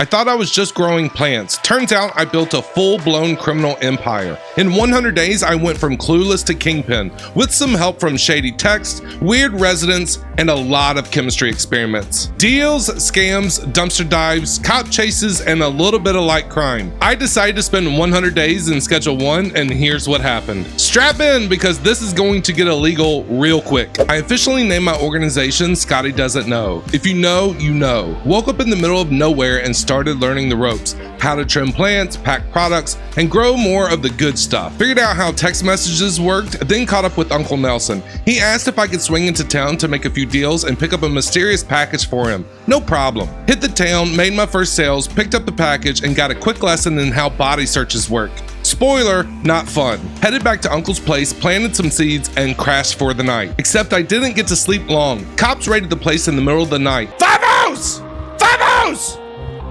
I thought I was just growing plants. Turns out I built a full-blown criminal empire. In 100 days, I went from clueless to kingpin, with some help from shady texts, weird residents, and a lot of chemistry experiments. Deals, scams, dumpster dives, cop chases, and a little bit of light crime. I decided to spend 100 days in Schedule 1, and here's what happened. Strap in, because this is going to get illegal real quick. I officially named my organization Scotty Doesn't Know. If you know, you know. Woke up in the middle of nowhere and started learning the ropes, how to trim plants, pack products, and grow more of the good stuff. Figured out how text messages worked, then caught up with Uncle Nelson. He asked if I could swing into town to make a few deals and pick up a mysterious package for him. No problem. Hit the town, made my first sales, picked up the package, and got a quick lesson in how body searches work. Spoiler, not fun. Headed back to Uncle's place, planted some seeds, and crashed for the night. Except I didn't get to sleep long. Cops raided the place in the middle of the night. Five-O's! Five-O's!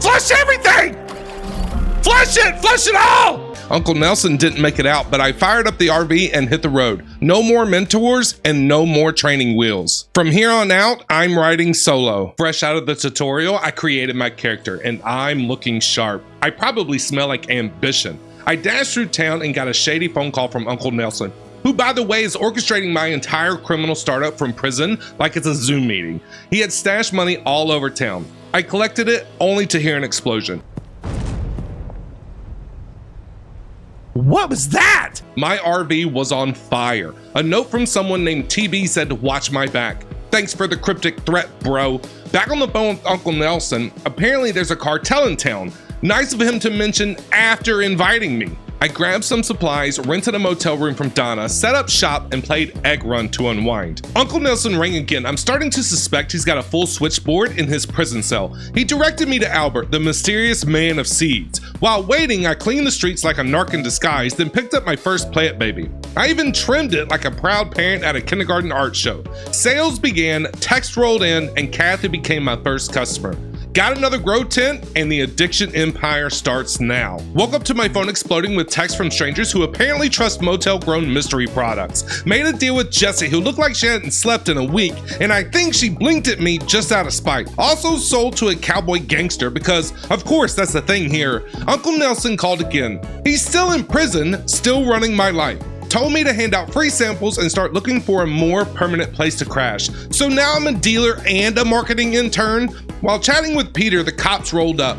Flush everything! Flush it! Flush it all! Uncle Nelson didn't make it out, but I fired up the RV and hit the road. No more mentors and no more training wheels. From here on out, I'm riding solo. Fresh out of the tutorial, I created my character, and I'm looking sharp. I probably smell like ambition. I dashed through town and got a shady phone call from Uncle Nelson, who, by the way, is orchestrating my entire criminal startup from prison like it's a Zoom meeting. He had stashed money all over town. I collected it only to hear an explosion. What was that? My RV was on fire. A note from someone named TB said to watch my back. Thanks for the cryptic threat, bro. Back on the phone with Uncle Nelson, apparently there's a cartel in town. Nice of him to mention after inviting me. I grabbed some supplies, rented a motel room from Donna, set up shop, and played Egg Run to unwind. Uncle Nelson rang again. I'm starting to suspect he's got a full switchboard in his prison cell. He directed me to Albert, the mysterious man of seeds. While waiting, I cleaned the streets like a narc in disguise, then picked up my first plant baby. I even trimmed it like a proud parent at a kindergarten art show. Sales began, text rolled in, and Kathy became my first customer. Got another grow tent, and the addiction empire starts now. Woke up to my phone exploding with texts from strangers who apparently trust motel-grown mystery products. Made a deal with Jessie, who looked like she hadn't slept in a week, and I think she blinked at me just out of spite. Also sold to a cowboy gangster because, of course, that's the thing here. Uncle Nelson called again. He's still in prison, still running my life. Told me to hand out free samples and start looking for a more permanent place to crash. So now I'm a dealer and a marketing intern. While chatting with Peter, the cops rolled up.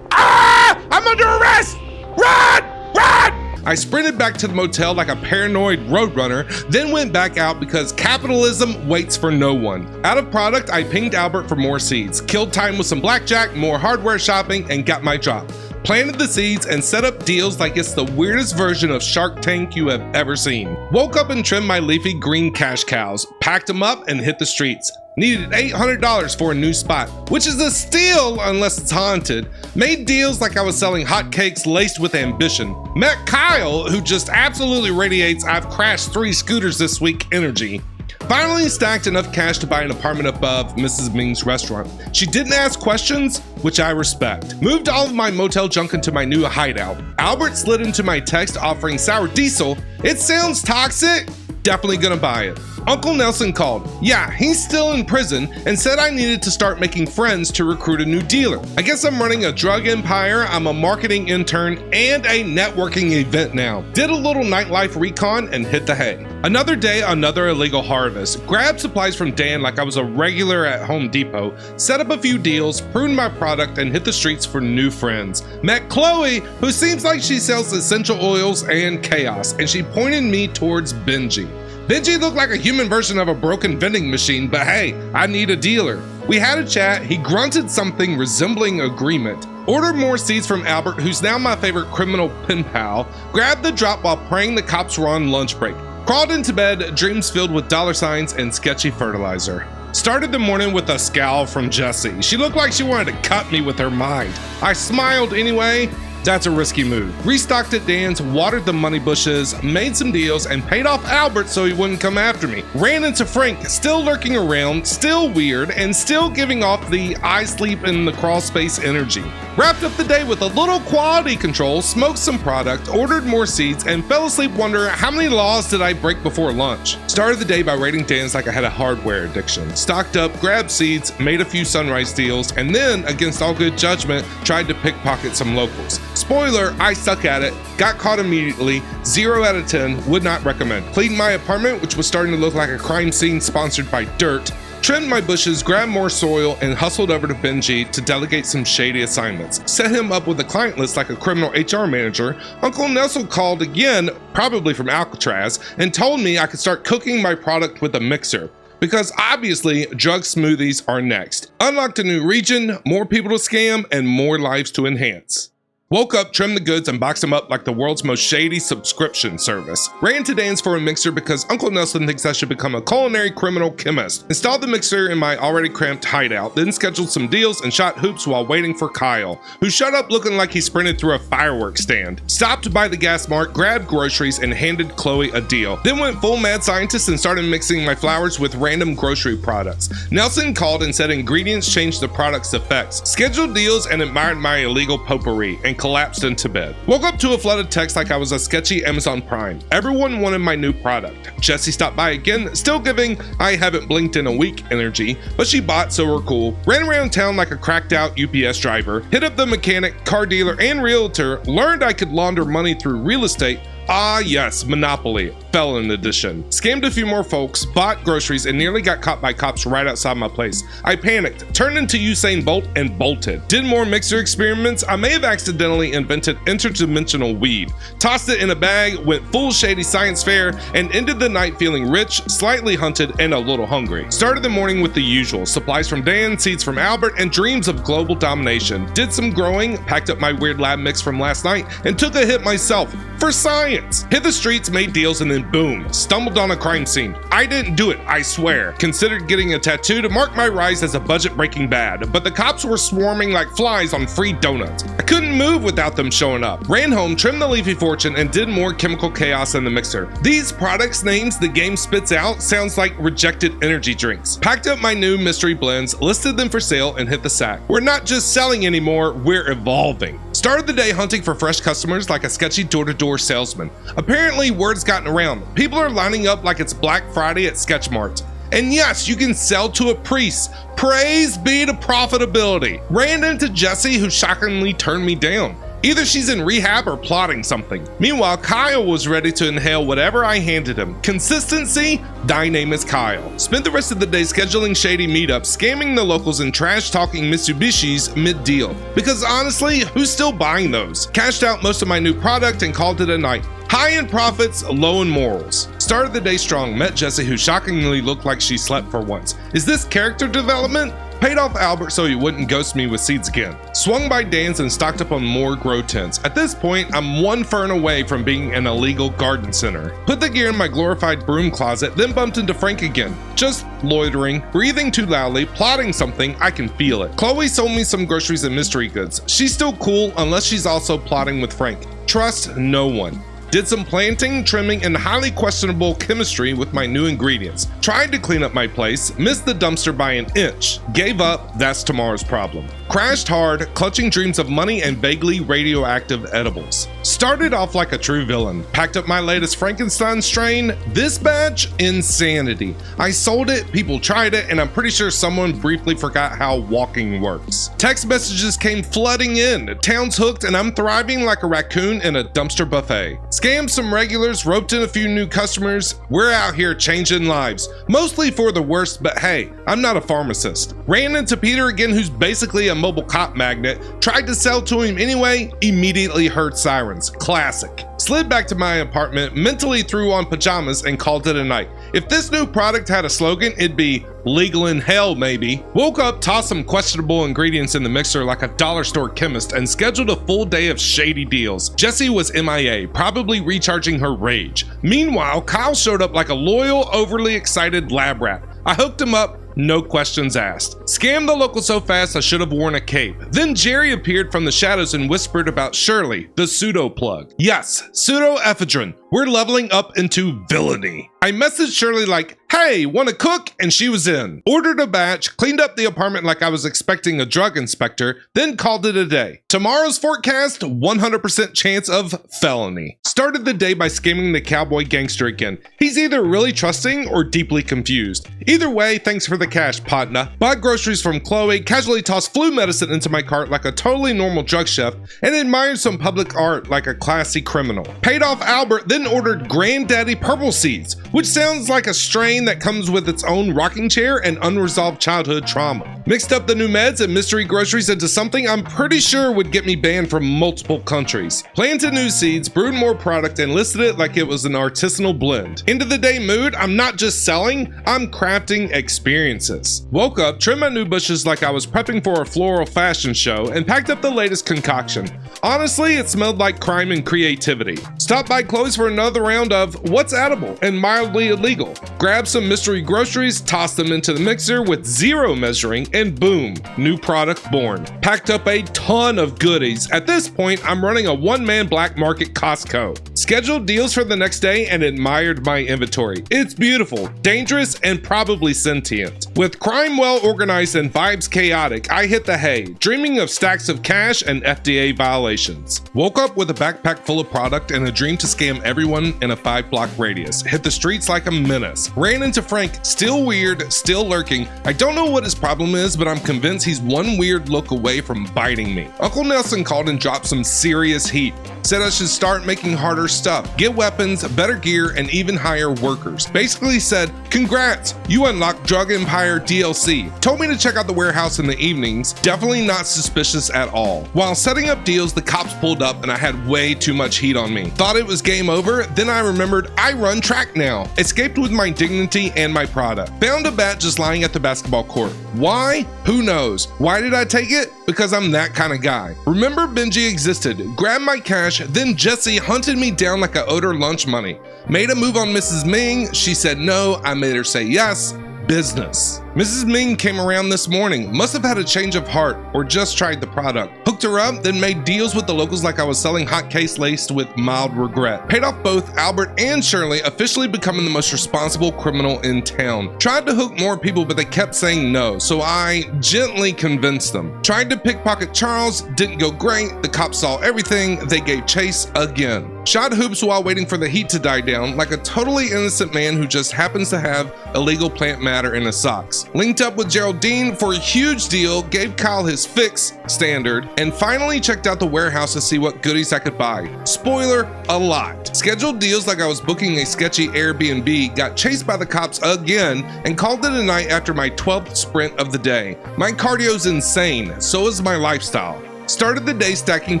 Ah! I'm under arrest! Run! Run! I sprinted back to the motel like a paranoid roadrunner, then went back out because capitalism waits for no one. Out of product, I pinged Albert for more seeds, killed time with some blackjack, more hardware shopping, and got my drop. Planted the seeds and set up deals like it's the weirdest version of Shark Tank you have ever seen. Woke up and trimmed my leafy green cash cows, packed them up and hit the streets. Needed $800 for a new spot, which is a steal unless it's haunted. Made deals like I was selling hotcakes laced with ambition. Met Kyle, who just absolutely radiates "I've crashed 3 scooters this week" energy. Finally stacked enough cash to buy an apartment above Mrs. Ming's restaurant. She didn't ask questions, which I respect. Moved all of my motel junk into my new hideout. Albert slid into my text offering sour diesel. It sounds toxic. Definitely gonna buy it. Uncle Nelson called. Yeah, he's still in prison and said I needed to start making friends to recruit a new dealer. I guess I'm running a drug empire, I'm a marketing intern, and a networking event now. Did a little nightlife recon and hit the hay. Another day, another illegal harvest. Grabbed supplies from Dan like I was a regular at Home Depot, set up a few deals, pruned my product, and hit the streets for new friends. Met Chloe, who seems like she sells essential oils and chaos, and she pointed me towards Benji. Benji looked like a human version of a broken vending machine, but hey, I need a dealer. We had a chat, he grunted something resembling agreement. Ordered more seeds from Albert, who's now my favorite criminal pen pal. Grabbed the drop while praying the cops were on lunch break. Crawled into bed, dreams filled with dollar signs and sketchy fertilizer. Started the morning with a scowl from Jessie. She looked like she wanted to cut me with her mind. I smiled anyway. That's a risky move. Restocked at Dan's, watered the money bushes, made some deals, and paid off Albert so he wouldn't come after me. Ran into Frank, still lurking around, still weird, and still giving off the I sleep in the crawl space energy. Wrapped up the day with a little quality control, smoked some product, ordered more seeds, and fell asleep wondering how many laws did I break before lunch. Started the day by raiding Dan's like I had a hardware addiction. Stocked up, grabbed seeds, made a few sunrise deals, and then, against all good judgment, tried to pickpocket some locals. Spoiler, I suck at it, got caught immediately, 0 out of 10, would not recommend. Cleaned my apartment, which was starting to look like a crime scene sponsored by dirt, trimmed my bushes, grabbed more soil, and hustled over to Benji to delegate some shady assignments. Set him up with a client list like a criminal HR manager. Uncle Nelson called again, probably from Alcatraz, and told me I could start cooking my product with a mixer. Because obviously, drug smoothies are next. Unlocked a new region, more people to scam, and more lives to enhance. Woke up, trimmed the goods, and boxed them up like the world's most shady subscription service. Ran to Dan's for a mixer because Uncle Nelson thinks I should become a culinary criminal chemist. Installed the mixer in my already cramped hideout, then scheduled some deals and shot hoops while waiting for Kyle, who showed up looking like he sprinted through a fireworks stand. Stopped by the gas mart, grabbed groceries, and handed Chloe a deal. Then went full mad scientist and started mixing my flowers with random grocery products. Nelson called and said ingredients changed the product's effects. Scheduled deals and admired my illegal potpourri, and collapsed into bed. Woke up to a flood of text like I was a sketchy Amazon Prime. Everyone wanted my new product. Jessie stopped by again, still giving I haven't blinked in a week energy, but she bought, so we're cool. Ran around town like a cracked out UPS driver, hit up the mechanic, car dealer, and realtor, learned I could launder money through real estate. Ah yes, Monopoly, Felon Edition. Scammed a few more folks, bought groceries, and nearly got caught by cops right outside my place. I panicked, turned into Usain Bolt, and bolted. Did more mixer experiments. I may have accidentally invented interdimensional weed. Tossed it in a bag, went full shady science fair, and ended the night feeling rich, slightly hunted, and a little hungry. Started the morning with the usual. Supplies from Dan, seeds from Albert, and dreams of global domination. Did some growing, packed up my weird lab mix from last night, and took a hit myself. For science. Hit the streets, made deals, and then boom, stumbled on a crime scene. I didn't do it, I swear. Considered getting a tattoo to mark my rise as a budget-breaking bad, but the cops were swarming like flies on free donuts. I couldn't move without them showing up. Ran home, trimmed the leafy fortune, and did more chemical chaos in the mixer. These products names the game spits out sounds like rejected energy drinks. Packed up my new mystery blends, listed them for sale, and hit the sack. We're not just selling anymore, we're evolving. Started the day hunting for fresh customers like a sketchy door-to-door salesman. Apparently, word's gotten around. People are lining up like it's Black Friday at Sketchmart. And yes, you can sell to a priest. Praise be to profitability. Ran into Jessie, who shockingly turned me down. Either she's in rehab or plotting something. Meanwhile, Kyle was ready to inhale whatever I handed him. Consistency, thy name is Kyle. Spent the rest of the day scheduling shady meetups, scamming the locals, and trash-talking Mitsubishis mid-deal. Because honestly, who's still buying those? Cashed out most of my new product and called it a night. High in profits, low in morals. Started the day strong, met Jessie, who shockingly looked like she slept for once. Is this character development? Paid off Albert so he wouldn't ghost me with seeds again. Swung by Dan's and stocked up on more grow tents. At this point, I'm one fern away from being an illegal garden center. Put the gear in my glorified broom closet, then bumped into Frank again. Just loitering, breathing too loudly, plotting something, I can feel it. Chloe sold me some groceries and mystery goods. She's still cool unless she's also plotting with Frank. Trust no one. Did some planting, trimming, and highly questionable chemistry with my new ingredients. Tried to clean up my place, missed the dumpster by an inch. Gave up, that's tomorrow's problem. Crashed hard, clutching dreams of money and vaguely radioactive edibles. Started off like a true villain. Packed up my latest Frankenstein strain. This batch, insanity. I sold it, people tried it, and I'm pretty sure someone briefly forgot how walking works. Text messages came flooding in. Town's hooked, and I'm thriving like a raccoon in a dumpster buffet. Scammed some regulars, roped in a few new customers. We're out here changing lives. Mostly for the worst, but hey, I'm not a pharmacist. Ran into Peter again, who's basically a mobile cop magnet. Tried to sell to him anyway, immediately heard sirens. Classic. Slid back to my apartment, mentally threw on pajamas, and called it a night. If this new product had a slogan, it'd be legal in hell, maybe. Woke up, tossed some questionable ingredients in the mixer like a dollar store chemist, and scheduled a full day of shady deals. Jessie was MIA, probably recharging her rage. Meanwhile, Kyle showed up like a loyal, overly excited lab rat. I hooked him up, no questions asked. Scammed the local so fast I should have worn a cape. Then Jerry appeared from the shadows and whispered about Shirley, the pseudo plug. Yes, pseudoephedrine. We're leveling up into villainy. I messaged Shirley like, hey, wanna cook? And she was in. Ordered a batch, cleaned up the apartment like I was expecting a drug inspector, then called it a day. Tomorrow's forecast, 100% chance of felony. Started the day by scamming the cowboy gangster again. He's either really trusting or deeply confused. Either way, thanks for the cash, partner. Bought groceries from Chloe, casually tossed flu medicine into my cart like a totally normal drug chef, and admired some public art like a classy criminal. Paid off Albert, then ordered Granddaddy Purple Seeds, which sounds like a strain that comes with its own rocking chair and unresolved childhood trauma. Mixed up the new meds and mystery groceries into something I'm pretty sure would get me banned from multiple countries. Planted new seeds, brewed more product, and listed it like it was an artisanal blend. End of the day mood, I'm not just selling, I'm crafting experiences. Woke up, trimmed my new bushes like I was prepping for a floral fashion show, and packed up the latest concoction. Honestly, it smelled like crime and creativity. Stopped by Chloe's for another round of what's edible and mildly illegal. Grabbed some mystery groceries, tossed them into the mixer with zero measuring, and boom, new product born. Packed up a ton of goodies. At this point, I'm running a one-man black market Costco. Scheduled deals for the next day and admired my inventory. It's beautiful, dangerous, and probably sentient. With crime well organized and vibes chaotic, I hit the hay, dreaming of stacks of cash and FDA violations. Woke up with a backpack full of product and a dream to scam everyone in a 5-block radius. Hit the streets like a menace. Ran into Frank, still weird, still lurking. I don't know what his problem is, but I'm convinced he's one weird look away from biting me. Uncle Nelson called and dropped some serious heat. Said I should start making harder stuff, get weapons, better gear, and even hire workers. Basically said, congrats, you unlocked Drug Empire DLC. Told me to check out the warehouse in the evenings. Definitely not suspicious at all. While setting up deals, the cops pulled up and I had way too much heat on me. Thought it was game over, then I remembered I run track now. Escaped with my dignity and my product. Found a bat just lying at the basketball court. Why? Who knows? Why did I take it? Because I'm that kind of guy. Remember Benji existed, grabbed my cash, then Jesse hunted me down like I owed her lunch money. Made a move on Mrs. Ming, she said no, I made her say yes. Business. Mrs. Ming came around this morning, must have had a change of heart or just tried the product. Hooked her up, then made deals with the locals like I was selling hotcakes laced with mild regret. Paid off both Albert and Shirley, officially becoming the most responsible criminal in town. Tried to hook more people, but they kept saying no, so I gently convinced them. Tried to pickpocket Charles, didn't go great. The cops saw everything, they gave chase again. Shot hoops while waiting for the heat to die down like a totally innocent man who just happens to have illegal plant matter in his socks. Linked up with Geraldine for a huge deal, gave Kyle his fix, standard, and finally checked out the warehouse to see what goodies I could buy. Spoiler, a lot. Scheduled deals like I was booking a sketchy Airbnb, got chased by the cops again, and called it a night after my 12th sprint of the day. My cardio's insane, so is my lifestyle. Started the day stacking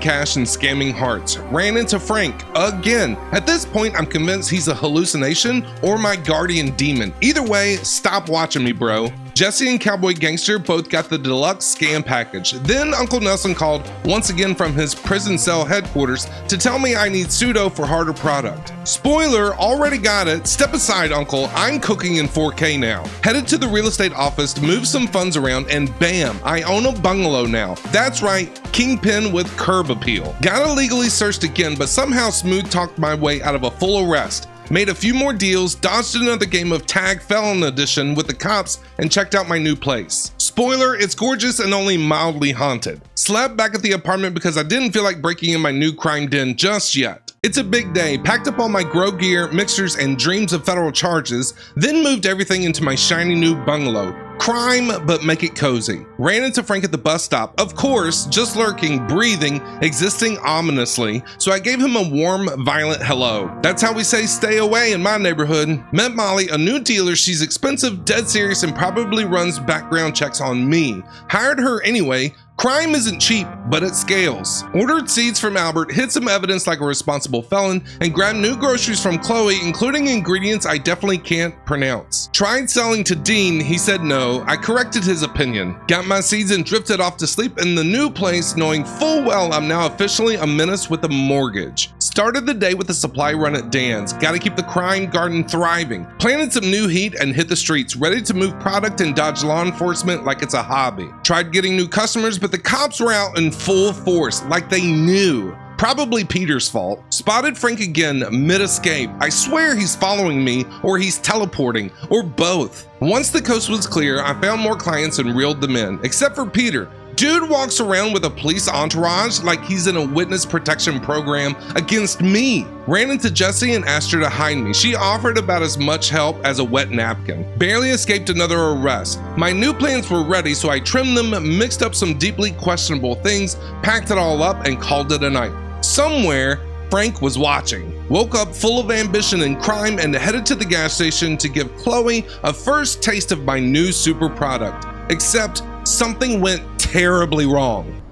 cash and scamming hearts. Ran into Frank again. At this point, I'm convinced he's a hallucination or my guardian demon. Either way, stop watching me, bro. Jesse and Cowboy Gangster both got the deluxe scam package. Then Uncle Nelson called once again from his prison cell headquarters to tell me I need pseudo for harder product. Spoiler, already got it. Step aside, Uncle. I'm cooking in 4K now. Headed to the real estate office to move some funds around and bam, I own a bungalow now. That's right, kingpin with curb appeal. Got illegally searched again, but somehow smooth talked my way out of a full arrest. Made a few more deals, dodged another game of Tag Felon Edition with the cops, and checked out my new place. Spoiler, it's gorgeous and only mildly haunted. Slept back at the apartment because I didn't feel like breaking in my new crime den just yet. It's a big day, packed up all my grow gear, mixers, and dreams of federal charges, then moved everything into my shiny new bungalow. Crime, but make it cozy. Ran into Frank at the bus stop, of course, just lurking, breathing, existing ominously, so I gave him a warm, violent hello. That's how we say stay away in my neighborhood. Met Molly, a new dealer. She's expensive, dead serious, and probably runs background checks on me. Hired her anyway. Crime isn't cheap, but it scales. Ordered seeds from Albert, hid some evidence like a responsible felon, and grabbed new groceries from Chloe, including ingredients I definitely can't pronounce. Tried selling to Dean, he said no. I corrected his opinion. Got my seeds and drifted off to sleep in the new place, knowing full well I'm now officially a menace with a mortgage. Started the day with a supply run at Dan's. Gotta keep the crime garden thriving. Planted some new heat and hit the streets, ready to move product and dodge law enforcement like it's a hobby. Tried getting new customers, but the cops were out in full force, like they knew. Probably Peter's fault. Spotted Frank again mid-escape. I swear he's following me, or he's teleporting, or both. Once the coast was clear, I found more clients and reeled them in, except for Peter. Dude walks around with a police entourage like he's in a witness protection program against me. Ran into Jessie and asked her to hide me. She offered about as much help as a wet napkin. Barely escaped another arrest. My new plans were ready, so I trimmed them, mixed up some deeply questionable things, packed it all up, and called it a night. Somewhere, Frank was watching. Woke up full of ambition and crime and headed to the gas station to give Chloe a first taste of my new super product. Except something went terribly wrong.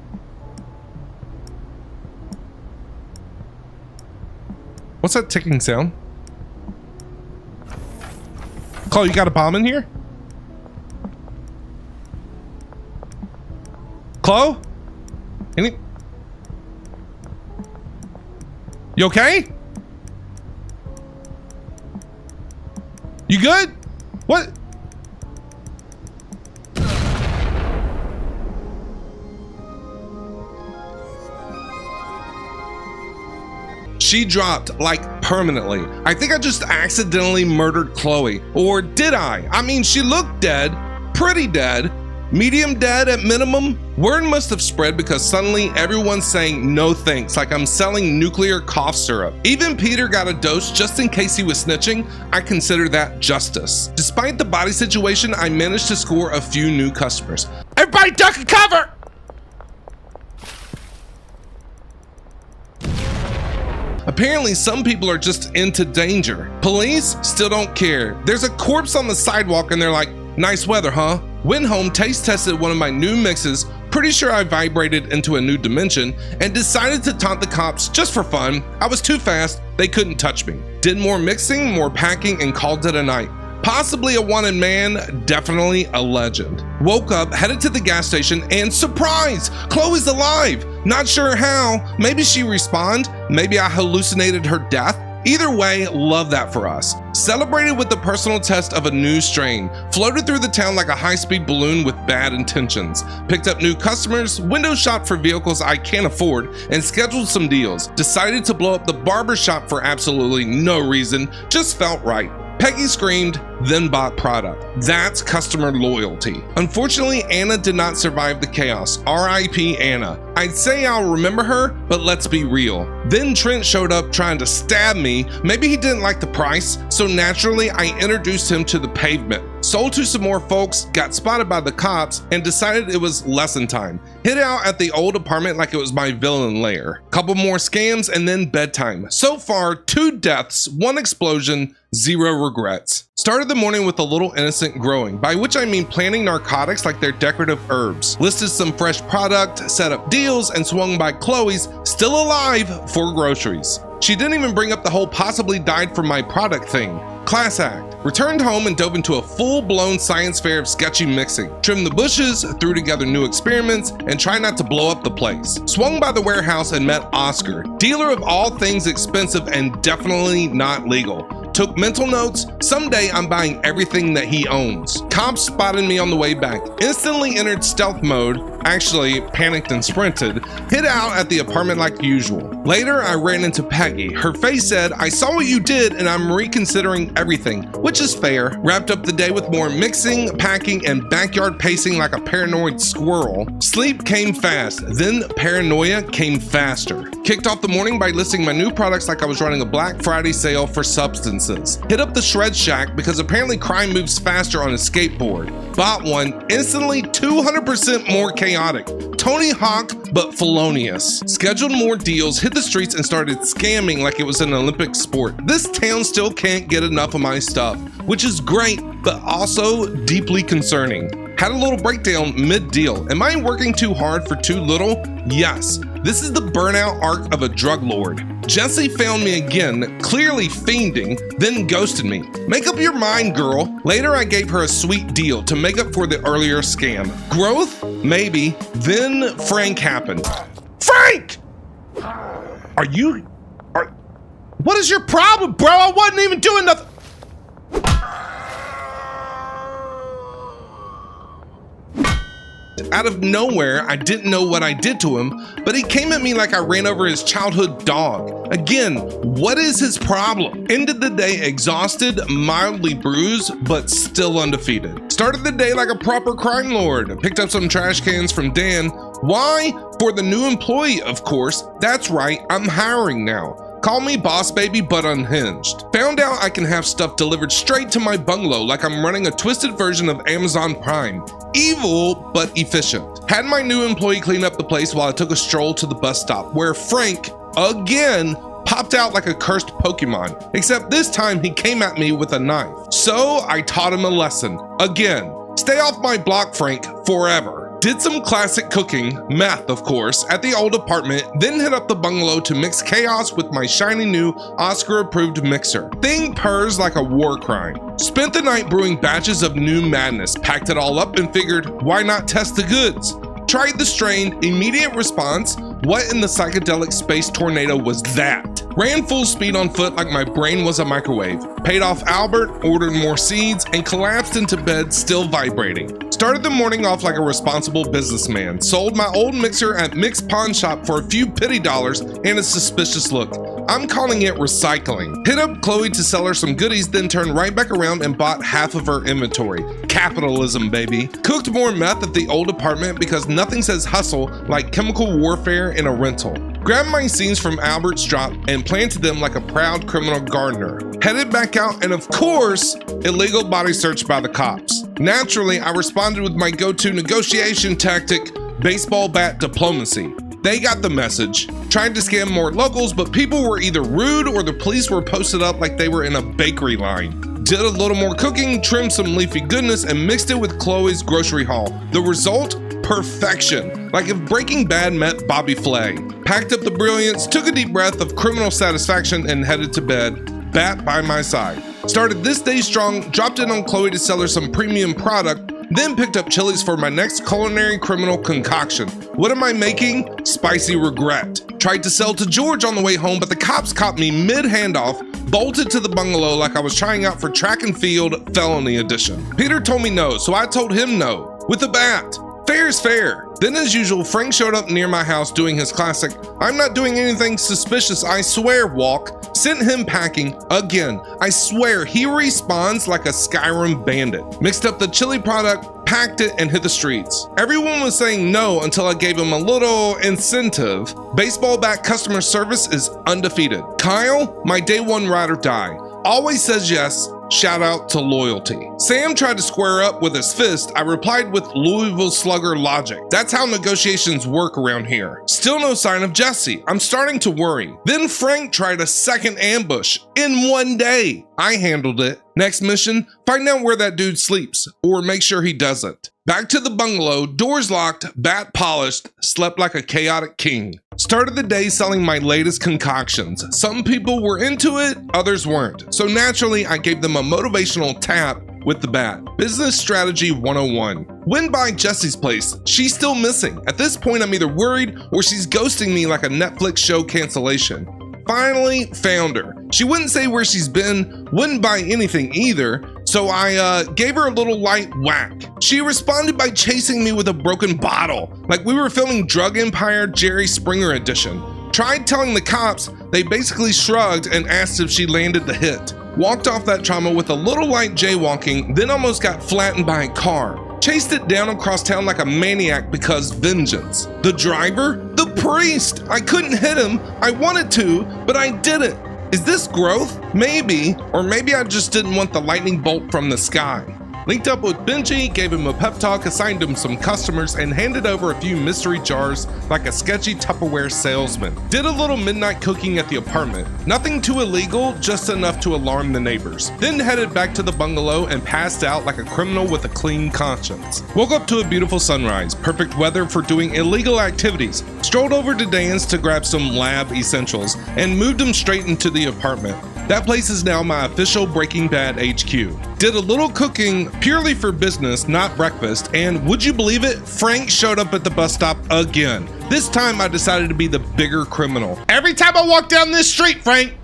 What's that ticking sound? Chloe, you got a bomb in here? Chloe? Any? You okay? You good? What? She dropped, like, permanently. I think I just accidentally murdered Chloe. Or did I? I mean, she looked dead, pretty dead, medium dead at minimum. Word must have spread because suddenly everyone's saying no thanks, like I'm selling nuclear cough syrup. Even Peter got a dose just in case he was snitching. I consider that justice. Despite the body situation, I managed to score a few new customers. Everybody duck and cover! Apparently, some people are just into danger. Police still don't care. There's a corpse on the sidewalk and they're like, nice weather, huh? Went home, taste tested one of my new mixes, pretty sure I vibrated into a new dimension, and decided to taunt the cops just for fun. I was too fast, they couldn't touch me. Did more mixing, more packing, and called it a night. Possibly a wanted man, definitely a legend. Woke up, headed to the gas station, and surprise! Chloe's alive! Not sure how. Maybe she respawned. Maybe I hallucinated her death. Either way, love that for us. Celebrated with the personal test of a new strain. Floated through the town like a high-speed balloon with bad intentions. Picked up new customers, window shopped for vehicles I can't afford, and scheduled some deals. Decided to blow up the barber shop for absolutely no reason, just felt right. Peggy screamed, then bought product. That's customer loyalty. Unfortunately, Anna did not survive the chaos. R.I.P. Anna. I'd say I'll remember her, but let's be real. Then Trent showed up trying to stab me. Maybe he didn't like the price, so naturally I introduced him to the pavement. Sold to some more folks, got spotted by the cops, and decided it was lesson time. Hid out at the old apartment like it was my villain lair. Couple more scams and then bedtime. So far, 2 deaths, 1 explosion, 0 regrets. Started the morning with a little innocent growing, by which I mean planting narcotics like they're decorative herbs. Listed some fresh product, set up deals, and swung by Chloe's, still alive, for groceries. She didn't even bring up the whole possibly died for my product thing. Class act. Returned home and dove into a full-blown science fair of sketchy mixing. Trimmed the bushes, threw together new experiments, and tried not to blow up the place. Swung by the warehouse and met Oscar, dealer of all things expensive and definitely not legal. Took mental notes. Someday I'm buying everything that he owns. Cops spotted me on the way back. Instantly entered stealth mode. Actually, panicked and sprinted. Hid out at the apartment like usual. Later, I ran into Peggy. Her face said, I saw what you did and I'm reconsidering everything, which is fair. Wrapped up the day with more mixing, packing, and backyard pacing like a paranoid squirrel. Sleep came fast, then paranoia came faster. Kicked off the morning by listing my new products like I was running a Black Friday sale for substances. Hit up the Shred Shack because apparently crime moves faster on a skateboard. Bought one, instantly 200% more chaotic. Tony Hawk, but felonious. Scheduled more deals, hit the streets, and started scamming like it was an Olympic sport. This town still can't get enough of my stuff, which is great, but also deeply concerning. Had a little breakdown mid-deal. Am I working too hard for too little? Yes. This is the burnout arc of a drug lord. Jessie found me again, clearly fiending, then ghosted me. Make up your mind, girl. Later, I gave her a sweet deal to make up for the earlier scam. Growth? Maybe. Then Frank happened. Frank! Are you What is your problem, bro? I wasn't even doing nothing. Out of nowhere, I didn't know what I did to him, but he came at me like I ran over his childhood dog. Again, what is his problem? Ended the day exhausted, mildly bruised, but still undefeated. Started the day like a proper crime lord. Picked up some trash cans from Dan. Why? For the new employee, of course. That's right, I'm hiring now. Call me boss baby, but unhinged. Found out I can have stuff delivered straight to my bungalow like I'm running a twisted version of Amazon Prime. Evil, but efficient. Had my new employee clean up the place while I took a stroll to the bus stop, where Frank, again, popped out like a cursed Pokemon. Except this time he came at me with a knife. So I taught him a lesson. Again, stay off my block, Frank, forever. Did some classic cooking, meth of course, at the old apartment, then hit up the bungalow to mix chaos with my shiny new Oscar-approved mixer. Thing purrs like a war crime. Spent the night brewing batches of new madness, packed it all up and figured, why not test the goods? Tried the strain, immediate response, what in the psychedelic space tornado was that? Ran full speed on foot like my brain was a microwave. Paid off Albert, ordered more seeds, and collapsed into bed still vibrating. Started the morning off like a responsible businessman. Sold my old mixer at Mick's Pawn Shop for a few pity dollars and a suspicious look. I'm calling it recycling. Hit up Chloe to sell her some goodies, then turned right back around and bought half of her inventory. Capitalism, baby. Cooked more meth at the old apartment because nothing says hustle like chemical warfare in a rental. Grabbed my scenes from Albert's drop and planted them like a proud criminal gardener. Headed back out and of course, illegal body search by the cops. Naturally, I responded with my go-to negotiation tactic, baseball bat diplomacy. They got the message. Tried to scam more locals, but people were either rude or the police were posted up like they were in a bakery line. Did a little more cooking, trimmed some leafy goodness, and mixed it with Chloe's grocery haul. The result? Perfection. Like if Breaking Bad met Bobby Flay. Packed up the brilliance, took a deep breath of criminal satisfaction, and headed to bed, bat by my side. Started this day strong, dropped in on Chloe to sell her some premium product, then picked up chilies for my next culinary criminal concoction. What am I making? Spicy regret. Tried to sell to George on the way home, but the cops caught me mid-handoff, bolted to the bungalow like I was trying out for track and field felony edition. Peter told me no, so I told him no, with a bat. Fair is fair. Then as usual, Frank showed up near my house doing his classic, I'm not doing anything suspicious, I swear, walk. Sent him packing again. I swear he responds like a Skyrim bandit. Mixed up the chili product, packed it, and hit the streets. Everyone was saying no until I gave him a little incentive. Baseball bat customer service is undefeated. Kyle, my day one ride or die. Always says yes. Shout out to loyalty. Sam tried to square up with his fist. I replied with Louisville Slugger logic. That's how negotiations work around here. Still no sign of Jesse. I'm starting to worry. Then Frank tried a second ambush in one day. I handled it. Next mission, find out where that dude sleeps, or make sure he doesn't. Back to the bungalow, doors locked, bat polished, slept like a chaotic king. Started the day selling my latest concoctions. Some people were into it, others weren't. So naturally, I gave them a motivational tap with the bat. Business Strategy 101. Went by Jesse's place. She's still missing. At this point, I'm either worried or she's ghosting me like a Netflix show cancellation. Finally found her. She wouldn't say where she's been, wouldn't buy anything either, so I gave her a little light whack. She responded by chasing me with a broken bottle, like we were filming Drug Empire Jerry Springer edition. Tried telling the cops, they basically shrugged and asked if she landed the hit. Walked off that trauma with a little light jaywalking, then almost got flattened by a car. Chased it down across town like a maniac because vengeance. The driver? The priest! I couldn't hit him. I wanted to, but I didn't. Is this growth? Maybe, or maybe I just didn't want the lightning bolt from the sky. Linked up with Benji, gave him a pep talk, assigned him some customers, and handed over a few mystery jars like a sketchy Tupperware salesman. Did a little midnight cooking at the apartment. Nothing too illegal, just enough to alarm the neighbors. Then headed back to the bungalow and passed out like a criminal with a clean conscience. Woke up to a beautiful sunrise, perfect weather for doing illegal activities. Strolled over to Dan's to grab some lab essentials and moved him straight into the apartment. That place is now my official Breaking Bad HQ. Did a little cooking purely for business, not breakfast, and would you believe it? Frank showed up at the bus stop again. This time I decided to be the bigger criminal. Every time I walk down this street, Frank,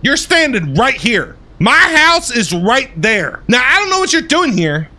You're standing right here. My house is right there. Now, I don't know what you're doing here.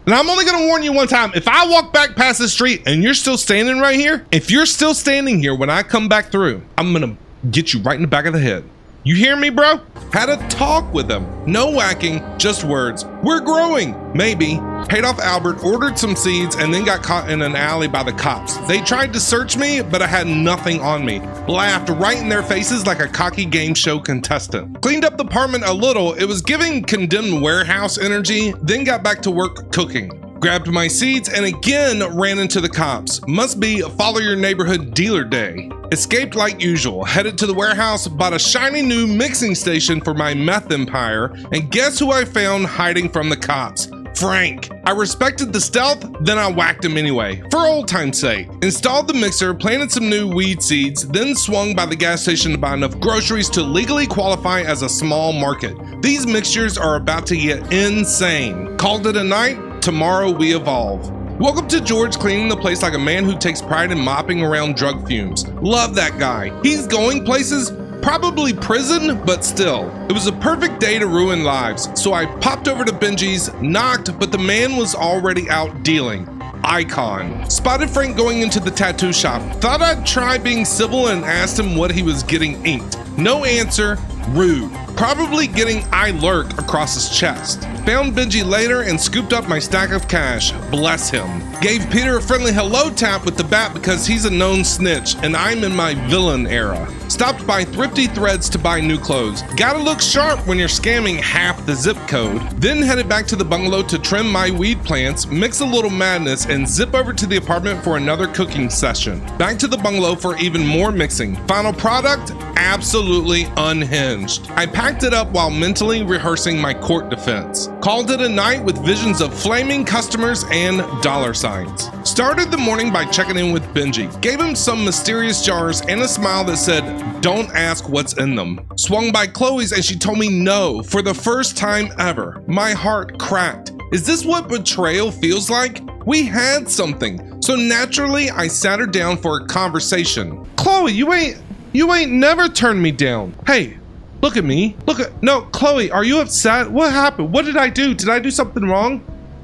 And I'm only gonna warn you one time. If I walk back past the street and you're still standing right here, if you're still standing here when I come back through, I'm gonna get you right in the back of the head. You hear me, bro? Had a talk with them. No whacking, just words. We're growing, maybe. Paid off Albert, ordered some seeds, and then got caught in an alley by the cops. They tried to search me, but I had nothing on me. Laughed right in their faces like a cocky game show contestant. Cleaned up the apartment a little. It was giving condemned warehouse energy, then got back to work cooking. Grabbed my seeds and again ran into the cops. Must be follow your neighborhood dealer day. Escaped like usual, headed to the warehouse, bought a shiny new mixing station for my meth empire, and guess who I found hiding from the cops? Frank. I respected the stealth, then I whacked him anyway, for old time's sake. Installed the mixer, planted some new weed seeds, then swung by the gas station to buy enough groceries to legally qualify as a small market. These mixtures are about to get insane. Called it a night, tomorrow we evolve. Woke up to George cleaning the place like a man who takes pride in mopping around drug fumes. Love that guy. He's going places, probably prison, but still. It was a perfect day to ruin lives, so I popped over to Benji's, knocked, but the man was already out dealing. Icon. Spotted Frank going into the tattoo shop. Thought I'd try being civil and asked him what he was getting inked. No answer. Rude. Probably getting I lurk across his chest. Found Benji later and scooped up my stack of cash. Bless him. Gave Peter a friendly hello tap with the bat because he's a known snitch and I'm in my villain era. Stopped by Thrifty Threads to buy new clothes. Gotta look sharp when you're scamming half the zip code. Then headed back to the bungalow to trim my weed plants, mix a little madness, and zip over to the apartment for another cooking session. Back to the bungalow for even more mixing. Final product? Absolutely unhinged. I packed it up while mentally rehearsing my court defense. Called it a night with visions of flaming customers and dollar signs. Started the morning by checking in with Benji. Gave him some mysterious jars and a smile that said, "Don't ask what's in them." Swung by Chloe's and she told me no for the first time ever. My heart cracked. Is this what betrayal feels like? We had something. So naturally, I sat her down for a conversation. Chloe, you ain't never turned me down. Hey, look at me. No, Chloe, are you upset? What happened? What did I do? Did I do something wrong?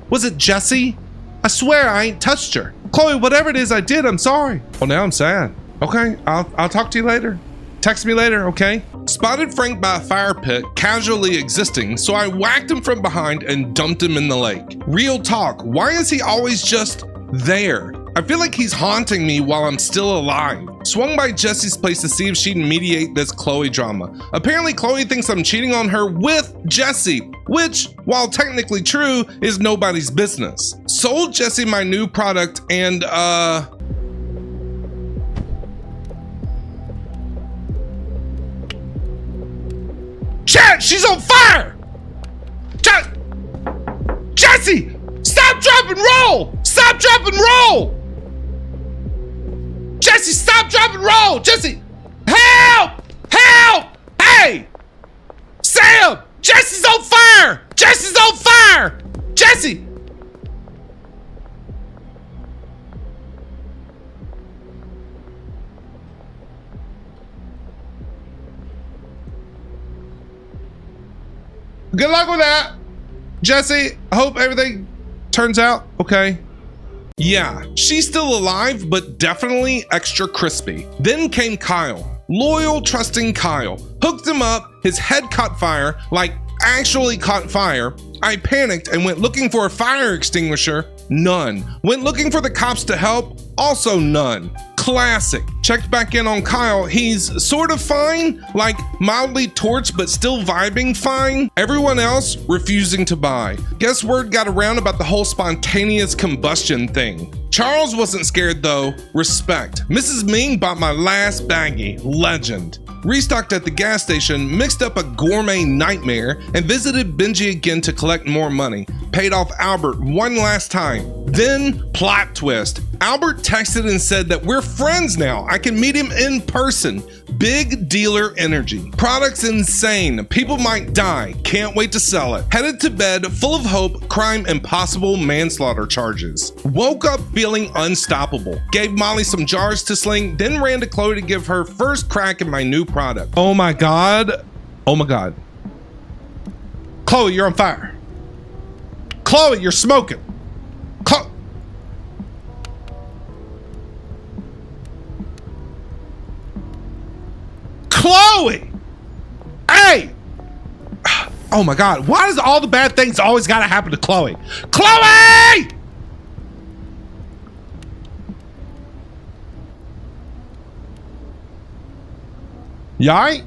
Was it Jesse? I swear I ain't touched her. Chloe, whatever it is I did, I'm sorry. Well, now I'm sad. Okay, I'll talk to you later. Text me later, okay? Spotted Frank by a fire pit, casually existing, so I whacked him from behind and dumped him in the lake. Real talk, why is he always just there? I feel like he's haunting me while I'm still alive. Swung by Jesse's place to see if she'd mediate this Chloe drama. Apparently Chloe thinks I'm cheating on her with Jesse, which, while technically true, is nobody's business. Sold Jesse my new product and Chat, she's on fire! Jesse! Stop, drop, and roll! Stop, drop, and roll! Jesse, stop, drop, and roll! Jesse! Help! Help! Hey! Sam! Jesse's on fire! Jesse's on fire! Jesse! Good luck with that, Jesse. I hope everything turns out okay. Yeah, she's still alive, but definitely extra crispy. Then came Kyle. Loyal, trusting Kyle. Hooked him up, his head caught fire, like actually caught fire. I panicked and went looking for a fire extinguisher. None. Went looking for the cops to help. Also none. Classic. Checked back in on Kyle. He's sort of fine, like mildly torched but still vibing fine. Everyone else refusing to buy. Guess word got around about the whole spontaneous combustion thing. Charles wasn't scared though. Respect. Mrs. Ming bought my last baggie. Legend. Restocked at the gas station, mixed up a gourmet nightmare, and visited Benji again to collect more money. Paid off Albert one last time. Then, plot twist. Albert texted and said that we're friends now. I can meet him in person. Big dealer energy. Product's insane. People might die. Can't wait to sell it. Headed to bed, full of hope, crime, and possible manslaughter charges. Woke up feeling unstoppable. Gave Molly some jars to sling, then ran to Chloe to give her first crack at my new product. Oh my God. Oh my God. Chloe, you're on fire. Chloe, you're smoking. Chloe! Hey! Oh my God, why does all the bad things always gotta happen to Chloe? Chloe! You alright?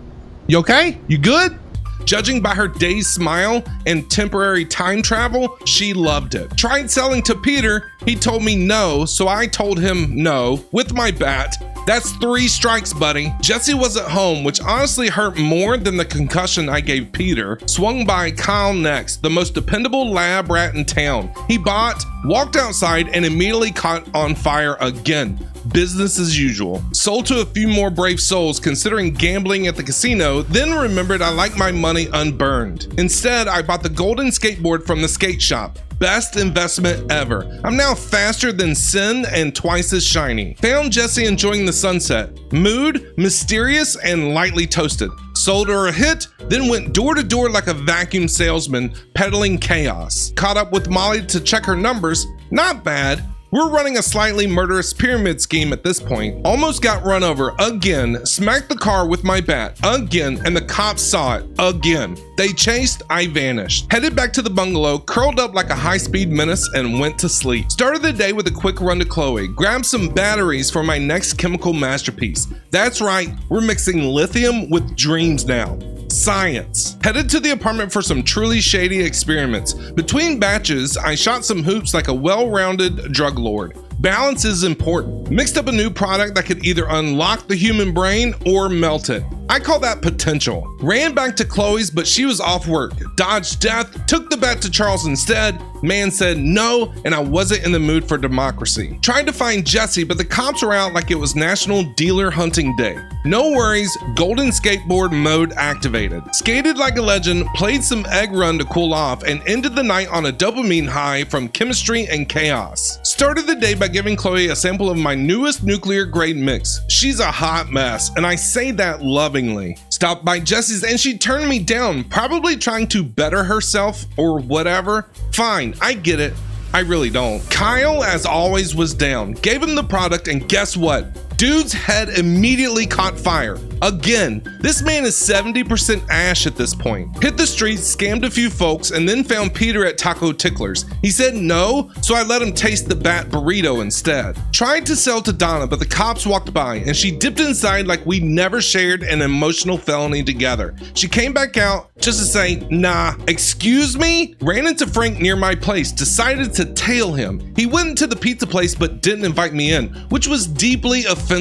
You okay? You good? Judging by her dazed smile and temporary time travel, she loved it. Tried selling to Peter, he told me no, so I told him no with my bat. That's 3 strikes, buddy. Jesse was at home, which honestly hurt more than the concussion I gave Peter. Swung by Kyle next, the most dependable lab rat in town. He bought, walked outside, and immediately caught on fire again. Business as usual. Sold to a few more brave souls considering gambling at the casino, then remembered I like my money unburned. Instead, I bought the golden skateboard from the skate shop. Best investment ever. I'm now faster than Sin and twice as shiny. Found Jesse enjoying the sunset. Mood, mysterious and lightly toasted. Sold her a hit, then went door to door like a vacuum salesman peddling chaos. Caught up with Molly to check her numbers. Not bad. We're running a slightly murderous pyramid scheme at this point. Almost got run over again, smacked the car with my bat again, and the cops saw it again. They chased, I vanished. Headed back to the bungalow, curled up like a high-speed menace, and went to sleep. Started the day with a quick run to Chloe, grabbed some batteries for my next chemical masterpiece. That's right, we're mixing lithium with dreams now. Science. Headed to the apartment for some truly shady experiments. Between batches, I shot some hoops like a well-rounded drug lord. Balance is important. Mixed up a new product that could either unlock the human brain or melt it. I call that potential. Ran back to Chloe's, but she was off work. Dodged death, took the bat to Charles instead. Man said no, and I wasn't in the mood for democracy. Tried to find Jesse, but the cops were out like it was National Dealer Hunting Day. No worries, golden skateboard mode activated. Skated like a legend, played some egg run to cool off, and ended the night on a dopamine high from chemistry and chaos. Started the day by giving Chloe a sample of my newest nuclear grade mix. She's a hot mess, and I say that lovingly. Stopped by Jesse's and she turned me down, probably trying to better herself or whatever. Fine, I get it. I really don't. Kyle, as always, was down. Gave him the product, and guess what? Dude's head immediately caught fire. Again, this man is 70% ash at this point. Hit the streets, scammed a few folks, and then found Peter at Taco Ticklers. He said no, so I let him taste the bat burrito instead. Tried to sell to Donna, but the cops walked by, and she dipped inside like we never shared an emotional felony together. She came back out just to say, nah, excuse me? Ran into Frank near my place, decided to tail him. He went into the pizza place but didn't invite me in, which was deeply offensive.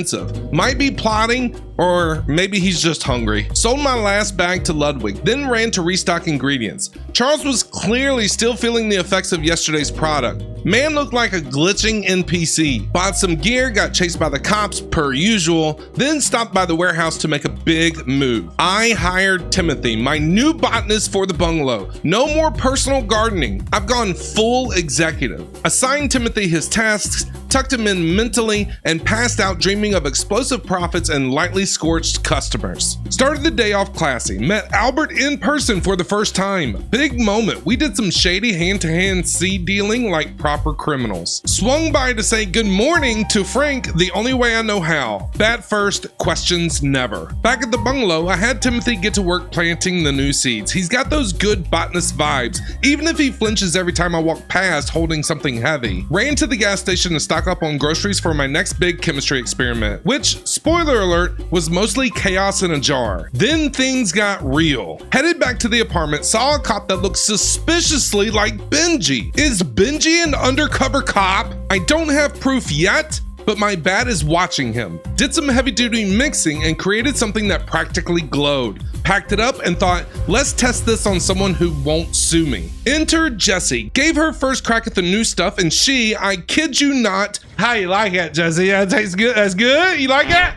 Might be plotting, or maybe he's just hungry. Sold my last bag to Ludwig, then ran to restock ingredients. Charles was clearly still feeling the effects of yesterday's product. Man looked like a glitching NPC. Bought some gear, got chased by the cops per usual, then stopped by the warehouse to make a big move. I hired Timothy, my new botanist for the bungalow. No more personal gardening. I've gone full executive. Assigned Timothy his tasks, tucked him in mentally, and passed out dreaming of explosive profits and lightly scorched customers. Started the day off classy. Met Albert in person for the first time. Big moment. We did some shady hand-to-hand seed dealing like proper criminals. Swung by to say good morning to Frank the only way I know how. Bat first, questions never. Back at the bungalow, I had Timothy get to work planting the new seeds. He's got those good botanist vibes, even if he flinches every time I walk past holding something heavy. Ran to the gas station to stock up on groceries for my next big chemistry experiment, which, spoiler alert, was mostly chaos in a jar. Then things got real. Headed back to the apartment, saw a cop that looked suspiciously like Benji. Is Benji an undercover cop? I don't have proof yet, but my bat is watching him. Did some heavy duty mixing and created something that practically glowed. Packed it up and thought, let's test this on someone who won't sue me. Enter Jessie. Gave her first crack at the new stuff and she, I kid you not, how you like it, Jessie? Yeah, it tastes good. That's good? You like it?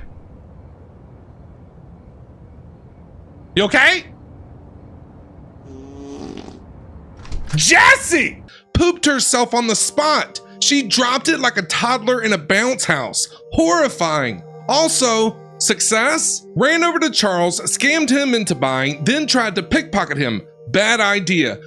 You okay? Jessie pooped herself on the spot. She dropped it like a toddler in a bounce house. Horrifying. Also, Success? Ran over to Charles, scammed him into buying, then tried to pickpocket him. Bad idea.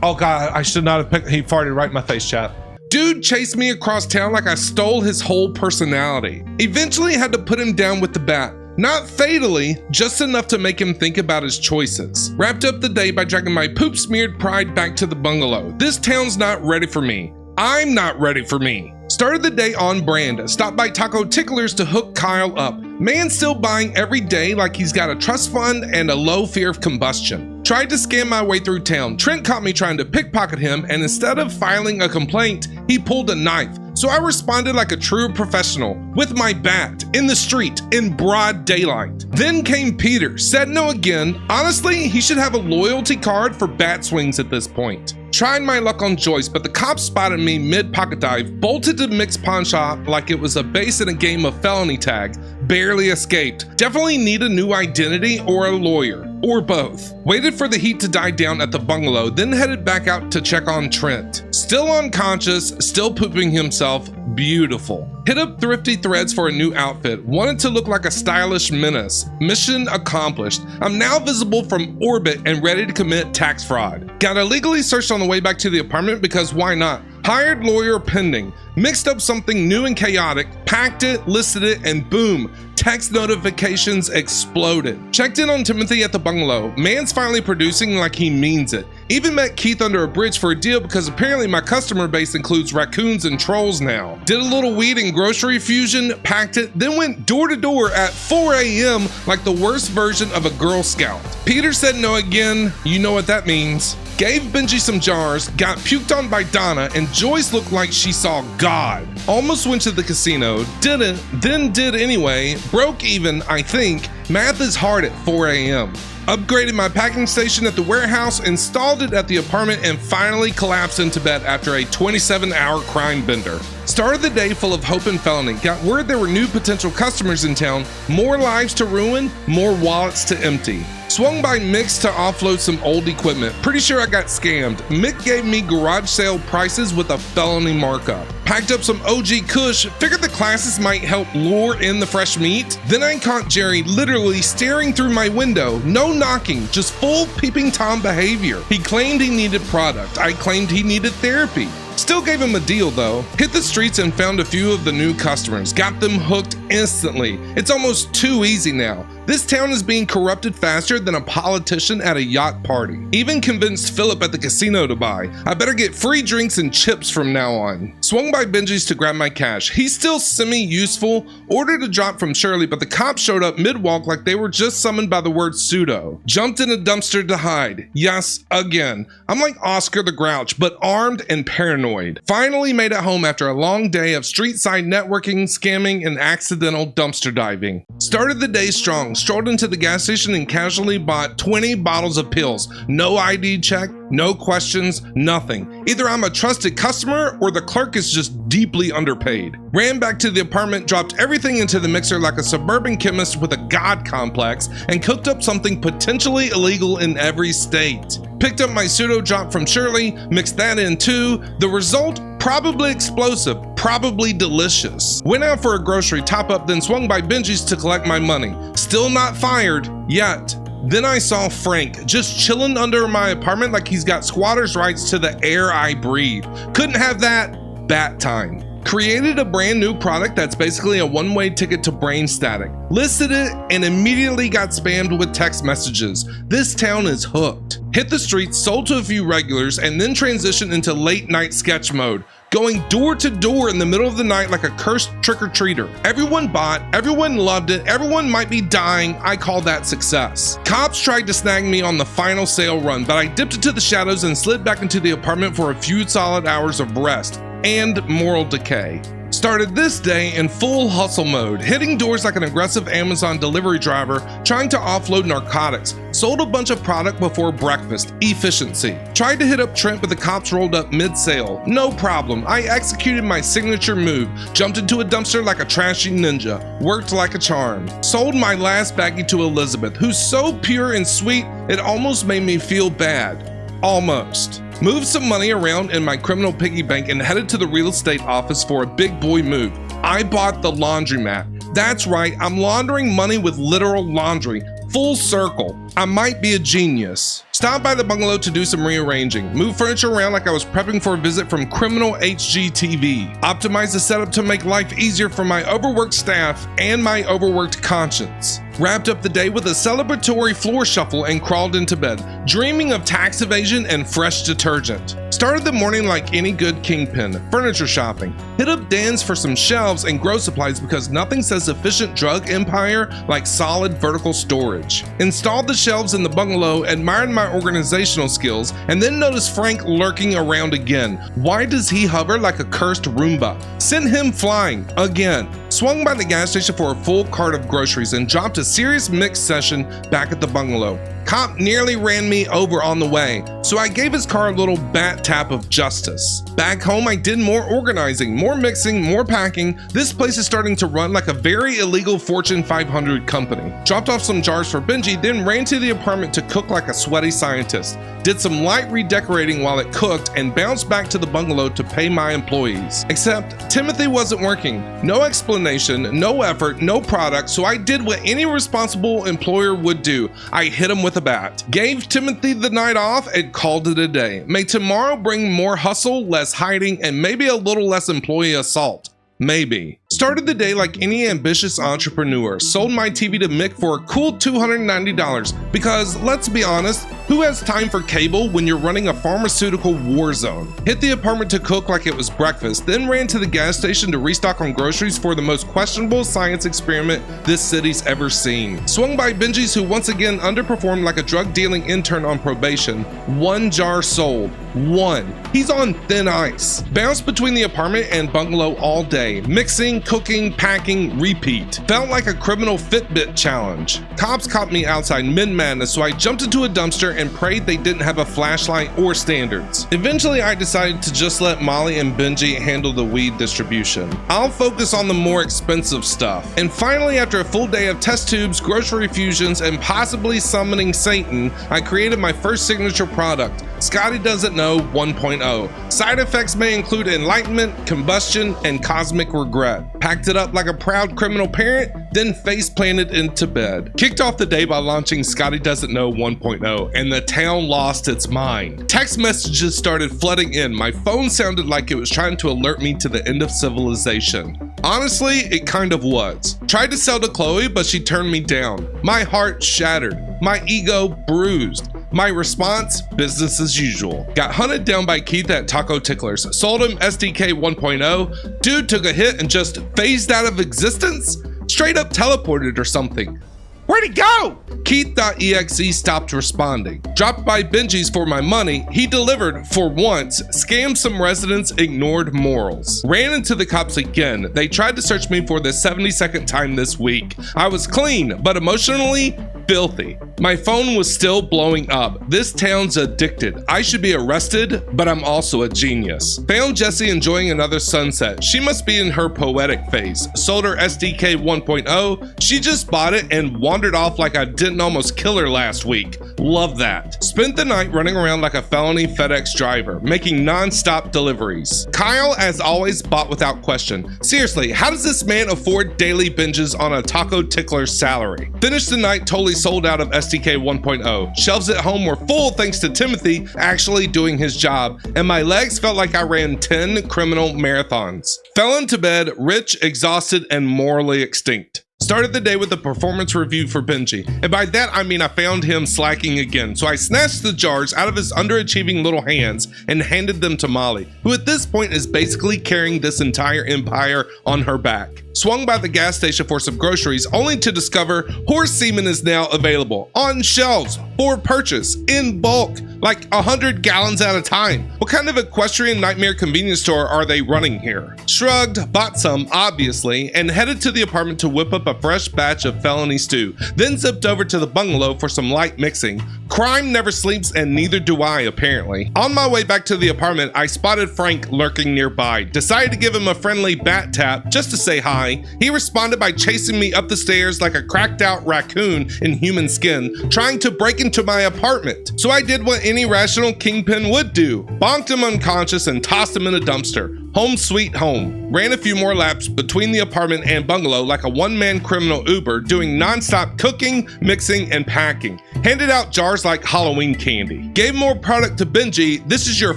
Oh God, I should not have picked. He farted right in my face, chat. Dude chased me across town like I stole his whole personality. Eventually had to put him down with the bat. Not fatally, just enough to make him think about his choices. Wrapped up the day by dragging my poop-smeared pride back to the bungalow. This town's not ready for me. I'm not ready for me. Started the day on brand. Stopped by Taco Ticklers to hook Kyle up. Man still buying every day like he's got a trust fund and a low fear of combustion. Tried to scam my way through town. Trent caught me trying to pickpocket him, and instead of filing a complaint, he pulled a knife. So I responded like a true professional, with my bat, in the street, in broad daylight. Then came Peter, said no again. Honestly, he should have a loyalty card for bat swings at this point. Tried my luck on Joyce, but the cops spotted me mid-pocket dive, bolted to Mick's pawn shop like it was a base in a game of felony tag, barely escaped. Definitely need a new identity or a lawyer, or both. Waited for the heat to die down at the bungalow, then headed back out to check on Trent. Still unconscious, still pooping himself, beautiful. Hit up Thrifty Threads for a new outfit, wanted to look like a stylish menace. Mission accomplished. I'm now visible from orbit and ready to commit tax fraud. Got illegally searched on the way back to the apartment because why not? Hired lawyer pending. Mixed up something new and chaotic, packed it, listed it, and boom, text notifications exploded. Checked in on Timothy at the bungalow. Man's finally producing like he means it. Even met Keith under a bridge for a deal because apparently my customer base includes raccoons and trolls now. Did a little weed and grocery fusion, packed it, then went door to door at 4 a.m. like the worst version of a Girl Scout. Peter said no again. You know what that means. Gave Benji some jars, got puked on by Donna, and Joyce looked like she saw God. Almost went to the casino, didn't, then did anyway, broke even, I think. Math is hard at 4 a.m. Upgraded my packing station at the warehouse, installed it at the apartment, and finally collapsed into bed after a 27-hour crime bender. Started the day full of hope and felony. Got word there were new potential customers in town, more lives to ruin, more wallets to empty. Swung by Mick's to offload some old equipment. Pretty sure I got scammed. Mick gave me garage sale prices with a felony markup. Packed up some OG Kush, figured the classes might help lure in the fresh meat. Then I caught Jerry literally staring through my window. No knocking, just full peeping Tom behavior. He claimed he needed product. I claimed he needed therapy. Still gave him a deal though. Hit the streets and found a few of the new customers. Got them hooked instantly. It's almost too easy now. This town is being corrupted faster than a politician at a yacht party. Even convinced Philip at the casino to buy. I better get free drinks and chips from now on. Swung by Benji's to grab my cash. He's still semi-useful. Ordered a drop from Shirley, but the cops showed up mid-walk like they were just summoned by the word pseudo. Jumped in a dumpster to hide. Yes, again. I'm like Oscar the Grouch, but armed and paranoid. Finally made it home after a long day of street-side networking, scamming, and accidental dumpster diving. Started the day strong. Strolled into the gas station and casually bought 20 bottles of pills. No ID check, no questions, nothing. Either I'm a trusted customer or the clerk is just deeply underpaid. Ran back to the apartment, dropped everything into the mixer like a suburban chemist with a god complex, and cooked up something potentially illegal in every state. Picked up my pseudo drop from Shirley, mixed that in too. The result? Probably explosive, probably delicious. Went out for a grocery top up, then swung by Benji's to collect my money. Still not fired, yet. Then I saw Frank, just chilling under my apartment like he's got squatter's rights to the air I breathe. Couldn't have that, bat time. Created a brand new product that's basically a one-way ticket to brain static. Listed it and immediately got spammed with text messages. This town is hooked. Hit the streets, sold to a few regulars, and then transitioned into late night sketch mode. Going door to door in the middle of the night like a cursed trick-or-treater. Everyone bought, everyone loved it, everyone might be dying. I call that success. Cops tried to snag me on the final sale run, but I dipped into the shadows and slid back into the apartment for a few solid hours of rest and moral decay. Started this day in full hustle mode, hitting doors like an aggressive Amazon delivery driver trying to offload narcotics. Sold a bunch of product before breakfast, efficiency. Tried to hit up Trent, but the cops rolled up mid-sale. No problem, I executed my signature move. Jumped into a dumpster like a trashy ninja. Worked like a charm. Sold my last baggie to Elizabeth, who's so pure and sweet, it almost made me feel bad. Almost. Moved some money around in my criminal piggy bank and headed to the real estate office for a big boy move. I bought the laundromat. That's right, I'm laundering money with literal laundry. Full circle. I might be a genius. Stopped by the bungalow to do some rearranging. Move furniture around like I was prepping for a visit from Criminal HGTV. Optimize the setup to make life easier for my overworked staff and my overworked conscience. Wrapped up the day with a celebratory floor shuffle and crawled into bed, dreaming of tax evasion and fresh detergent. Started the morning like any good kingpin, furniture shopping. Hit up Dan's for some shelves and grow supplies because nothing says efficient drug empire like solid vertical storage. Installed the shelves in the bungalow, admired my organizational skills, and then noticed Frank lurking around again. Why does he hover like a cursed Roomba? Sent him flying again. Swung by the gas station for a full cart of groceries and dropped a serious mix session back at the bungalow. Cop nearly ran me over on the way, so I gave his car a little bat tap of justice. Back home, I did more organizing, more mixing, more packing. This place is starting to run like a very illegal Fortune 500 company. Dropped off some jars for Benji, then ran to the apartment to cook like a sweaty scientist. Did some light redecorating while it cooked and bounced back to the bungalow to pay my employees. Except Timothy wasn't working. No explanation, no effort, no product, so I did what any responsible employer would do. I hit him with a bat. Gave Timothy the night off and called it a day. May tomorrow bring more hustle, less hiding, and maybe a little less employee assault. Maybe. Started the day like any ambitious entrepreneur. Sold my TV to Mick for a cool $290 because, let's be honest, who has time for cable when you're running a pharmaceutical war zone? Hit the apartment to cook like it was breakfast, then ran to the gas station to restock on groceries for the most questionable science experiment this city's ever seen. Swung by Benji's, who once again underperformed like a drug-dealing intern on probation. 1 jar sold. 1. He's on thin ice. Bounced between the apartment and bungalow all day. Mixing, cooking, packing, repeat. Felt like a criminal Fitbit challenge. Cops caught me outside mid-madness, so I jumped into a dumpster and prayed they didn't have a flashlight or standards. Eventually, I decided to just let Molly and Benji handle the weed distribution. I'll focus on the more expensive stuff. And finally, after a full day of test tubes, grocery fusions, and possibly summoning Satan, I created my first signature product, Scotty Doesn't Know 1.0. Side effects may include enlightenment, combustion, and cosmic regret. Packed it up like a proud criminal parent, then face planted into bed. Kicked off the day by launching Scotty Doesn't Know 1.0, and the town lost its mind. Text messages started flooding in. My phone sounded like it was trying to alert me to the end of civilization. Honestly, it kind of was. Tried to sell to Chloe, but she turned me down. My heart shattered. My ego bruised. My response, business as usual. Got hunted down by Keith at Taco Ticklers. Sold him SDK 1.0. Dude took a hit and just phased out of existence? Straight up teleported or something. Where'd he go? Keith.exe stopped responding. Dropped by Benji's for my money. He delivered for once. Scammed some residents, ignored morals. Ran into the cops again. They tried to search me for the 72nd time this week. I was clean, but emotionally filthy. My phone was still blowing up. This town's addicted. I should be arrested, but I'm also a genius. Found Jessie enjoying another sunset. She must be in her poetic phase. Sold her SDK 1.0. She just bought it and wandered off like I didn't almost kill her last week. Love that. Spent the night running around like a felony FedEx driver, making non-stop deliveries. Kyle, as always, bought without question. Seriously, how does this man afford daily binges on a Taco Tickler salary? Finished the night totally sold out of SDK 1.0. Shelves at home were full thanks to Timothy actually doing his job, and my legs felt like I ran 10 criminal marathons. Fell into bed, rich, exhausted, and morally extinct. Started the day with a performance review for Benji, and by that I mean I found him slacking again, so I snatched the jars out of his underachieving little hands and handed them to Molly, who at this point is basically carrying this entire empire on her back. Swung by the gas station for some groceries, only to discover horse semen is now available on shelves for purchase in bulk, like 100 gallons at a time. What kind of equestrian nightmare convenience store are they running here? Shrugged, bought some, obviously, and headed to the apartment to whip up a fresh batch of felony stew, then zipped over to the bungalow for some light mixing. Crime never sleeps, and neither do I, apparently. On my way back to the apartment, I spotted Frank lurking nearby. Decided to give him a friendly bat tap just to say hi. He responded by chasing me up the stairs like a cracked out raccoon in human skin, trying to break into my apartment. So I did what any rational kingpin would do. Bonked him unconscious and tossed him in a dumpster. Home sweet home. home. Ran a few more laps between the apartment and bungalow like a one-man criminal Uber, doing non-stop cooking, mixing, and packing. Handed out jars like Halloween candy. Gave more product to Benji, this is your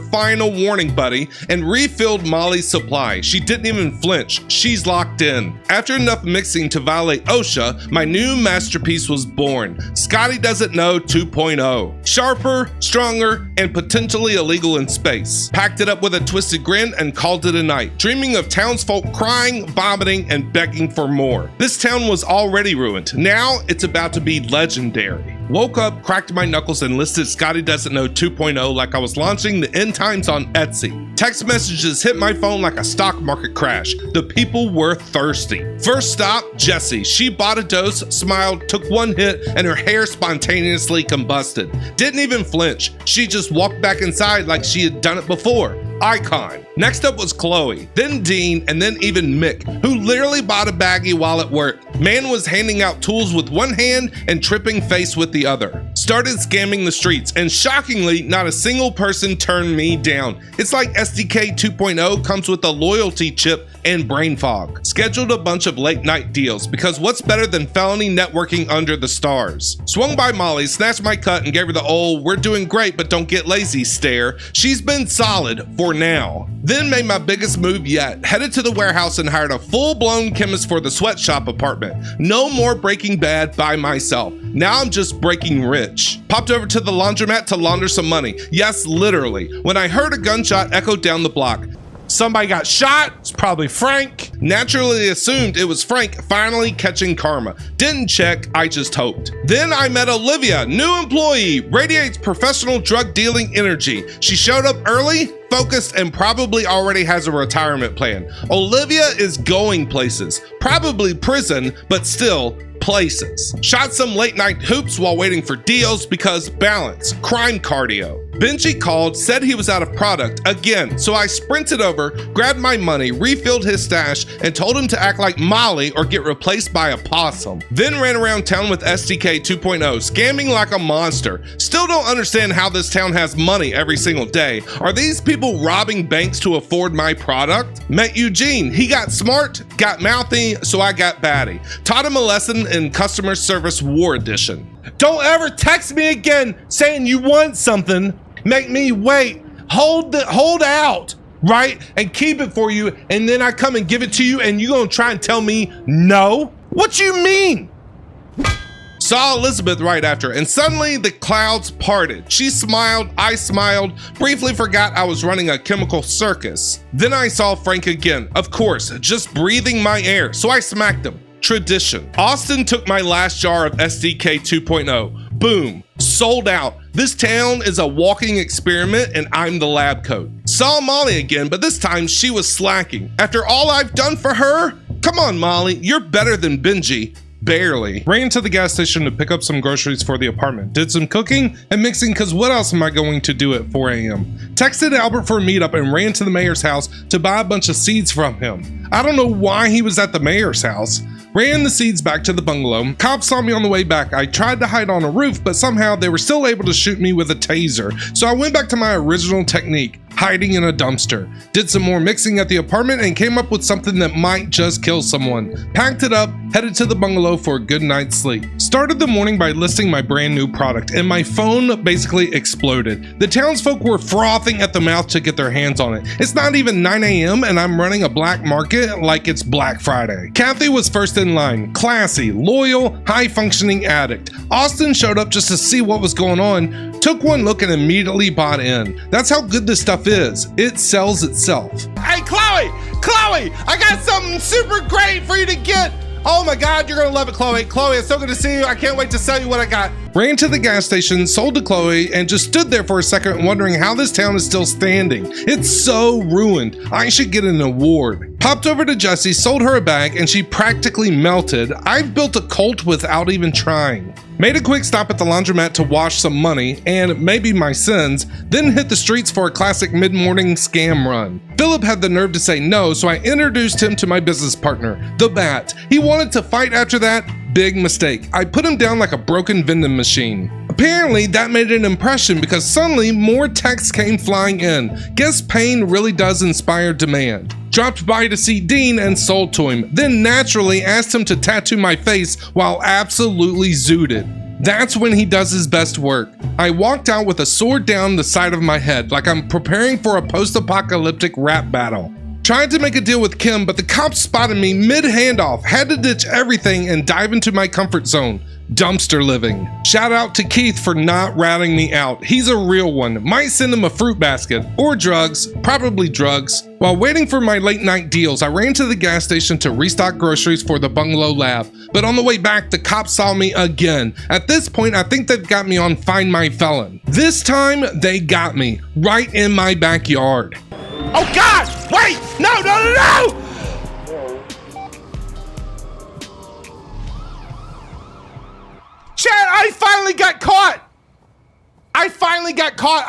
final warning, buddy, and refilled Molly's supply. She didn't even flinch. She's locked in. After enough mixing to violate OSHA, my new masterpiece was born. Scotty Doesn't Know 2.0. Sharper, stronger, and potentially illegal in space. Packed it up with a twisted grin and called it a night, dreaming of townsfolk crying, vomiting, and begging for more. This town was already ruined. Now it's about to be legendary. Woke up, cracked my knuckles, and listed Scotty Doesn't Know 2.0 like I was launching the end times on Etsy. Text messages hit my phone like a stock market crash. The people were thirsty. First stop, Jessie. She bought a dose, smiled, took one hit, and her hair spontaneously combusted. Didn't even flinch. She just walked back inside like she had done it before. Icon. Next up was Chloe, then Dean, and then even Mick, who literally bought a baggie while at work. Man was handing out tools with one hand and tripping face with the other. Started scamming the streets, and shockingly, not a single person turned me down. It's like SDK 2.0 comes with a loyalty chip and brain fog. Scheduled a bunch of late night deals, because what's better than felony networking under the stars? Swung by Molly, snatched my cut, and gave her the old "we're doing great but don't get lazy" stare. She's been solid for now. Then made my biggest move yet. Headed to the warehouse and hired a full-blown chemist for the sweatshop apartment. No more Breaking Bad by myself. Now I'm just breaking rich. Popped over to the laundromat to launder some money. Yes, literally. When I heard a gunshot echo down the block. Somebody got shot. It's probably Frank. Naturally assumed it was Frank finally catching karma. Didn't check, I just hoped. Then I met Olivia, new employee, radiates professional drug dealing energy. She showed up early, focused, and probably already has a retirement plan. Olivia is going places. Probably prison, but still places. Shot some late night hoops while waiting for deals because balance, crime cardio. Benji called, said he was out of product again, so I sprinted over, grabbed my money, refilled his stash, and told him to act like Molly or get replaced by a possum. Then ran around town with SDK 2.0, scamming like a monster. Still don't understand how this town has money every single day. Are these people robbing banks to afford my product? Met Eugene. He got smart, got mouthy, so I got batty. Taught him a lesson in customer service war edition. Don't ever text me again saying you want something. Make me wait. Hold out, right? And keep it for you, and then I come and give it to you, and you gonna try and tell me no? What you mean? Saw Elizabeth right after, and suddenly the clouds parted. She smiled, I smiled, briefly forgot I was running a chemical circus. Then I saw Frank again, of course, just breathing my air, so I smacked him. Tradition. Austin took my last jar of SDK 2.0. Boom. Sold out. This town is a walking experiment and I'm the lab coat. Saw Molly again, but this time she was slacking. After all I've done for her? Come on, Molly, you're better than Benji. Barely. Ran to the gas station to pick up some groceries for the apartment. Did some cooking and mixing, because what else am I going to do at 4 a.m.? Texted Albert for a meetup and ran to the mayor's house to buy a bunch of seeds from him. I don't know why he was at the mayor's house. Ran the seeds back to the bungalow. Cops saw me on the way back. I tried to hide on a roof, but somehow they were still able to shoot me with a taser. So I went back to my original technique, hiding in a dumpster. Did some more mixing at the apartment and came up with something that might just kill someone. Packed it up, headed to the bungalow for a good night's sleep. Started the morning by listing my brand new product, and my phone basically exploded. The townsfolk were frothing at the mouth to get their hands on it. It's not even 9 a.m. and I'm running a black market like it's Black Friday. Kathy was first in line, classy, loyal, high-functioning addict. Austin showed up just to see what was going on, took one look and immediately bought in. That's how good this stuff is. It sells itself. Hey, Chloe, I got something super great for you to get. Oh my God, you're gonna love it, Chloe. Chloe, it's so good to see you. I can't wait to sell you what I got. Ran to the gas station, sold to Chloe, and just stood there for a second wondering how this town is still standing. It's so ruined. I should get an award. Popped over to Jessie, sold her a bag, and she practically melted. I've built a cult without even trying. Made a quick stop at the laundromat to wash some money, and maybe my sins, then hit the streets for a classic mid-morning scam run. Philip had the nerve to say no, so I introduced him to my business partner, The Bat. He wanted to fight after that, Big mistake. I put him down like a broken vending machine. Apparently, that made an impression because suddenly more texts came flying in. Guess pain really does inspire demand. Dropped by to see Dean and sold to him, then naturally asked him to tattoo my face while absolutely zooted. That's when he does his best work. I walked out with a sword down the side of my head like I'm preparing for a post-apocalyptic rap battle. Tried to make a deal with Kim, but the cops spotted me mid-handoff, had to ditch everything and dive into my comfort zone. Dumpster living. Shout out to Keith for not ratting me out. He's a real one. Might send him a fruit basket or drugs, probably drugs. While waiting for my late night deals, I ran to the gas station to restock groceries for the bungalow lab. But on the way back, the cops saw me again. At this point, I think they've got me on Find My Felon. This time, they got me right in my backyard. Oh God! Wait! No! Chad, I finally got caught! I finally got caught!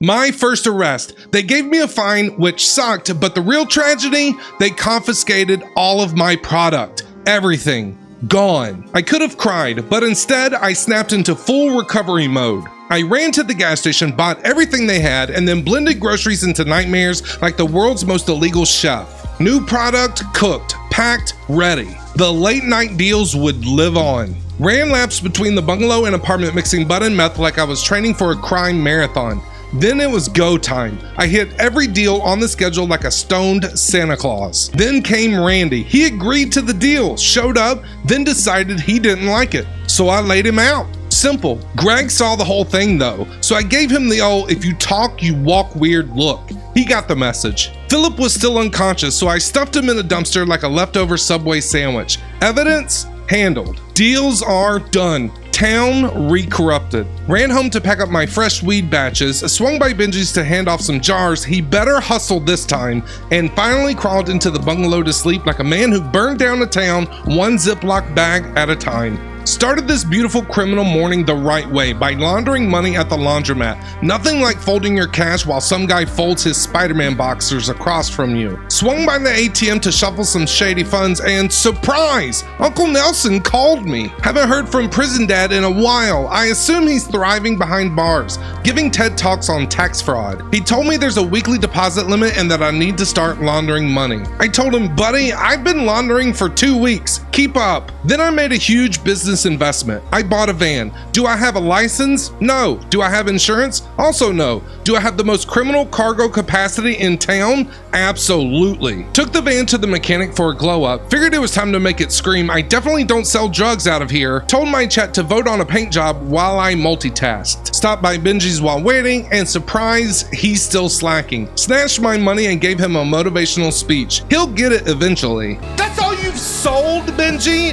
My first arrest. They gave me a fine, which sucked, but the real tragedy, they confiscated all of my product. Everything. Gone. I could have cried, but instead I snapped into full recovery mode. I ran to the gas station, bought everything they had, and then blended groceries into nightmares like the world's most illegal chef. New product, cooked, packed, ready. The late night deals would live on. Ran laps between the bungalow and apartment mixing bud and meth like I was training for a crime marathon. Then it was go time. I hit every deal on the schedule like a stoned Santa Claus. Then came Randy. He agreed to the deal, showed up, then decided he didn't like it. So I laid him out. Simple. Greg saw the whole thing though, so I gave him the old if you talk, you walk weird look. He got the message. Philip was still unconscious, so I stuffed him in a dumpster like a leftover Subway sandwich. Evidence? Handled. Deals are done. Town re-corrupted. Ran home to pack up my fresh weed batches, swung by Benji's to hand off some jars, he better hustle this time, and finally crawled into the bungalow to sleep like a man who burned down a town one Ziploc bag at a time. Started this beautiful criminal morning the right way by laundering money at the laundromat. Nothing like folding your cash while some guy folds his Spider-Man boxers across from you. Swung by the ATM to shuffle some shady funds and surprise! Uncle Nelson called me. Haven't heard from Prison Dad in a while. I assume he's thriving behind bars, giving TED Talks on tax fraud. He told me there's a weekly deposit limit and that I need to start laundering money. I told him, buddy, I've been laundering for 2 weeks. Keep up. Then I made a huge business investment. I bought a van. Do I have a license? No. Do I have insurance? Also no. Do I have the most criminal cargo capacity in town? Absolutely. Took the van to the mechanic for a glow up. Figured it was time to make it scream, I definitely don't sell drugs out of here. Told my chat to vote on a paint job while I multitasked. Stopped by Benji's while waiting and surprise, he's still slacking. Snatched my money and gave him a motivational speech. He'll get it eventually. That's all you've sold, Benji?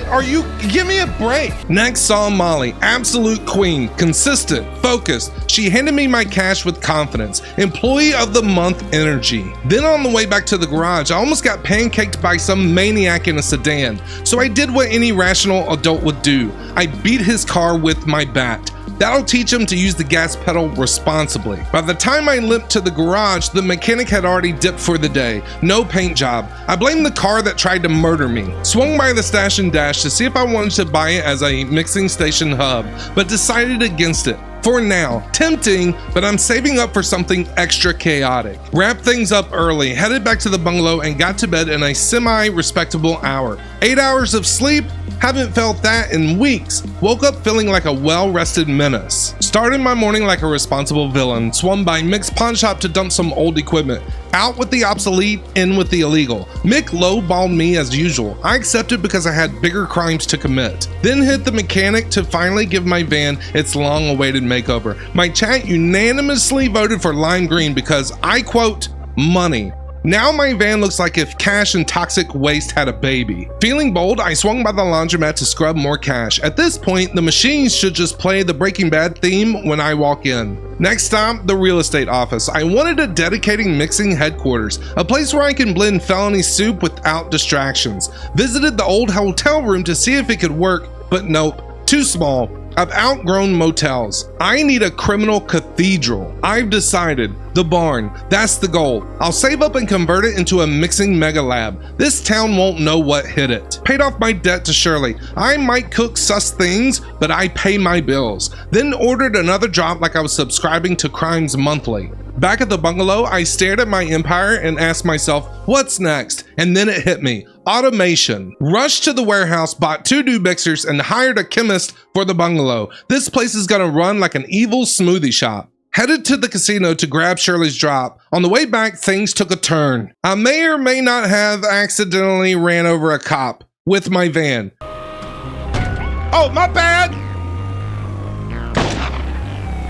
Give me a break. Next saw Molly, absolute queen, consistent, focused. She handed me my cash with confidence, employee of the month energy. Then on the way back to the garage, I almost got pancaked by some maniac in a sedan. So I did what any rational adult would do. I beat his car with my bat. That'll teach him to use the gas pedal responsibly. By the time I limped to the garage, the mechanic had already dipped for the day. No paint job. I blamed the car that tried to murder me. Swung by the Stash and Dash to see if I wanted to buy it as a mixing station hub, but decided against it. For now, tempting, but I'm saving up for something extra chaotic. Wrapped things up early, headed back to the bungalow and got to bed in a semi-respectable hour. 8 hours of sleep? Haven't felt that in weeks. Woke up feeling like a well-rested menace. Started my morning like a responsible villain. Swung by Mick's pawn shop to dump some old equipment. Out with the obsolete, in with the illegal. Mick lowballed me as usual. I accepted because I had bigger crimes to commit. Then hit the mechanic to finally give my van its long-awaited makeover. My chat unanimously voted for lime green because I quote, money. Now my van looks like if cash and toxic waste had a baby. Feeling bold, I swung by the laundromat to scrub more cash. At this point, the machines should just play the Breaking Bad theme when I walk in. Next stop, the real estate office. I wanted a dedicated mixing headquarters, a place where I can blend felony soup without distractions. Visited the old hotel room to see if it could work, but nope, too small. I've outgrown motels. I need a criminal cathedral cathedral. I've decided, the barn, that's the goal. I'll save up and convert it into a mixing mega lab. This town won't know what hit it. Paid off my debt to Shirley. I might cook sus things, but I pay my bills. Then ordered another job like I was subscribing to Crimes Monthly. Back at the bungalow, I stared at my empire and asked myself, what's next? And then it hit me. Automation. Rushed to the warehouse, bought 2 new mixers, and hired a chemist for the bungalow. This place is gonna run like an evil smoothie shop. Headed to the casino to grab Shirley's drop. On the way back, things took a turn. I may or may not have accidentally ran over a cop with my van. Oh, my bad.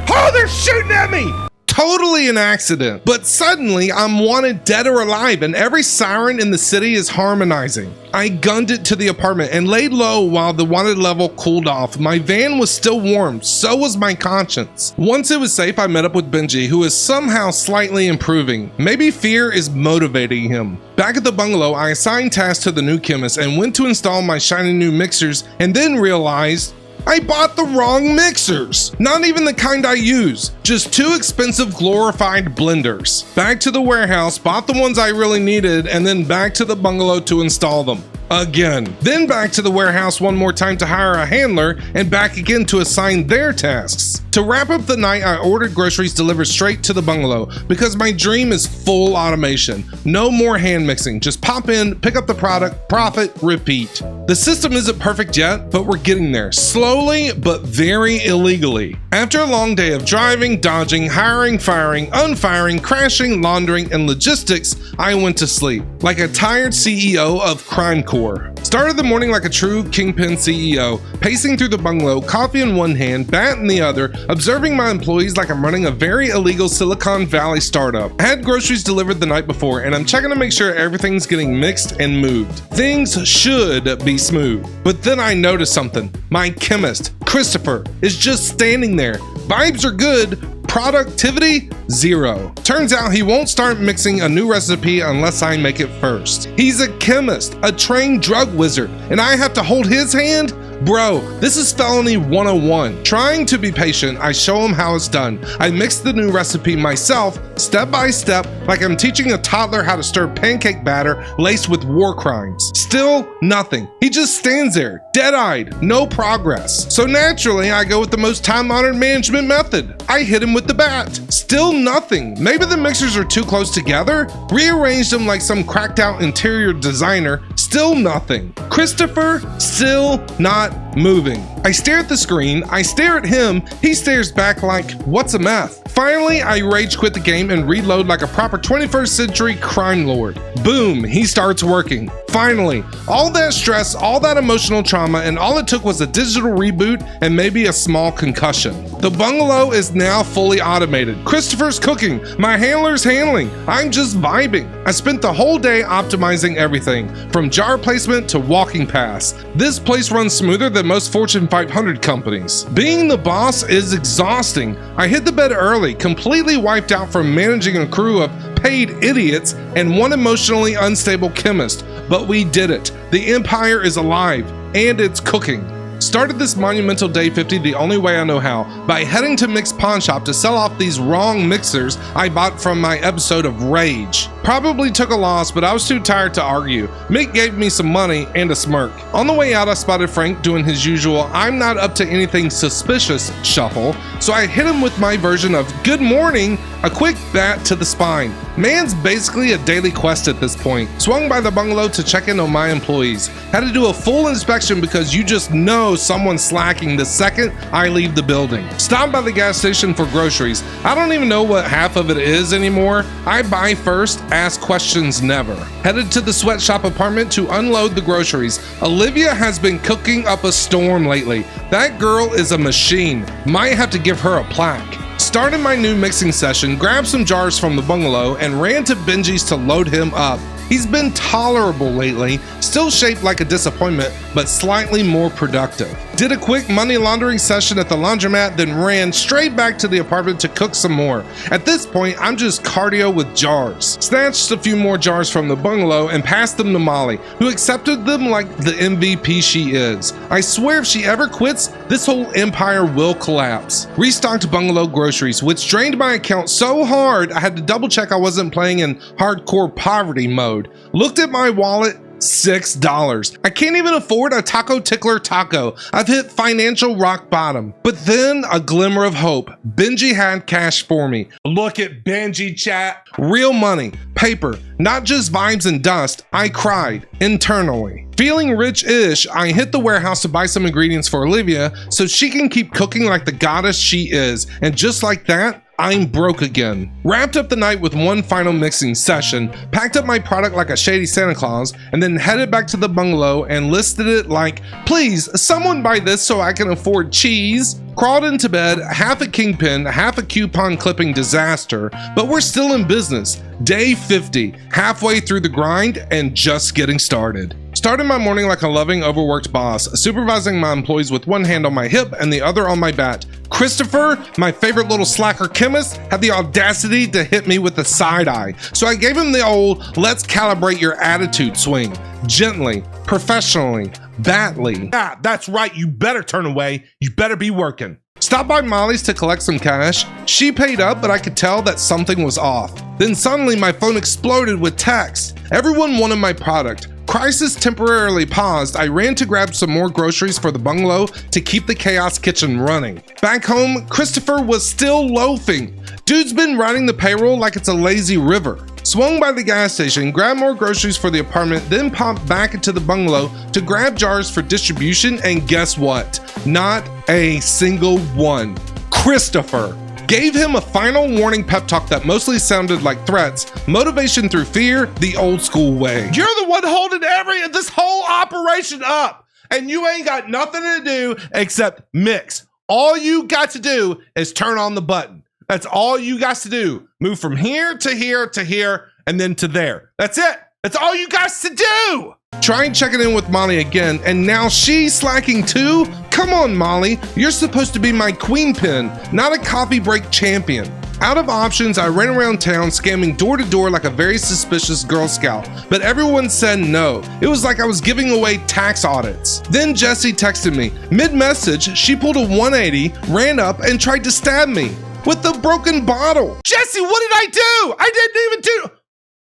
Oh, they're shooting at me. Totally an accident, but suddenly I'm wanted dead or alive and every siren in the city is harmonizing. I gunned it to the apartment and laid low while the wanted level cooled off. My van was still warm, so was my conscience. Once it was safe, I met up with Benji, who is somehow slightly improving. Maybe fear is motivating him. Back at the bungalow, I assigned tasks to the new chemist and went to install my shiny new mixers and then realized I bought the wrong mixers. Not even the kind I use, just 2 expensive glorified blenders. Back to the warehouse, bought the ones I really needed, and then back to the bungalow to install them. Again. Then back to the warehouse one more time to hire a handler, and back again to assign their tasks. To wrap up the night, I ordered groceries delivered straight to the bungalow because my dream is full automation. No more hand mixing, just pop in, pick up the product, profit, repeat. The system isn't perfect yet, but we're getting there. Slowly, but very illegally. After a long day of driving, dodging, hiring, firing, unfiring, crashing, laundering, and logistics, I went to sleep. Like a tired CEO of Crime Corps. Started the morning like a true Kingpin CEO, pacing through the bungalow, coffee in one hand, bat in the other, observing my employees like I'm running a very illegal Silicon Valley startup. I had groceries delivered the night before, and I'm checking to make sure everything's getting mixed and moved. Things should be smooth. But then I noticed something. My chemist, Christopher, is just standing there. Vibes are good, productivity, 0. Turns out he won't start mixing a new recipe unless I make it first. He's a chemist, a trained drug wizard, and I have to hold his hand? Bro, this is felony 101. Trying to be patient, I show him how it's done. I mix the new recipe myself, step by step, like I'm teaching a toddler how to stir pancake batter laced with war crimes. Still nothing. He just stands there, dead-eyed, no progress. So naturally, I go with the most time-honored management method. I hit him with the bat. Still nothing. Maybe the mixers are too close together? Rearranged them like some cracked-out interior designer. Still nothing. Christopher, still not moving. I stare at the screen, I stare at him, he stares back like, what's a meth? Finally, I rage quit the game and reload like a proper 21st century crime lord. Boom, he starts working. Finally, all that stress, all that emotional trauma, and all it took was a digital reboot and maybe a small concussion. The bungalow is now fully automated. Christopher's cooking, my handler's handling, I'm just vibing. I spent the whole day optimizing everything, from jar placement to walking paths. This place runs smoother than most Fortune 500 companies. Being the boss is exhausting. I hit the bed early, completely wiped out from managing a crew of paid idiots and one emotionally unstable chemist. But we did it. The empire is alive, and it's cooking. Started this monumental day 50 the only way I know how, by heading to Mix Pawn Shop to sell off these wrong mixers I bought from my episode of Rage. Probably took a loss, but I was too tired to argue. Mick gave me some money and a smirk. On the way out, I spotted Frank doing his usual I'm not up to anything suspicious shuffle, so I hit him with my version of good morning, a quick bat to the spine. Man's basically a daily quest at this point. Swung by the bungalow to check in on my employees. Had to do a full inspection because you just know someone's slacking the second I leave the building. Stopped by the gas station for groceries. I don't even know what half of it is anymore. I buy first, ask questions never. Headed to the sweatshop apartment to unload the groceries. Olivia has been cooking up a storm lately. That girl is a machine. Might have to give her a plaque. Started my new mixing session, grabbed some jars from the bungalow, and ran to Benji's to load him up. He's been tolerable lately, still shaped like a disappointment, but slightly more productive. Did a quick money laundering session at the laundromat, then ran straight back to the apartment to cook some more. At this point, I'm just cardio with jars. Snatched a few more jars from the bungalow and passed them to Molly, who accepted them like the MVP she is. I swear if she ever quits, this whole empire will collapse. Restocked Bungalow groceries, which drained my account so hard I had to double check I wasn't playing in hardcore poverty mode. Looked at my wallet, $6. I can't even afford a taco tickler taco. I've hit financial rock bottom. But then a glimmer of hope. Benji had cash for me. Look at Benji, chat. Real money, paper, not just vibes and dust. I cried internally. Feeling rich-ish, I hit the warehouse to buy some ingredients for Olivia so she can keep cooking like the goddess she is. And just like that, I'm broke again. Wrapped up the night with one final mixing session, packed up my product like a shady Santa Claus, and then headed back to the bungalow and listed it like, please, someone buy this so I can afford cheese. Crawled into bed, half a kingpin, half a coupon clipping disaster, but we're still in business. Day 50, halfway through the grind and just getting started. Started my morning like a loving, overworked boss, supervising my employees with one hand on my hip and the other on my bat. Christopher, my favorite little slacker chemist, had the audacity to hit me with a side eye. So I gave him the old, let's calibrate your attitude swing. Gently, professionally, badly. Ah, that's right. You better turn away. You better be working. Stopped by Molly's to collect some cash. She paid up, but I could tell that something was off. Then suddenly my phone exploded with texts. Everyone wanted my product. Crisis temporarily paused. I ran to grab some more groceries for the bungalow to keep the chaos kitchen running. Back home, Christopher was still loafing. Dude's been riding the payroll like it's a lazy river. Swung by the gas station, grabbed more groceries for the apartment, then popped back into the bungalow to grab jars for distribution, and guess what? Not a single one. Christopher. Gave him a final warning pep talk that mostly sounded like threats, motivation through fear, the old school way. You're the one holding this whole operation up, and you ain't got nothing to do except mix. All you got to do is turn on the button. That's all you got to do. Move from here to here to here and then to there. That's it. That's all you guys to do. Tried checking in with Molly again, and now she's slacking too? Come on, Molly. You're supposed to be my queen pin, not a coffee break champion. Out of options, I ran around town scamming door to door like a very suspicious Girl Scout, but everyone said no. It was like I was giving away tax audits. Then Jessie texted me. Mid-message, she pulled a 180, ran up, and tried to stab me with the broken bottle. Jessie, what did I do? I didn't even do.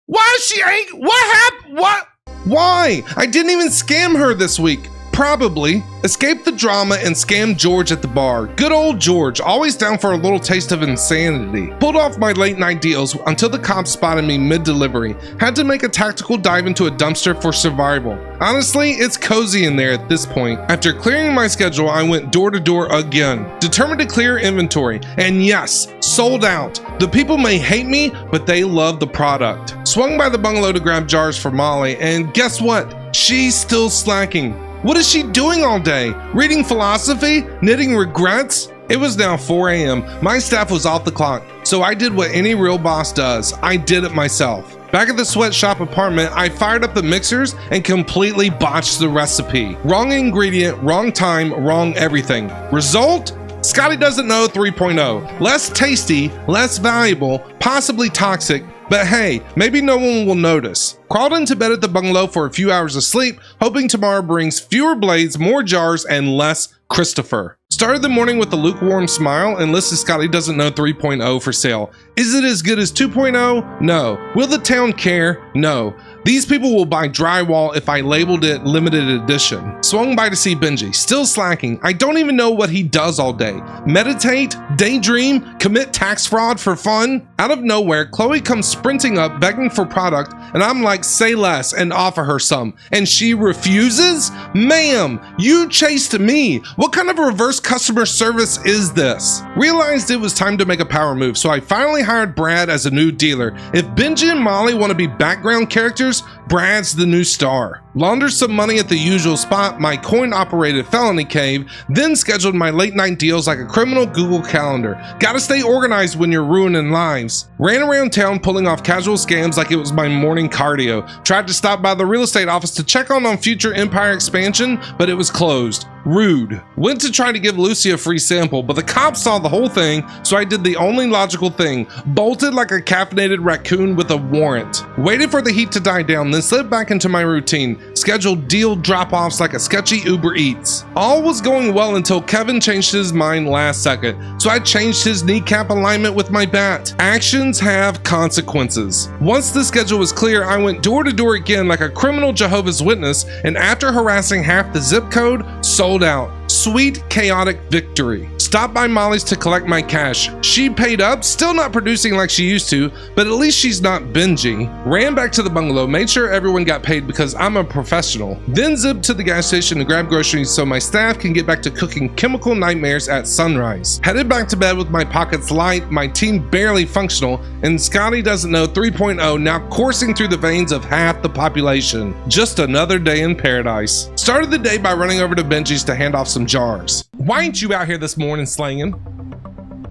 Why is she angry? What happened? What? Why? I didn't even scam her this week. Probably. Escaped the drama and scammed George at the bar. Good old George, always down for a little taste of insanity. Pulled off my late night deals until the cops spotted me mid-delivery. Had to make a tactical dive into a dumpster for survival. Honestly, it's cozy in there at this point. After clearing my schedule, I went door to door again, determined to clear inventory. And yes, sold out. The people may hate me, but they love the product. Swung by the bungalow to grab jars for Molly, and guess what? She's still slacking. What is she doing all day? Reading philosophy? Knitting regrets? It was now 4 a.m. My staff was off the clock, so I did what any real boss does. I did it myself. Back at the sweatshop apartment, I fired up the mixers and completely botched the recipe. Wrong ingredient, wrong time, wrong everything. Result? Scotty Doesn't Know 3.0. Less tasty, less valuable, possibly toxic, but hey, maybe no one will notice. Crawled into bed at the bungalow for a few hours of sleep, hoping tomorrow brings fewer blades, more jars, and less Christopher. Started the morning with a lukewarm smile and listed Scotty Doesn't Know 3.0 for sale. Is it as good as 2.0? No. Will the town care? No. These people will buy drywall if I labeled it limited edition. Swung by to see Benji, still slacking. I don't even know what he does all day. Meditate, daydream, commit tax fraud for fun. Out of nowhere, Chloe comes sprinting up begging for product, and I'm like, say less and offer her some. And she refuses? Ma'am, you chased me. What kind of reverse customer service is this? Realized it was time to make a power move, so I finally hired Brad as a new dealer. If Benji and Molly want to be background characters, Brad's the new star. Laundered some money at the usual spot, my coin-operated felony cave, then scheduled my late-night deals like a criminal Google Calendar. Gotta stay organized when you're ruining lives. Ran around town pulling off casual scams like it was my morning cardio. Tried to stop by the real estate office to check on future empire expansion, but it was closed. Rude. Went to try to give Lucy a free sample, but the cops saw the whole thing, so I did the only logical thing. Bolted like a caffeinated raccoon with a warrant. Waited for the heat to die down, then slid back into my routine. Scheduled deal drop-offs like a sketchy Uber Eats. All was going well until Kevin changed his mind last second, so I changed his kneecap alignment with my bat. Actions have consequences. Once the schedule was clear, I went door to door again like a criminal Jehovah's Witness, and after harassing half the zip code, sold out. Sweet, chaotic victory. Stopped by Molly's to collect my cash. She paid up, still not producing like she used to, but at least she's not bingy. Ran back to the bungalow, made sure everyone got paid because I'm a professional. Then zipped to the gas station to grab groceries so my staff can get back to cooking chemical nightmares at sunrise. Headed back to bed with my pockets light, my team barely functional, and Scotty doesn't know 3.0 now coursing through the veins of half the population. Just another day in paradise. Started the day by running over to Benji's to hand off some jars. Why ain't you out here this morning slanging?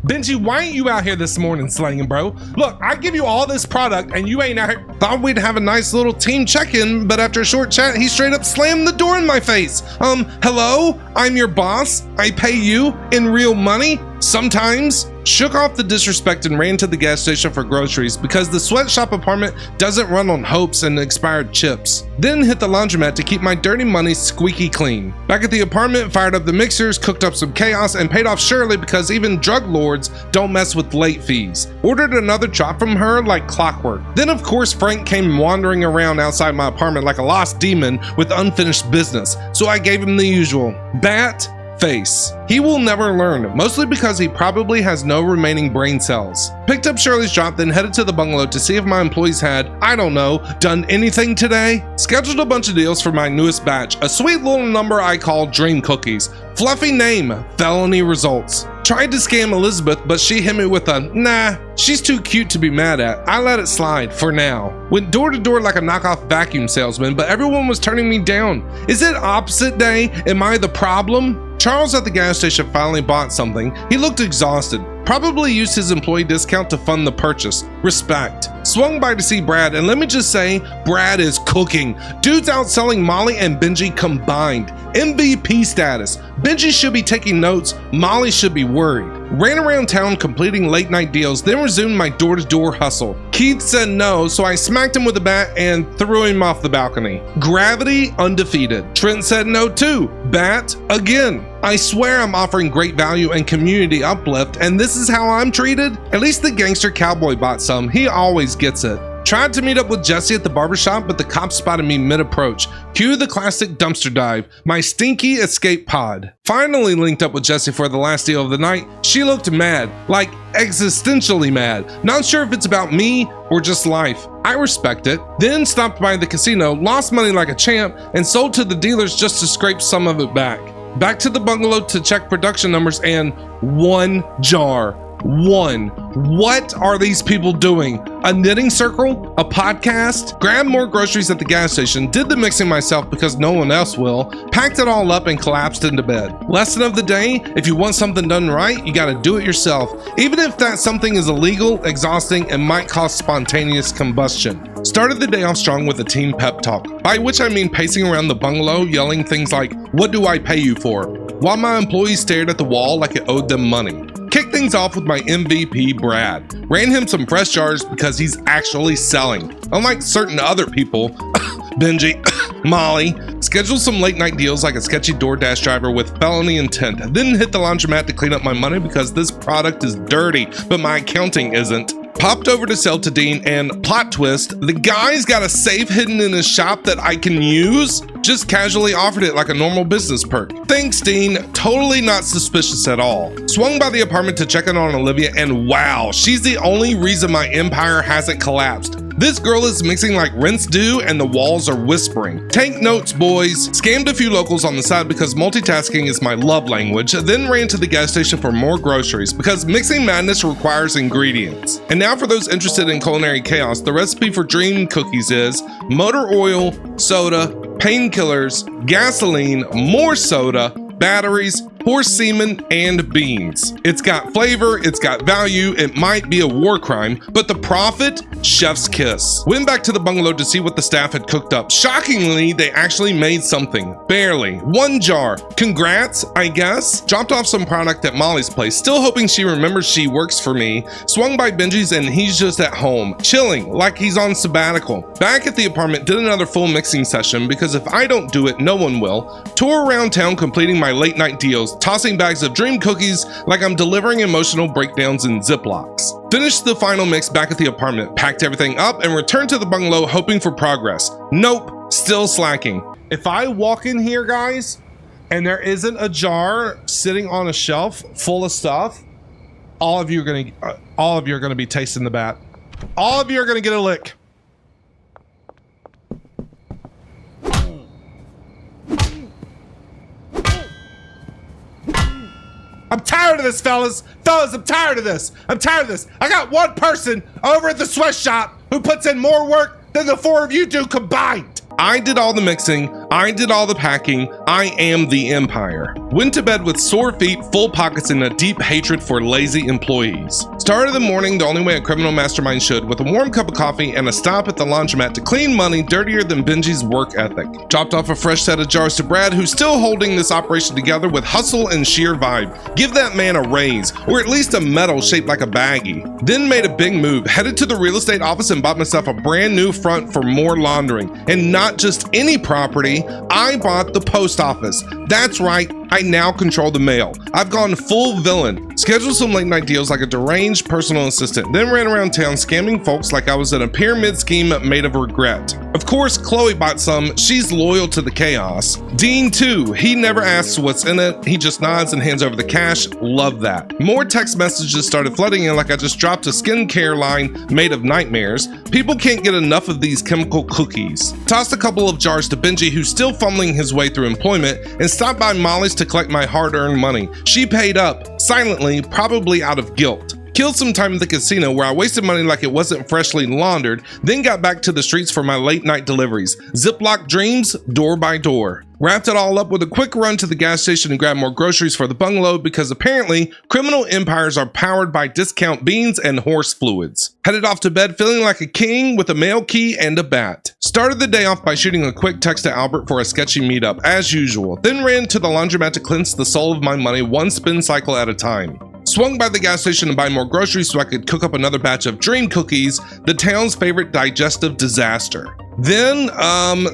Benji, why ain't you out here this morning slanging, bro? Look, I give you all this product and you ain't out here. Thought we'd have a nice little team check-in, but after a short chat, he straight up slammed the door in my face. Hello? I'm your boss. I pay you in real money. Sometimes. Shook off the disrespect and ran to the gas station for groceries because the sweatshop apartment doesn't run on hopes and expired chips. Then hit the laundromat to keep my dirty money squeaky clean. Back at the apartment, fired up the mixers, cooked up some chaos, and paid off Shirley because even drug lords don't mess with late fees. Ordered another chop from her like clockwork. Then of course Frank came wandering around outside my apartment like a lost demon with unfinished business, so I gave him the usual bat face. He will never learn, mostly because he probably has no remaining brain cells. Picked up Shirley's drop, then headed to the bungalow to see if my employees had, I don't know, done anything today. Scheduled a bunch of deals for my newest batch, a sweet little number I call Dream Cookies. Fluffy name, felony results. Tried to scam Elizabeth, but she hit me with a, nah, she's too cute to be mad at. I let it slide for now. Went door to door like a knockoff vacuum salesman, but everyone was turning me down. Is it opposite day? Am I the problem? Charles at the gas station finally bought something. He looked exhausted. Probably used his employee discount to fund the purchase. Respect. Swung by to see Brad, and let me just say, Brad is cooking. Dude's outselling Molly and Benji combined. MVP status. Benji should be taking notes. Molly should be worried. Ran around town completing late night deals, then resumed my door-to-door hustle. Keith said no, so I smacked him with a bat and threw him off the balcony. Gravity undefeated. Trent said no too. Bat again. I swear I'm offering great value and community uplift, and this is how I'm treated? At least the gangster cowboy bought some. He always gets it. Tried to meet up with Jesse at the barbershop, but the cops spotted me mid-approach. Cue the classic dumpster dive, my stinky escape pod. Finally linked up with Jesse for the last deal of the night. She looked mad, like existentially mad. Not sure if it's about me or just life. I respect it. Then stopped by the casino, lost money like a champ, and sold to the dealers just to scrape some of it back. Back to the bungalow to check production numbers and one jar. One. What are these people doing? A knitting circle? A podcast? Grabbed more groceries at the gas station, did the mixing myself because no one else will, packed it all up and collapsed into bed. Lesson of the day, if you want something done right, you gotta do it yourself, even if that something is illegal, exhausting, and might cause spontaneous combustion. Started the day off strong with a team pep talk, by which I mean pacing around the bungalow yelling things like, "What do I pay you for?" while my employees stared at the wall like it owed them money. Kicked things off with my MVP Brad. Ran him some fresh jars because he's actually selling. Unlike certain other people, Benji, Molly, scheduled some late night deals like a sketchy DoorDash driver with felony intent. Then hit the laundromat to clean up my money because this product is dirty, but my accounting isn't. Popped over to sell to Dean and plot twist, the guy's got a safe hidden in his shop that I can use? Just casually offered it like a normal business perk. Thanks, Dean. Totally not suspicious at all. Swung by the apartment to check in on Olivia and wow, she's the only reason my empire hasn't collapsed. This girl is mixing like rinse do and the walls are whispering. Take notes, boys. Scammed a few locals on the side because multitasking is my love language, then ran to the gas station for more groceries because mixing madness requires ingredients. And now for those interested in culinary chaos, the recipe for Dream Cookies is motor oil, soda, painkillers, gasoline, more soda, batteries, horse semen, and beans. It's got flavor, it's got value, it might be a war crime, but the profit? Chef's kiss. Went back to the bungalow to see what the staff had cooked up. Shockingly, they actually made something. Barely. 1 jar. Congrats, I guess. Dropped off some product at Molly's place, still hoping she remembers she works for me. Swung by Benji's and he's just at home, chilling, like he's on sabbatical. Back at the apartment, did another full mixing session because if I don't do it, no one will. Tour around town completing my late night deals, tossing bags of dream cookies like I'm delivering emotional breakdowns in Ziplocs. Finished the final mix back at the apartment, packed everything up, and returned to the bungalow hoping for progress. Nope, still slacking. If I walk in here, guys, and there isn't a jar sitting on a shelf full of stuff, all of you are gonna be tasting the bat. All of you are gonna get a lick. I'm tired of this, fellas. Fellas, I'm tired of this. I'm tired of this. I got one person over at the sweatshop who puts in more work than the 4 of you do combined. I did all the mixing, I did all the packing, I am the empire. Went to bed with sore feet, full pockets, and a deep hatred for lazy employees. Started the morning the only way a criminal mastermind should, with a warm cup of coffee and a stop at the laundromat to clean money dirtier than Benji's work ethic. Dropped off a fresh set of jars to Brad, who's still holding this operation together with hustle and sheer vibe. Give that man a raise, or at least a medal shaped like a baggie. Then made a big move, headed to the real estate office and bought myself a brand new front for more laundering. And not just any property, I bought the post office. That's right, I now control the mail. I've gone full villain. Scheduled some late night deals like a deranged personal assistant, then ran around town scamming folks like I was in a pyramid scheme made of regret. Of course, Chloe bought some. She's loyal to the chaos. Dean too. He never asks what's in it. He just nods and hands over the cash. Love that. More text messages started flooding in like I just dropped a skincare line made of nightmares. People can't get enough of these chemical cookies. Tossed a couple of jars to Benji, who's still fumbling his way through employment, and stopped by Molly's to collect my hard-earned money. She paid up, silently, probably out of guilt. Killed some time at the casino where I wasted money like it wasn't freshly laundered, then got back to the streets for my late night deliveries. Ziploc dreams, door by door. Wrapped it all up with a quick run to the gas station and grabbed more groceries for the bungalow because apparently criminal empires are powered by discount beans and horse fluids. Headed off to bed feeling like a king with a mail key and a bat. Started the day off by shooting a quick text to Albert for a sketchy meetup as usual, then ran to the laundromat to cleanse the soul of my money one spin cycle at a time. Swung by the gas station to buy more groceries so I could cook up another batch of dream cookies, the town's favorite digestive disaster. Then,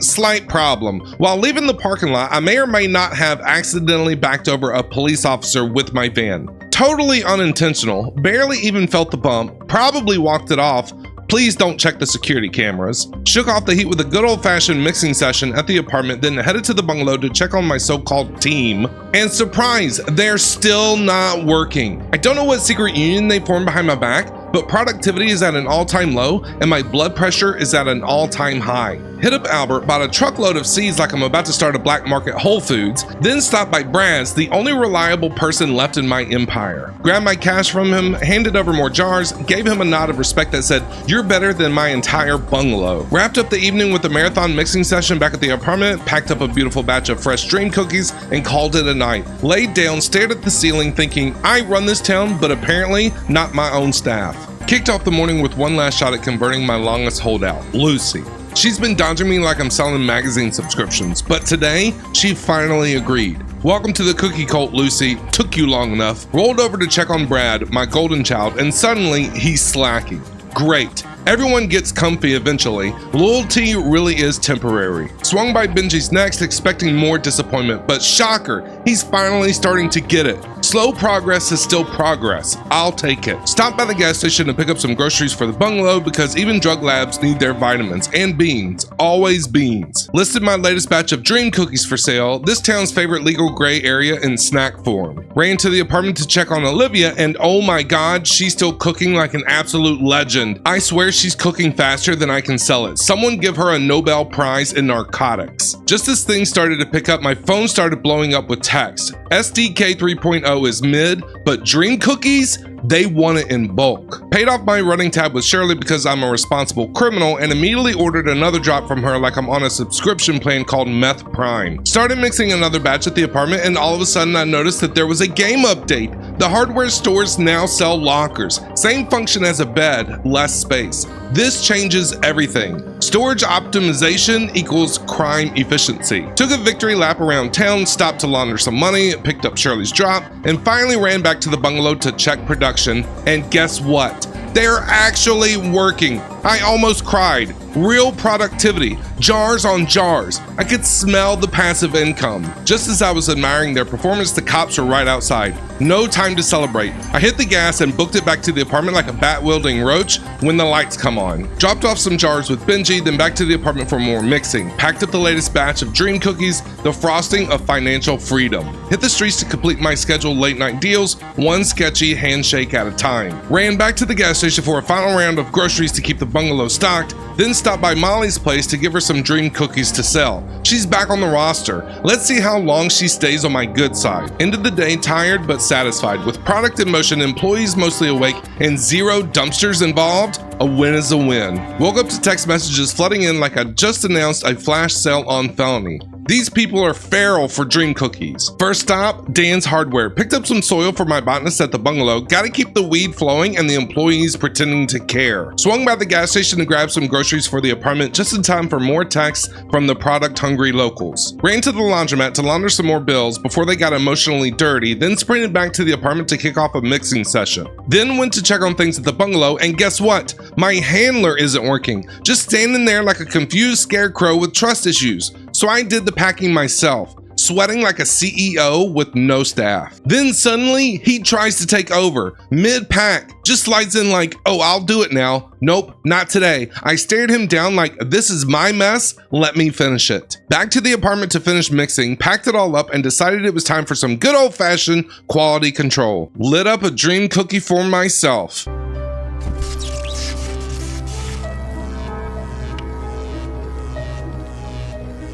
slight problem. While leaving the parking lot, I may or may not have accidentally backed over a police officer with my van. Totally unintentional, barely even felt the bump, probably walked it off. Please don't check the security cameras. Shook off the heat with a good old-fashioned mixing session at the apartment, then headed to the bungalow to check on my so-called team. And surprise, they're still not working. I don't know what secret union they formed behind my back, but productivity is at an all-time low and my blood pressure is at an all-time high. Hit up Albert, bought a truckload of seeds like I'm about to start a black market Whole Foods, then stopped by Brad's, the only reliable person left in my empire. Grabbed my cash from him, handed over more jars, gave him a nod of respect that said, "You're better than my entire bungalow." Wrapped up the evening with a marathon mixing session back at the apartment, packed up a beautiful batch of fresh dream cookies, and called it a night. Laid down, stared at the ceiling, thinking, I run this town, but apparently not my own staff. Kicked off the morning with one last shot at converting my longest holdout, Lucy. She's been dodging me like I'm selling magazine subscriptions, but today, she finally agreed. Welcome to the cookie cult, Lucy. Took you long enough. Rolled over to check on Brad, my golden child, and suddenly he's slacking. Great. Everyone gets comfy eventually. Loyalty really is temporary. Swung by Benji's next, expecting more disappointment, but shocker, he's finally starting to get it. Slow progress is still progress. I'll take it. Stopped by the gas station to pick up some groceries for the bungalow because even drug labs need their vitamins and beans. Always beans. Listed my latest batch of dream cookies for sale, this town's favorite legal gray area in snack form. Ran to the apartment to check on Olivia and oh my god, she's still cooking like an absolute legend. I swear she's cooking faster than I can sell it. Someone give her a Nobel Prize in narcotics. Just as things started to pick up, my phone started blowing up with text. SDK 3.0 is mid, but dream cookies? They want it in bulk. Paid off my running tab with Shirley because I'm a responsible criminal and immediately ordered another drop from her like I'm on a subscription plan called Meth Prime. Started mixing another batch at the apartment and all of a sudden I noticed that there was a game update. The hardware stores now sell lockers. Same function as a bed, less space. This changes everything. Storage optimization equals crime efficiency. Took a victory lap around town, stopped to launder some money, picked up Shirley's drop, and finally ran back to the bungalow to check production. And guess what? They're actually working. I almost cried. Real productivity. Jars on jars. I could smell the passive income. Just as I was admiring their performance, the cops were right outside. No time to celebrate. I hit the gas and booked it back to the apartment like a bat-wielding roach when the lights come on. Dropped off some jars with Benji, then back to the apartment for more mixing. Packed up the latest batch of dream cookies, the frosting of financial freedom. Hit the streets to complete my scheduled late night deals, one sketchy handshake at a time. Ran back to the gas station for a final round of groceries to keep the bungalow stocked, then stopped by Molly's place to give her some dream cookies to sell. She's back on the roster. Let's see how long she stays on my good side. Ended the day tired but satisfied. With product in motion, employees mostly awake, and zero dumpsters involved, a win is a win. Woke up to text messages flooding in like I just announced a flash sale on Felony. These people are feral for dream cookies. First stop, Dan's Hardware. Picked up some soil for my botanist at the bungalow. Gotta keep the weed flowing and the employees pretending to care. Swung by the gas station to grab some groceries for the apartment just in time for more texts from the product-hungry locals. Ran to the laundromat to launder some more bills before they got emotionally dirty, then sprinted back to the apartment to kick off a mixing session. Then went to check on things at the bungalow, and guess what? My handler isn't working. Just standing there like a confused scarecrow with trust issues. So I did the packing myself, sweating like a CEO with no staff. Then suddenly, he tries to take over. Mid-pack, just slides in like, oh, I'll do it now. Nope, not today. I stared him down like, this is my mess, let me finish it. Back to the apartment to finish mixing, packed it all up, and decided it was time for some good old-fashioned quality control. Lit up a dream cookie for myself.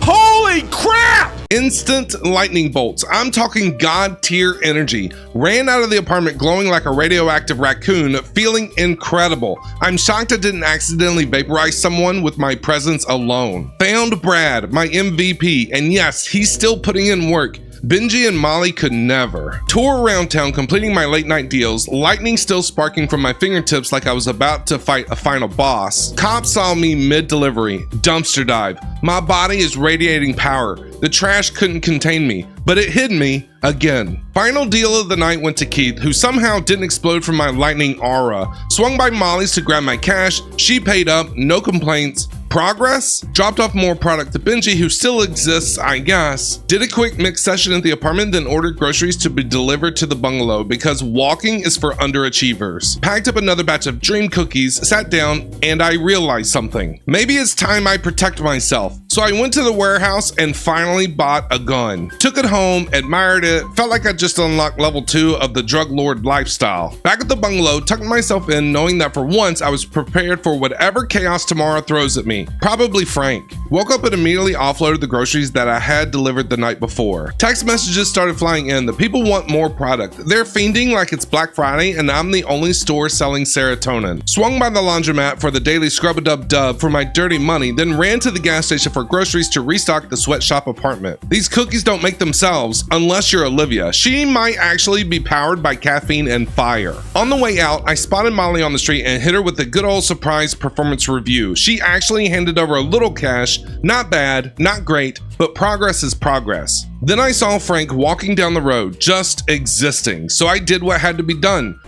Holy crap! Instant lightning bolts. I'm talking god tier energy. Ran out of the apartment glowing like a radioactive raccoon, feeling incredible. I'm shocked I didn't accidentally vaporize someone with my presence alone. Found Brad, my MVP, and yes, he's still putting in work. Benji and Molly could never. Tour around town completing my late night deals, lightning still sparking from my fingertips like I was about to fight a final boss. Cops saw me mid-delivery, dumpster dive. My body is radiating power. The trash couldn't contain me, but it hid me again. Final deal of the night went to Keith, who somehow didn't explode from my lightning aura. Swung by Molly's to grab my cash. She paid up, no complaints. Progress? Dropped off more product to Benji, who still exists, I guess. Did a quick mix session at the apartment, then ordered groceries to be delivered to the bungalow because walking is for underachievers. Packed up another batch of dream cookies, sat down, and I realized something. Maybe it's time I protect myself. So I went to the warehouse and finally bought a gun. Took it home, admired it, felt like I just unlocked level 2 of the drug lord lifestyle. Back at the bungalow, tucked myself in, knowing that for once I was prepared for whatever chaos tomorrow throws at me. Probably Frank. Woke up and immediately offloaded the groceries that I had delivered the night before. Text messages started flying in. The people want more product. They're fiending like it's Black Friday and I'm the only store selling serotonin. Swung by the laundromat for the daily scrub-a-dub-dub for my dirty money, then ran to the gas station for groceries to restock the sweatshop apartment. These cookies don't make themselves unless you're Olivia. She might actually be powered by caffeine and fire. On the way out, I spotted Molly on the street and hit her with a good old surprise performance review. She actually handed over a little cash. Not bad, not great, but progress is progress. Then I saw Frank walking down the road, just existing. So I did what had to be done.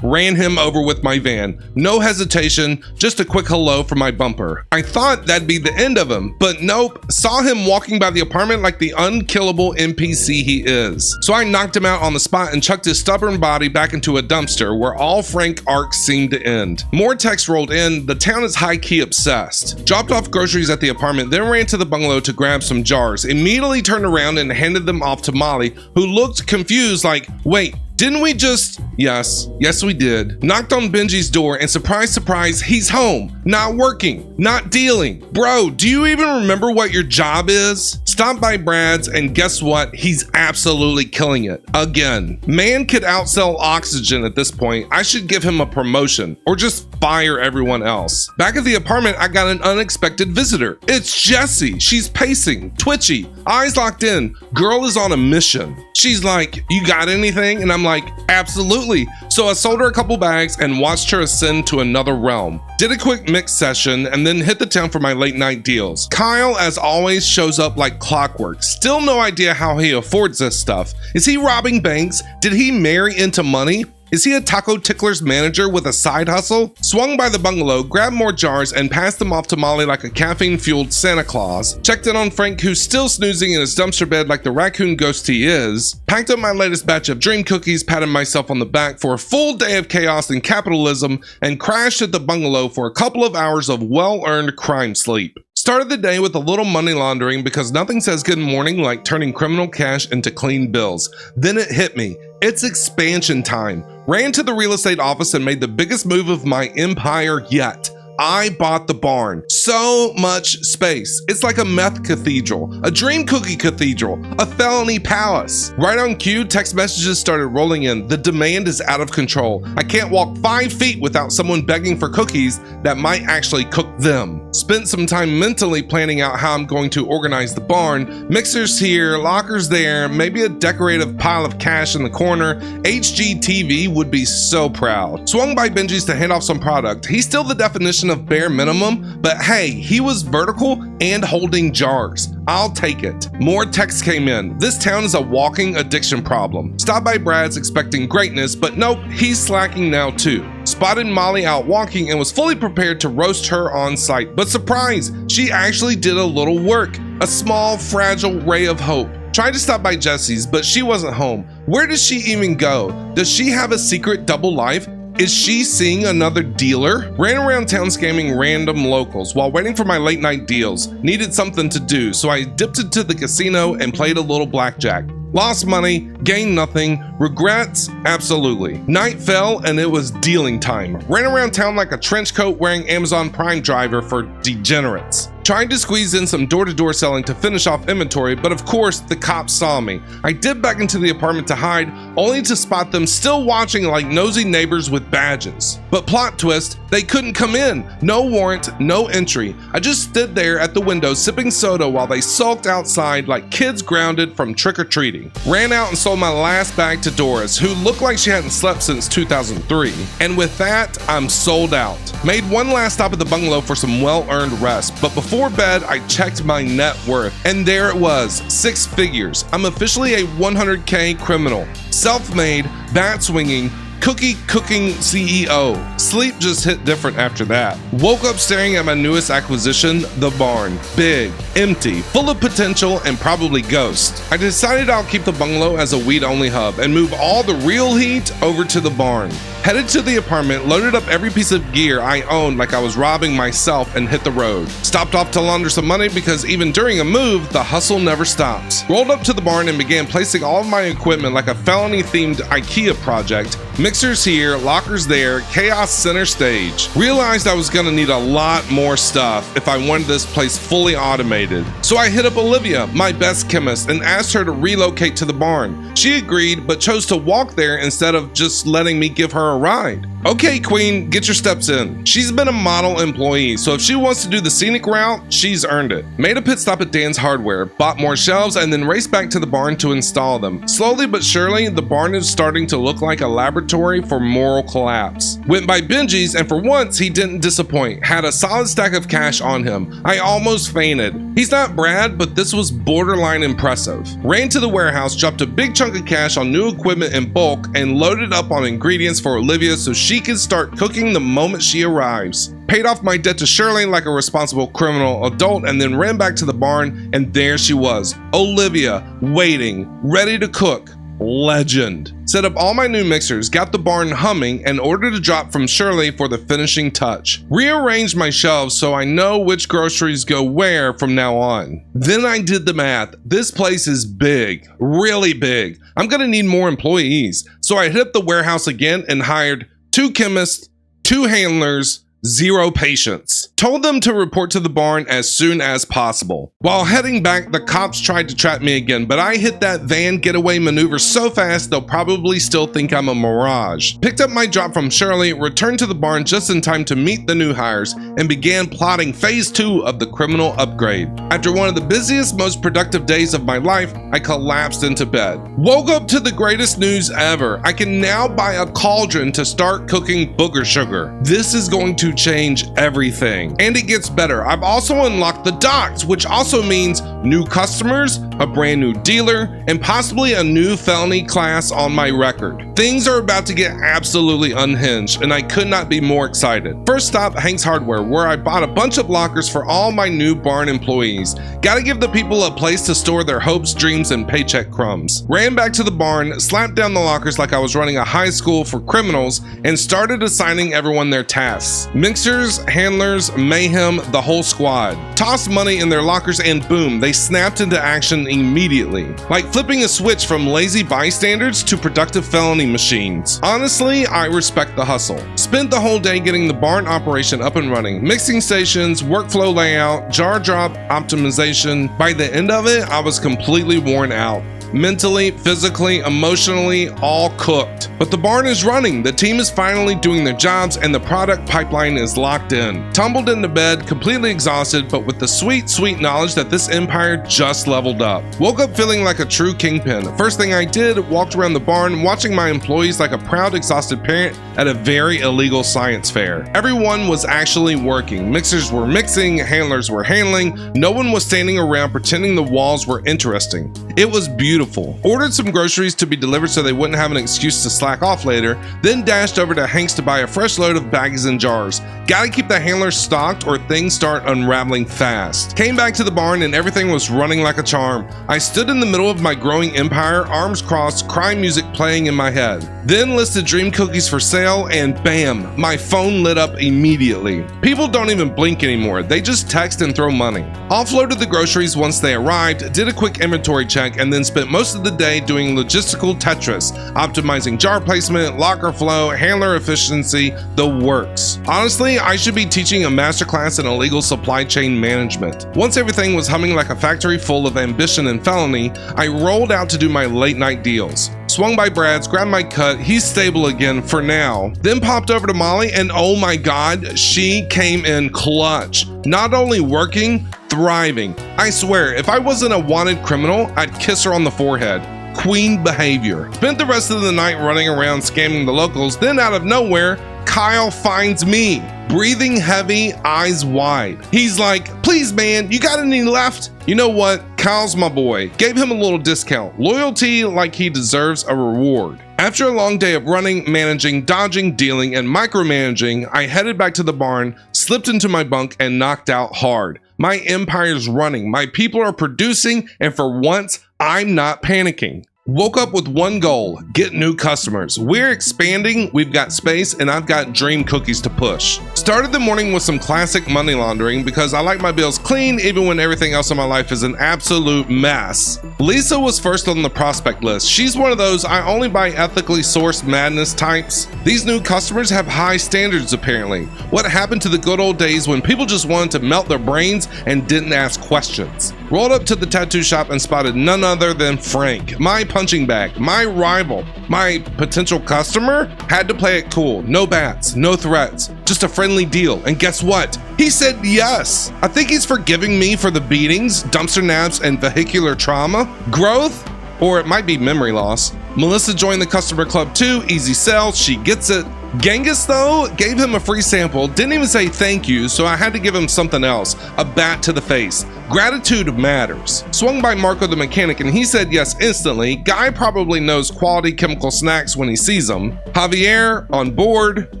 Ran him over with my van. No hesitation, just a quick hello from my bumper. I thought that'd be the end of him, but nope. Saw him walking by the apartment like the unkillable NPC he is. So I knocked him out on the spot and chucked his stubborn body back into a dumpster where all Frank arcs seemed to end. More texts rolled in. The town is high-key obsessed. Dropped off groceries at the apartment, then ran to the bungalow to grab some jars. Immediately turned around and handed them off to Molly, who looked confused like, wait, Didn't we just... Yes, we did. Knocked on Benji's door and surprise, surprise, he's home. Not working, not dealing. Bro, do you even remember what your job is? Stop by Brad's and guess what? He's absolutely killing it. Again. Man could outsell Oxygen at this point. I should give him a promotion or just fire everyone else. Back at the apartment, I got an unexpected visitor. It's Jessie. She's pacing, twitchy, eyes locked in. Girl is on a mission. She's like, you got anything? And I'm like, absolutely. So I sold her a couple bags and watched her ascend to another realm. Did a quick mix session and then hit the town for my late night deals. Kyle, as always, shows up like clockwork. Still no idea how he affords this stuff. Is he robbing banks? Did he marry into money? Is he a Taco Tickler's manager with a side hustle? Swung by the bungalow, grabbed more jars, and passed them off to Molly like a caffeine-fueled Santa Claus. Checked in on Frank, who's still snoozing in his dumpster bed like the raccoon ghost he is. Packed up my latest batch of dream cookies, patted myself on the back for a full day of chaos and capitalism, and crashed at the bungalow for a couple of hours of well-earned crime sleep. Started the day with a little money laundering because nothing says good morning like turning criminal cash into clean bills. Then it hit me. It's expansion time. Ran to the real estate office and made the biggest move of my empire yet. I bought the barn. So much space. It's like a meth cathedral, a dream cookie cathedral, a felony palace. Right on cue, text messages started rolling in. The demand is out of control. I can't walk 5 feet without someone begging for cookies that might actually cook them. Spent some time mentally planning out how I'm going to organize the barn. Mixers here, lockers there, maybe a decorative pile of cash in the corner. HGTV would be so proud. Swung by Benji's to hand off some product. He's still the definition of bare minimum, but hey, he was vertical and holding jars. I'll take it. More texts came in. This town is a walking addiction problem. Stopped by Brad's expecting greatness, but nope, he's slacking now too. Spotted Molly out walking and was fully prepared to roast her on site. But surprise, she actually did a little work. A small, fragile ray of hope. Tried to stop by Jessie's, but she wasn't home. Where does she even go? Does she have a secret double life? Is she seeing another dealer? Ran around town scamming random locals while waiting for my late night deals. Needed something to do, so I dipped into the casino and played a little blackjack. Lost money, gained nothing, regrets? Absolutely. Night fell and it was dealing time. Ran around town like a trench coat wearing Amazon Prime driver for degenerates. Tried to squeeze in some door-to-door selling to finish off inventory, but of course, the cops saw me. I dipped back into the apartment to hide, only to spot them still watching like nosy neighbors with badges. But plot twist, they couldn't come in. No warrant, no entry. I just stood there at the window sipping soda while they sulked outside like kids grounded from trick-or-treating. Ran out and sold my last bag to Doris, who looked like she hadn't slept since 2003. And with that, I'm sold out. Made one last stop at the bungalow for some well-earned rest, but before bed, I checked my net worth, and there it was, 6 figures. I'm officially a 100K criminal. Self-made, bat-swinging, cookie-cooking CEO. Sleep just hit different after that. Woke up staring at my newest acquisition, the barn. Big, empty, full of potential, and probably ghosts. I decided I'll keep the bungalow as a weed-only hub and move all the real heat over to the barn. Headed to the apartment, loaded up every piece of gear I owned like I was robbing myself and hit the road. Stopped off to launder some money because even during a move, the hustle never stops. Rolled up to the barn and began placing all of my equipment like a felony-themed IKEA project. Mixers here, lockers there, chaos center stage. Realized I was gonna need a lot more stuff if I wanted this place fully automated. So I hit up Olivia, my best chemist, and asked her to relocate to the barn. She agreed, but chose to walk there instead of just letting me give her a ride. Okay, Queen, get your steps in. She's been a model employee, so if she wants to do the scenic route, she's earned it. Made a pit stop at Dan's Hardware, bought more shelves, and then raced back to the barn to install them. Slowly but surely, the barn is starting to look like a laboratory for moral collapse. Went by Benji's, and for once, he didn't disappoint. Had a solid stack of cash on him. I almost fainted. He's not Brad, but this was borderline impressive. Ran to the warehouse, dropped a big chunk of cash on new equipment in bulk, and loaded up on ingredients for Olivia so she can start cooking the moment she arrives. Paid off my debt to Shirley like a responsible criminal adult and then ran back to the barn, and there she was, Olivia, waiting, ready to cook. Legend. Set up all my new mixers, got the barn humming, and ordered a drop from Shirley for the finishing touch. Rearranged my shelves so I know which groceries go where from now on. Then I did the math. This place is big, really big. I'm gonna need more employees. So I hit up the warehouse again and hired 2 chemists, 2 handlers, 0 patients. Told them to report to the barn as soon as possible. While heading back, the cops tried to trap me again, but I hit that van getaway maneuver so fast they'll probably still think I'm a mirage. Picked up my drop from Shirley, returned to the barn just in time to meet the new hires, and began plotting phase 2 of the criminal upgrade. After one of the busiest, most productive days of my life, I collapsed into bed. Woke up to the greatest news ever. I can now buy a cauldron to start cooking booger sugar. This is going to change everything. And it gets better. I've also unlocked the docks, which also means new customers, a brand new dealer, and possibly a new felony class on my record. Things are about to get absolutely unhinged, and I could not be more excited. First stop, Hank's Hardware, where I bought a bunch of lockers for all my new barn employees. Gotta give the people a place to store their hopes, dreams, and paycheck crumbs. Ran back to the barn, slapped down the lockers like I was running a high school for criminals, and started assigning everyone their tasks. Mixers, handlers, mayhem, the whole squad. Tossed money in their lockers and boom, they snapped into action immediately. Like flipping a switch from lazy bystanders to productive felony machines. Honestly, I respect the hustle. Spent the whole day getting the barn operation up and running. Mixing stations, workflow layout, jar drop optimization. By the end of it, I was completely worn out. Mentally, physically, emotionally, all cooked. But the barn is running, the team is finally doing their jobs, and the product pipeline is locked in. Tumbled into bed, completely exhausted, but with the sweet, sweet knowledge that this empire just leveled up. Woke up feeling like a true kingpin. First thing I did, walked around the barn, watching my employees like a proud, exhausted parent at a very illegal science fair. Everyone was actually working. Mixers were mixing, handlers were handling, no one was standing around pretending the walls were interesting. It was beautiful. Ordered some groceries to be delivered so they wouldn't have an excuse to slack off later, then dashed over to Hank's to buy a fresh load of baggies and jars. Gotta keep the handlers stocked or things start unraveling fast. Came back to the barn and everything was running like a charm. I stood in the middle of my growing empire, arms crossed, crime music playing in my head. Then listed dream cookies for sale and bam, my phone lit up immediately. People don't even blink anymore, they just text and throw money. Offloaded the groceries once they arrived, did a quick inventory check, and then spent most of the day doing logistical Tetris, optimizing jar placement, locker flow, handler efficiency, the works. Honestly, I should be teaching a masterclass in illegal supply chain management. Once everything was humming like a factory full of ambition and felony, I rolled out to do my late night deals. Swung by Brad's, grabbed my cut, he's stable again for now. Then popped over to Molly and oh my god, she came in clutch. Not only working, thriving. I swear, if I wasn't a wanted criminal, I'd kiss her on the forehead. Queen behavior. Spent the rest of the night running around scamming the locals, then out of nowhere, Kyle finds me. Breathing heavy, eyes wide. He's like, please man, you got any left? You know what? Kyle's my boy. Gave him a little discount. Loyalty like he deserves a reward. After a long day of running, managing, dodging, dealing, and micromanaging, I headed back to the barn, slipped into my bunk, and knocked out hard. My empire's running, my people are producing, and for once, I'm not panicking. Woke up with one goal, get new customers. We're expanding, we've got space, and I've got dream cookies to push. Started the morning with some classic money laundering because I like my bills clean even when everything else in my life is an absolute mess. Lisa was first on the prospect list. She's one of those I only buy ethically sourced madness types. These new customers have high standards apparently. What happened to the good old days when people just wanted to melt their brains and didn't ask questions? Rolled up to the tattoo shop and spotted none other than Frank, my punching bag, my rival, my potential customer. Had to play it cool, no bats, no threats, just a friendly deal. And guess what? He said yes. I think he's forgiving me for the beatings, dumpster naps, and vehicular trauma. Growth? Or it might be memory loss. Melissa joined the customer club too, easy sell, she gets it. Genghis though, gave him a free sample, didn't even say thank you, so I had to give him something else, a bat to the face. Gratitude matters. Swung by Marco the mechanic and he said yes instantly. Guy probably knows quality chemical snacks when he sees them. Javier, on board.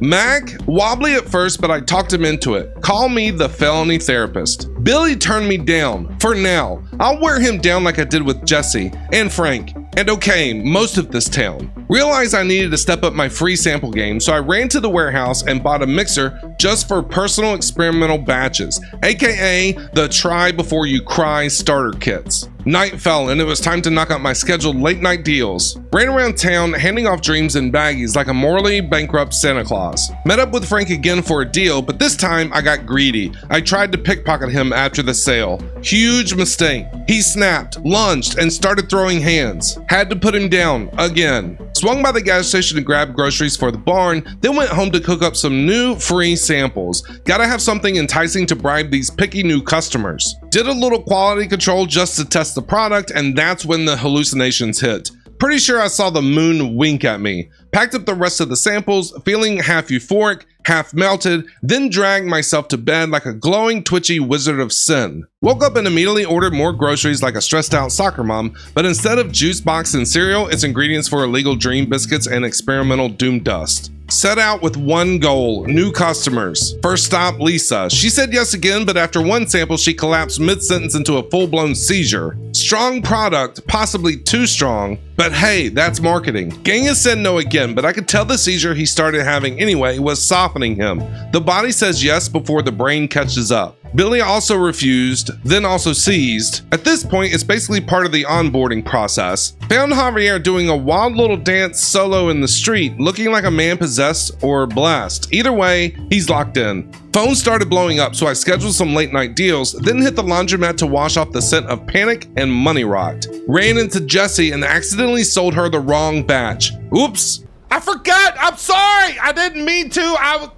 Mac, wobbly at first, but I talked him into it. Call me the felony therapist. Billy turned me down, for now. I'll wear him down like I did with Jesse and Frank. And okay, most of this town. Realized I needed to step up my free sample game, so I ran to the warehouse and bought a mixer just for personal experimental batches, aka the try before you cry starter kits. Night fell and it was time to knock out my scheduled late night deals. Ran around town handing off dreams in baggies like a morally bankrupt Santa Claus. Met up with Frank again for a deal, but this time I got greedy. I tried to pickpocket him after the sale. Huge mistake. He snapped, lunged, and started throwing hands. Had to put him down again. Swung by the gas station to grab groceries for the barn, then went home to cook up some new free samples. Gotta have something enticing to bribe these picky new customers. Did a little quality control just to test the product, and that's when the hallucinations hit. Pretty sure I saw the moon wink at me. Packed up the rest of the samples, feeling half euphoric, half melted, then dragged myself to bed like a glowing, twitchy wizard of sin. Woke up and immediately ordered more groceries like a stressed out soccer mom, but instead of juice box and cereal, it's ingredients for illegal dream biscuits and experimental doom dust. Set out with one goal, new customers. First stop, Lisa. She said yes again, but after one sample, she collapsed mid-sentence into a full-blown seizure. Strong product, possibly too strong, but hey, that's marketing. Genghis said no again, but I could tell the seizure he started having anyway was softening him. The body says yes before the brain catches up. Billy also refused, then also seized. At this point, it's basically part of the onboarding process. Found Javier doing a wild little dance solo in the street, looking like a man possessed or blessed. Either way, he's locked in. Phone started blowing up, so I scheduled some late night deals, then hit the laundromat to wash off the scent of panic and money rot. Ran into Jessie and accidentally sold her the wrong batch. Oops. I forgot. I'm sorry. I didn't mean to.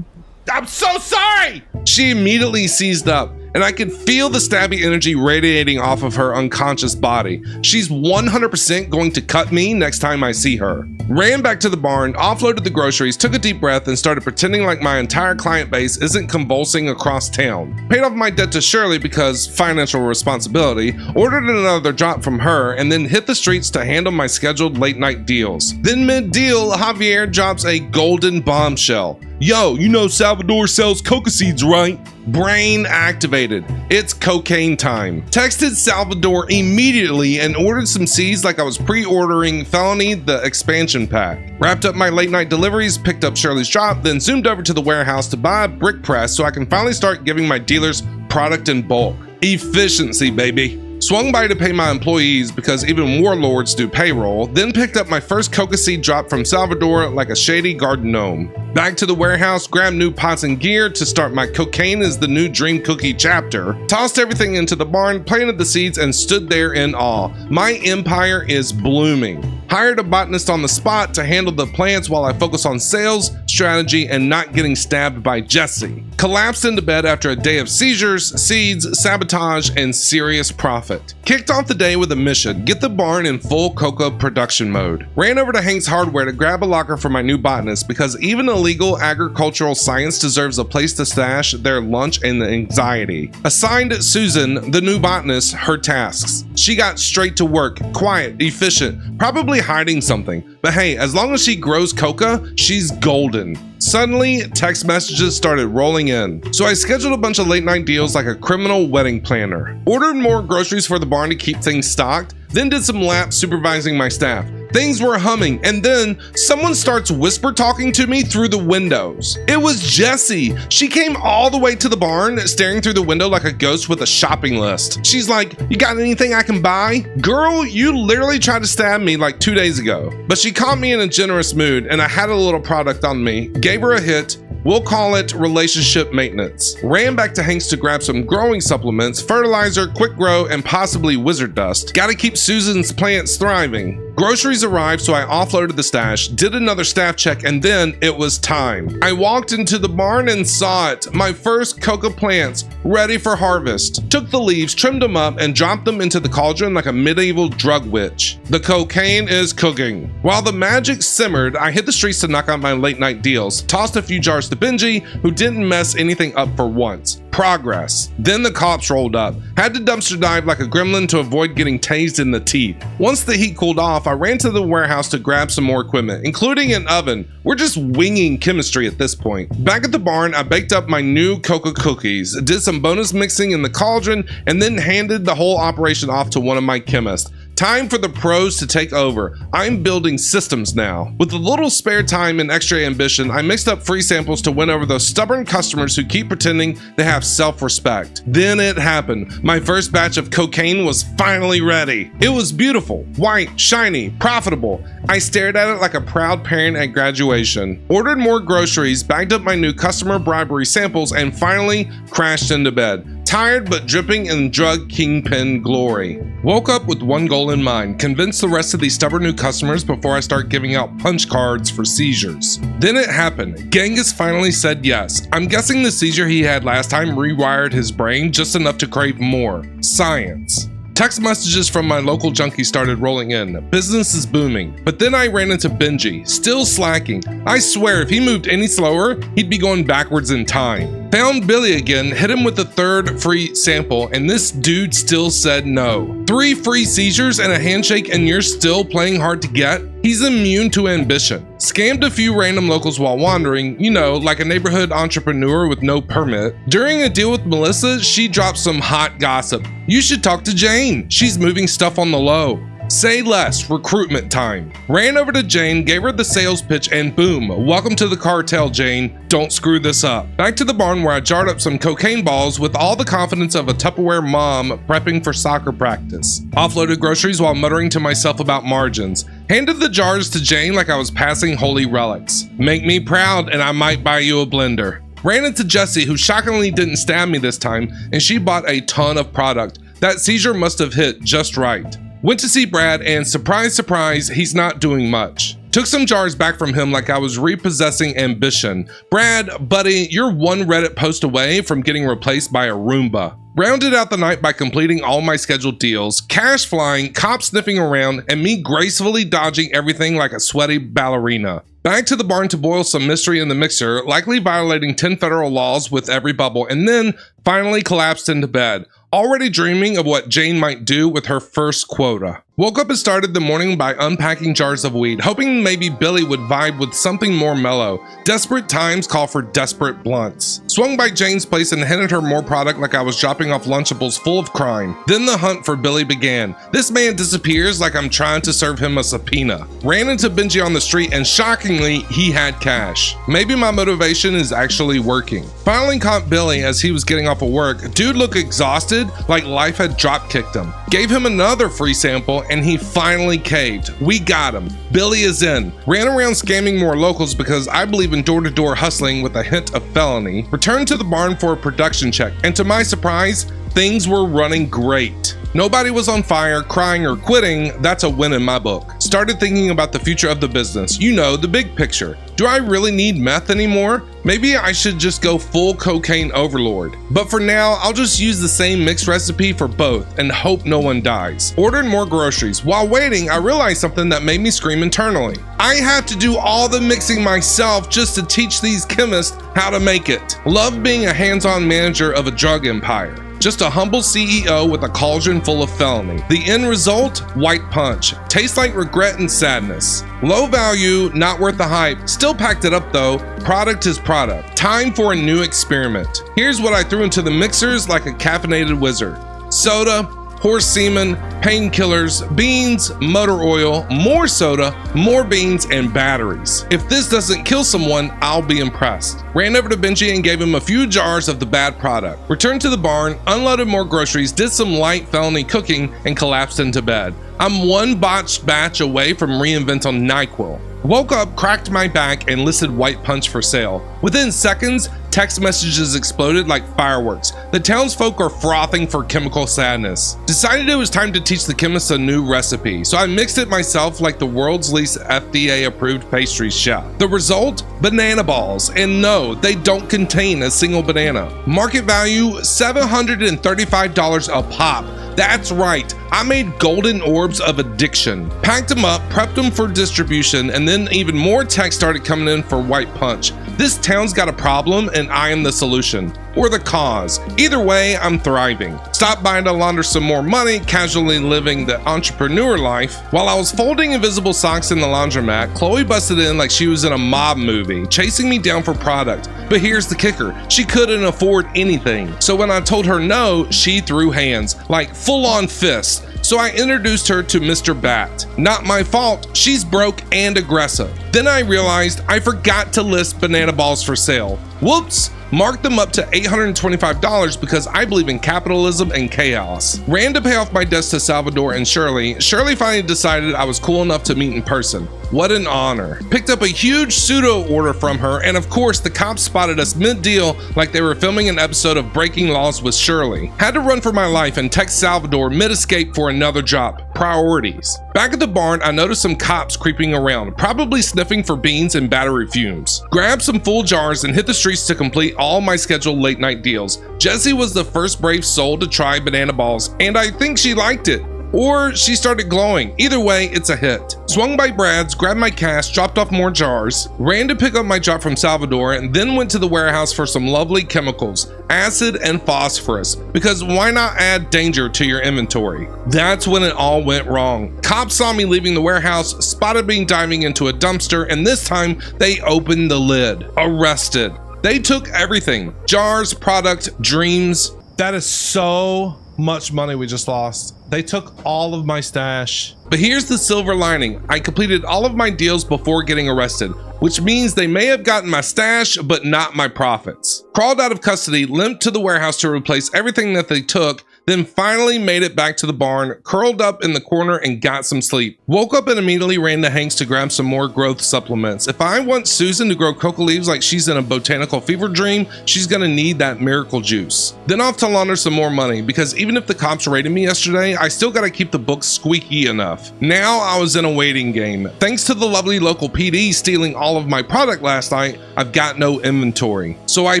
I'm so sorry. She immediately seized up, and I could feel the stabby energy radiating off of her unconscious body. She's 100% going to cut me next time I see her. Ran back to the barn, offloaded the groceries, took a deep breath, and started pretending like my entire client base isn't convulsing across town. Paid off my debt to Shirley because financial responsibility, ordered another drop from her, and then hit the streets to handle my scheduled late night deals. Then mid-deal, Javier drops a golden bombshell. Yo, you know Salvador sells coca seeds, right? Brain activated. It's cocaine time. Texted Salvador immediately and ordered some seeds like I was pre-ordering Felony the expansion pack. Wrapped up my late night deliveries, picked up Shirley's drop, then zoomed over to the warehouse to buy a brick press so I can finally start giving my dealers product in bulk. Efficiency, baby. Swung by to pay my employees because even warlords do payroll, then picked up my first coca seed drop from Salvador like a shady garden gnome. Back to the warehouse, grabbed new pots and gear to start my cocaine is the new dream cookie chapter, tossed everything into the barn, planted the seeds, and stood there in awe. My empire is blooming. Hired a botanist on the spot to handle the plants while I focus on sales, strategy, and not getting stabbed by Jessie. Collapsed into bed after a day of seizures, seeds, sabotage, and serious profit. Kicked off the day with a mission, get the barn in full coca production mode. Ran over to Hank's Hardware to grab a locker for my new botanist because even illegal agricultural science deserves a place to stash their lunch and anxiety. Assigned Susan, the new botanist, her tasks. She got straight to work, quiet, efficient, probably hiding something. But hey, as long as she grows coca, she's golden. Suddenly, text messages started rolling in, so I scheduled a bunch of late night deals like a criminal wedding planner. Ordered more groceries for the barn to keep things stocked, then did some laps supervising my staff. Things were humming, and then someone starts whisper talking to me through the windows. It was Jessie. She came all the way to the barn, staring through the window like a ghost with a shopping list. She's like, "You got anything I can buy?" Girl, you literally tried to stab me like 2 days ago. But she caught me in a generous mood, and I had a little product on me. Gave her a hit. We'll call it relationship maintenance. Ran back to Hank's to grab some growing supplements, fertilizer, quick grow, and possibly wizard dust. Gotta keep Susan's plants thriving. Groceries arrived, so I offloaded the stash, did another staff check, and then it was time. I walked into the barn and saw it. My first coca plants, ready for harvest. Took the leaves, trimmed them up, and dropped them into the cauldron like a medieval drug witch. The cocaine is cooking. While the magic simmered, I hit the streets to knock out my late night deals, tossed a few jars to Benji, who didn't mess anything up for once. Progress. Then the cops rolled up. Had to dumpster dive like a gremlin to avoid getting tased in the teeth. Once the heat cooled off, I ran to the warehouse to grab some more equipment, including an oven. We're just winging chemistry at this point. Back at the barn, I baked up my new coca cookies, did some bonus mixing in the cauldron, and then handed the whole operation off to one of my chemists. Time for the pros to take over. I'm building systems now. With a little spare time and extra ambition, I mixed up free samples to win over those stubborn customers who keep pretending they have self-respect. Then it happened. My first batch of cocaine was finally ready. It was beautiful, white, shiny, profitable. I stared at it like a proud parent at graduation. Ordered more groceries, bagged up my new customer bribery samples, and finally crashed into bed. Tired but dripping in drug kingpin glory. Woke up with one goal in mind: convince the rest of these stubborn new customers before I start giving out punch cards for seizures. Then it happened. Genghis finally said yes. I'm guessing the seizure he had last time rewired his brain just enough to crave more. Science. Text messages from my local junkie started rolling in. Business is booming. But then I ran into Benji, still slacking. I swear if he moved any slower, he'd be going backwards in time. Found Billy again, hit him with the third free sample, and this dude still said no. 3 free seizures and a handshake and you're still playing hard to get? He's immune to ambition. Scammed a few random locals while wandering, you know, like a neighborhood entrepreneur with no permit. During a deal with Melissa, she dropped some hot gossip. You should talk to Jane. She's moving stuff on the low. Say less, recruitment time. Ran over to Jane, gave her the sales pitch, and boom, welcome to the cartel, Jane. Don't screw this up. Back to the barn where I jarred up some cocaine balls with all the confidence of a Tupperware mom prepping for soccer practice. Offloaded groceries while muttering to myself about margins. Handed the jars to Jane like I was passing holy relics. Make me proud and I might buy you a blender. Ran into Jessie, who shockingly didn't stab me this time, and she bought a ton of product. That seizure must have hit just right. Went to see Brad and surprise, surprise, he's not doing much. Took some jars back from him like I was repossessing ambition. Brad, buddy, you're one Reddit post away from getting replaced by a Roomba. Rounded out the night by completing all my scheduled deals, cash flying, cops sniffing around, and me gracefully dodging everything like a sweaty ballerina. Back to the barn to boil some mystery in the mixer, likely violating 10 federal laws with every bubble, and then finally collapsed into bed, already dreaming of what Jane might do with her first quota. Woke up and started the morning by unpacking jars of weed, hoping maybe Billy would vibe with something more mellow. Desperate times call for desperate blunts. Swung by Jane's place and handed her more product like I was dropping off Lunchables full of crime. Then the hunt for Billy began. This man disappears like I'm trying to serve him a subpoena. Ran into Benji on the street and shockingly, he had cash. Maybe my motivation is actually working. Finally caught Billy as he was getting off of work. Dude looked exhausted, like life had drop kicked him. Gave him another free sample and he finally caved. We got him. Billy is in. Ran around scamming more locals because I believe in door-to-door hustling with a hint of felony. Returned to the barn for a production check, and to my surprise, things were running great. Nobody was on fire, crying, or quitting. That's a win in my book. Started thinking about the future of the business. You know, the big picture. Do I really need meth anymore? Maybe I should just go full cocaine overlord. But for now, I'll just use the same mixed recipe for both and hope no one dies. Ordered more groceries. While waiting, I realized something that made me scream internally. I have to do all the mixing myself just to teach these chemists how to make it. Love being a hands-on manager of a drug empire. Just a humble CEO with a cauldron full of felony. The end result? White punch. Tastes like regret and sadness. Low value, not worth the hype. Still packed it up though. Product is product. Time for a new experiment. Here's what I threw into the mixers like a caffeinated wizard. Soda, horse semen, painkillers, beans, motor oil, more soda, more beans, and batteries. If this doesn't kill someone, I'll be impressed. Ran over to Benji and gave him a few jars of the bad product. Returned to the barn, unloaded more groceries, did some light felony cooking, and collapsed into bed. I'm one botched batch away from reinvent on NyQuil. Woke up, cracked my back, and listed White Punch for sale. Within seconds, text messages exploded like fireworks. The townsfolk are frothing for chemical sadness. Decided it was time to teach the chemists a new recipe, so I mixed it myself like the world's least FDA-approved pastry chef. The result? Banana balls. And no, they don't contain a single banana. Market value, $735 a pop. That's right, I made golden orbs of addiction. Packed them up, prepped them for distribution, and then even more texts started coming in for White Punch. This town's got a problem and I am the solution. Or the cause. Either way, I'm thriving. Stopped by to launder some more money, casually living the entrepreneur life. While I was folding invisible socks in the laundromat, Chloe busted in like she was in a mob movie, chasing me down for product. But here's the kicker, she couldn't afford anything. So when I told her no, she threw hands, like full-on fists. so I introduced her to Mr. Bat. Not my fault, she's broke and aggressive. Then I realized I forgot to list banana balls for sale. Whoops! Marked them up to $825 because I believe in capitalism and chaos. Ran to pay off my debts to Salvador and Shirley. Shirley finally decided I was cool enough to meet in person. What an honor. Picked up a huge pseudo order from her, and of course the cops spotted us mid-deal like they were filming an episode of Breaking Laws with Shirley. Had to run for my life and text Salvador mid-escape for another job. Priorities. Back at the barn, I noticed some cops creeping around, probably sniffing for beans and battery fumes. Grabbed some full jars and hit the streets to complete all my scheduled late night deals. Jessie was the first brave soul to try banana balls, and I think she liked it. Or she started glowing. Either way, it's a hit. Swung by Brad's, grabbed my cash, dropped off more jars, ran to pick up my job from Salvador, and then went to the warehouse for some lovely chemicals, acid and phosphorus, because why not add danger to your inventory? That's when it all went wrong. Cops saw me leaving the warehouse, spotted me diving into a dumpster, and this time they opened the lid. Arrested. They took everything. Jars, product, dreams. That is so much money we just lost. They took all of my stash. But here's the silver lining. I completed all of my deals before getting arrested, which means they may have gotten my stash, but not my profits. Crawled out of custody, limped to the warehouse to replace everything that they took, then finally made it back to the barn, curled up in the corner and got some sleep. Woke up and immediately ran to Hank's to grab some more growth supplements. If I want Susan to grow coca leaves like she's in a botanical fever dream, she's gonna need that miracle juice. Then off to launder some more money, because even if the cops raided me yesterday, I still gotta keep the books squeaky enough. Now I was in a waiting game. Thanks to the lovely local PD stealing all of my product last night, I've got no inventory. So I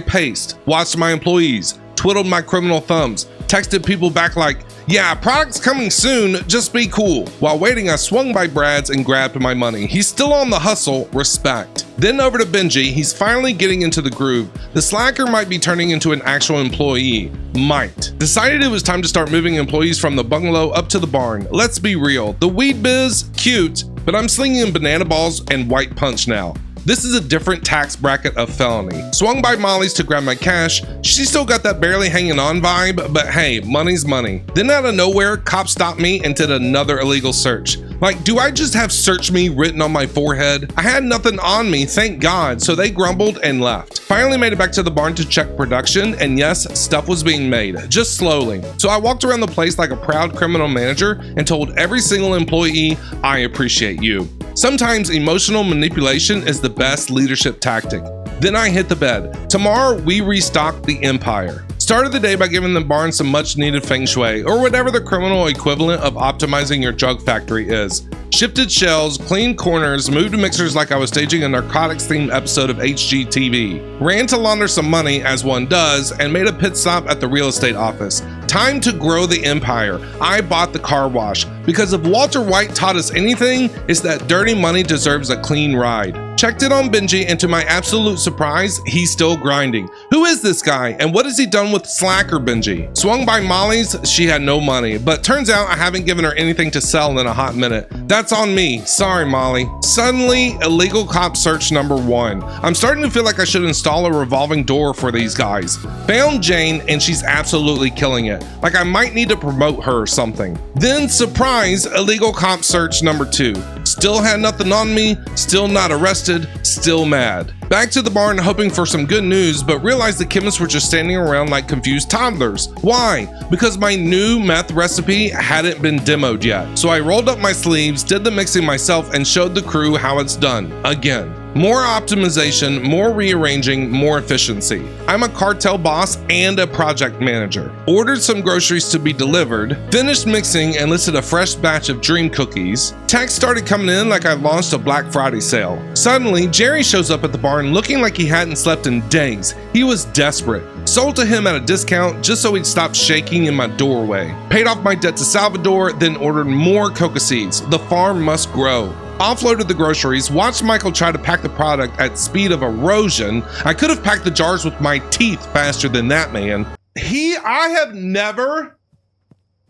paced, watched my employees, twiddled my criminal thumbs, texted people back like, yeah, product's coming soon, just be cool. While waiting, I swung by Brad's and grabbed my money. He's still on the hustle, respect. Then over to Benji, he's finally getting into the groove. The slacker might be turning into an actual employee. Might. Decided it was time to start moving employees from the bungalow up to the barn. Let's be real, the weed biz, cute, but I'm slinging banana balls and white punch now. This is a different tax bracket of felony. Swung by Molly's to grab my cash. She still got that barely hanging on vibe, but hey, money's money. Then out of nowhere, cops stopped me and did another illegal search. Like, do I just have search me written on my forehead? I had nothing on me, thank God, so they grumbled and left. Finally made it back to the barn to check production, and yes, stuff was being made, just slowly. So I walked around the place like a proud criminal manager and told every single employee, I appreciate you. Sometimes emotional manipulation is the best leadership tactic. Then I hit the bed. Tomorrow we restock the empire. Started the day by giving the barn some much needed feng shui, or whatever the criminal equivalent of optimizing your drug factory is. Shifted shelves, cleaned corners, moved mixers like I was staging a narcotics themed episode of HGTV. Ran to launder some money as one does, and made a pit stop at the real estate office. Time to grow the empire. I bought the car wash. Because if Walter White taught us anything, it's that dirty money deserves a clean ride. Checked it on Benji, and to my absolute surprise, he's still grinding. Who is this guy, and what has he done with Slacker Benji? Swung by Molly's, she had no money, but turns out I haven't given her anything to sell in a hot minute. That's on me, sorry Molly. Suddenly, illegal cop search number 1. I'm starting to feel like I should install a revolving door for these guys. Found Jane, and she's absolutely killing it. Like I might need to promote her or something. Then surprise, illegal cop search number 2. Still had nothing on me, still not arrested, still mad. Back to the barn hoping for some good news, but realized the chemists were just standing around like confused toddlers. Why? Because my new meth recipe hadn't been demoed yet. So I rolled up my sleeves, did the mixing myself, and showed the crew how it's done. Again. More optimization, more rearranging, more efficiency. I'm a cartel boss and a project manager. Ordered some groceries to be delivered, finished mixing and listed a fresh batch of dream cookies. Texts started coming in like I launched a Black Friday sale. Suddenly, Jerry shows up at the barn looking like he hadn't slept in days. He was desperate. Sold to him at a discount just so he'd stop shaking in my doorway. Paid off my debt to Salvador, then ordered more coca seeds. The farm must grow. Offloaded the groceries, watched Michael try to pack the product at speed of erosion. I could have packed the jars with my teeth faster than that man. I have never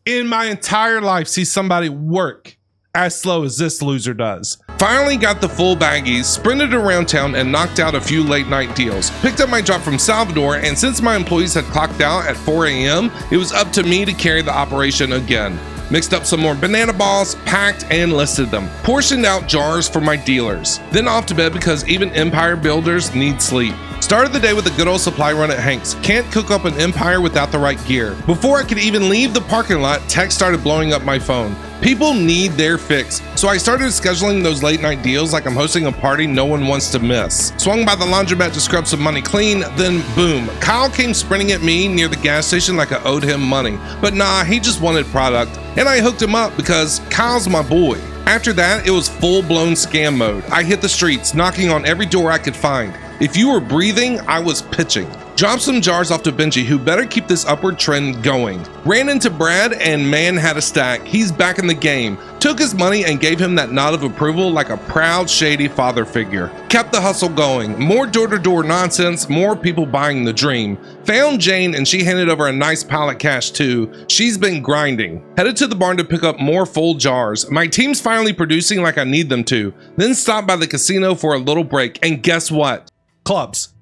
in my entire life seen somebody work as slow as this loser does. Finally got the full baggies, sprinted around town and knocked out a few late night deals. Picked up my job from Salvador, and since my employees had clocked out at 4 a.m., it was up to me to carry the operation again. Mixed up some more banana balls, packed and listed them. Portioned out jars for my dealers. Then off to bed because even empire builders need sleep. Started the day with a good old supply run at Hank's. Can't cook up an empire without the right gear. Before I could even leave the parking lot, text started blowing up my phone. People need their fix, so I started scheduling those late night deals like I'm hosting a party no one wants to miss. Swung by the laundromat to scrub some money clean, then boom, Kyle came sprinting at me near the gas station like I owed him money. But nah, he just wanted product, and I hooked him up because Kyle's my boy. After that, it was full-blown scam mode. I hit the streets, knocking on every door I could find. If you were breathing, I was pitching. Dropped some jars off to Benji, who better keep this upward trend going. Ran into Brad, and man had a stack. He's back in the game. Took his money and gave him that nod of approval like a proud, shady father figure. Kept the hustle going. More door-to-door nonsense, more people buying the dream. Found Jane, and she handed over a nice pile of cash too. She's been grinding. Headed to the barn to pick up more full jars. My team's finally producing like I need them to. Then stopped by the casino for a little break, and guess what? Clubs.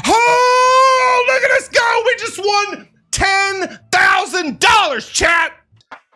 Oh, look at us go! We just won $10,000, chat!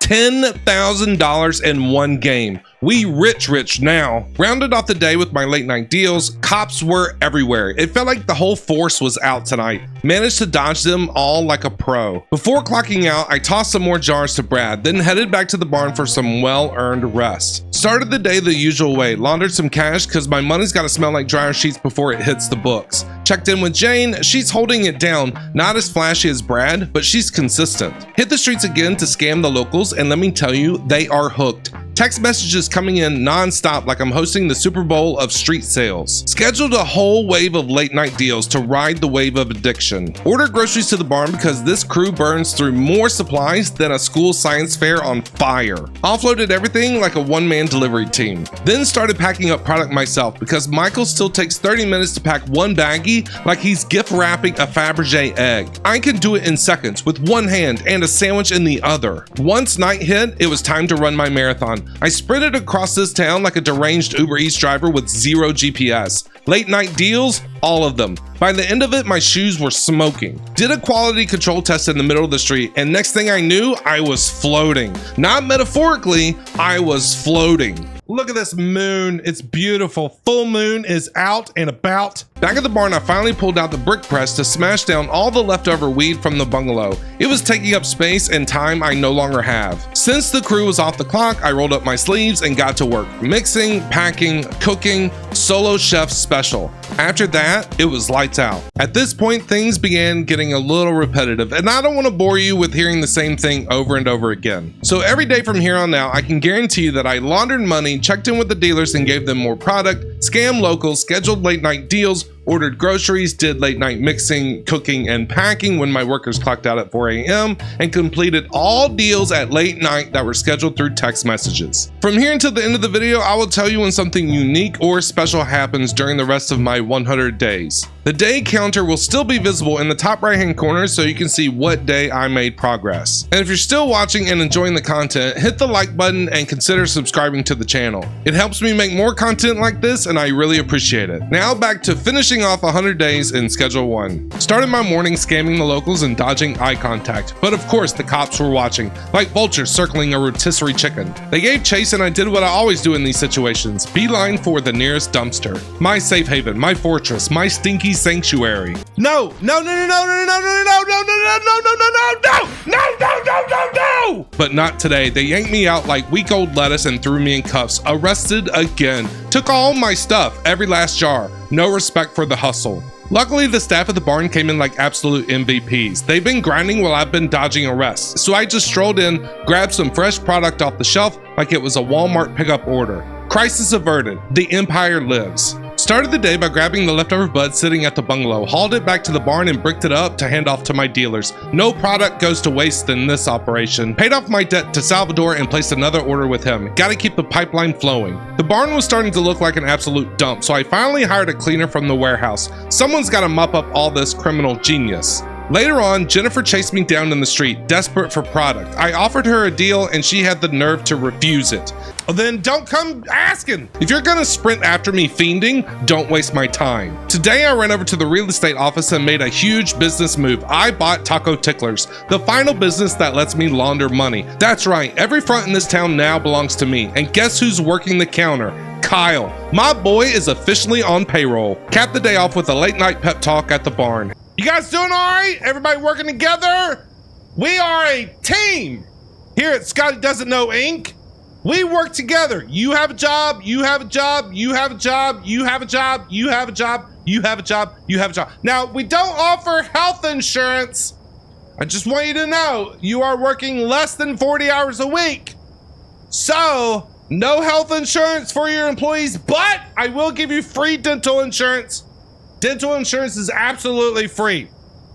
$10,000 in one game. We rich now. Rounded off the day with my late night deals. Cops were everywhere. It felt like the whole force was out tonight. Managed to dodge them all like a pro. Before clocking out, I tossed some more jars to Brad, then headed back to the barn for some well-earned rest. Started the day the usual way. Laundered some cash because my money's got to smell like dryer sheets before it hits the books. Checked in with Jane. She's holding it down. Not as flashy as Brad, but she's consistent. Hit the streets again to scam the locals, and let me tell you, they are hooked. Text messages coming in non-stop like I'm hosting the Super Bowl of street sales. Scheduled a whole wave of late night deals to ride the wave of addiction. Ordered groceries to the barn because this crew burns through more supplies than a school science fair on fire. Offloaded everything like a one-man delivery team. Then started packing up product myself because Michael still takes 30 minutes to pack one baggie like he's gift wrapping a Fabergé egg. I can do it in seconds with one hand and a sandwich in the other. Once night hit, it was time to run my marathon. I sprinted across this town like a deranged Uber Eats driver with zero GPS. Late night deals, all of them. By the end of it, my shoes were smoking. Did a quality control test in the middle of the street, and next thing I knew, I was floating. Not metaphorically, I was floating. Look at this moon. It's beautiful. Full moon is out and about. Back at the barn, I finally pulled out the brick press to smash down all the leftover weed from the bungalow. It was taking up space and time I no longer have. Since the crew was off the clock, I rolled up my sleeves and got to work. Mixing, packing, cooking, solo chef special. After that, it was lights out. At this point, things began getting a little repetitive, and I don't want to bore you with hearing the same thing over and over again. So every day from here on out, I can guarantee you that I laundered money, checked in with the dealers and gave them more product, scammed locals, scheduled late night deals, ordered groceries, did late night mixing, cooking, and packing when my workers clocked out at 4 a.m., and completed all deals at late night that were scheduled through text messages. From here until the end of the video, I will tell you when something unique or special happens during the rest of my 100 days. The day counter will still be visible in the top right hand corner so you can see what day I made progress. And if you're still watching and enjoying the content, hit the like button and consider subscribing to the channel. It helps me make more content like this and I really appreciate it. Now back to finishing off 100 days in Schedule 1. Started my morning scamming the locals and dodging eye contact, but of course the cops were watching, like vultures circling a rotisserie chicken. They gave chase and I did what I always do in these situations, beeline for the nearest dumpster. My safe haven, my fortress, my stinky sanctuary. No. But not today. They yanked me out like week old lettuce and threw me in cuffs. Arrested again. Took all my stuff, every last jar. No respect for the hustle. Luckily, the staff at the barn came in like absolute MVPs. They've been grinding while I've been dodging arrests. So I just strolled in, grabbed some fresh product off the shelf like it was a Walmart pickup order. Crisis averted. The empire lives. Started the day by grabbing the leftover bud sitting at the bungalow, hauled it back to the barn and bricked it up to hand off to my dealers. No product goes to waste in this operation. Paid off my debt to Salvador and placed another order with him. Gotta keep the pipeline flowing. The barn was starting to look like an absolute dump, so I finally hired a cleaner from the warehouse. Someone's gotta mop up all this criminal genius. Later on, Jennifer chased me down in the street, desperate for product. I offered her a deal and she had the nerve to refuse it. Well, then don't come asking. If you're gonna sprint after me fiending, don't waste my time. Today I ran over to the real estate office and made a huge business move. I bought Taco Ticklers, the final business that lets me launder money. That's right, every front in this town now belongs to me. And guess who's working the counter? Kyle. My boy is officially on payroll. Capped the day off with a late night pep talk at the barn. You guys doing all right? Everybody working together? We are a team here at Scotty Doesn't Know Inc. We work together. You have a job, you have a job, you have a job, you have a job, you have a job, you have a job, you have a job. Now, we don't offer health insurance. I just want you to know you are working less than 40 hours a week. So, no health insurance for your employees, but I will give you free dental insurance. Dental insurance is absolutely free,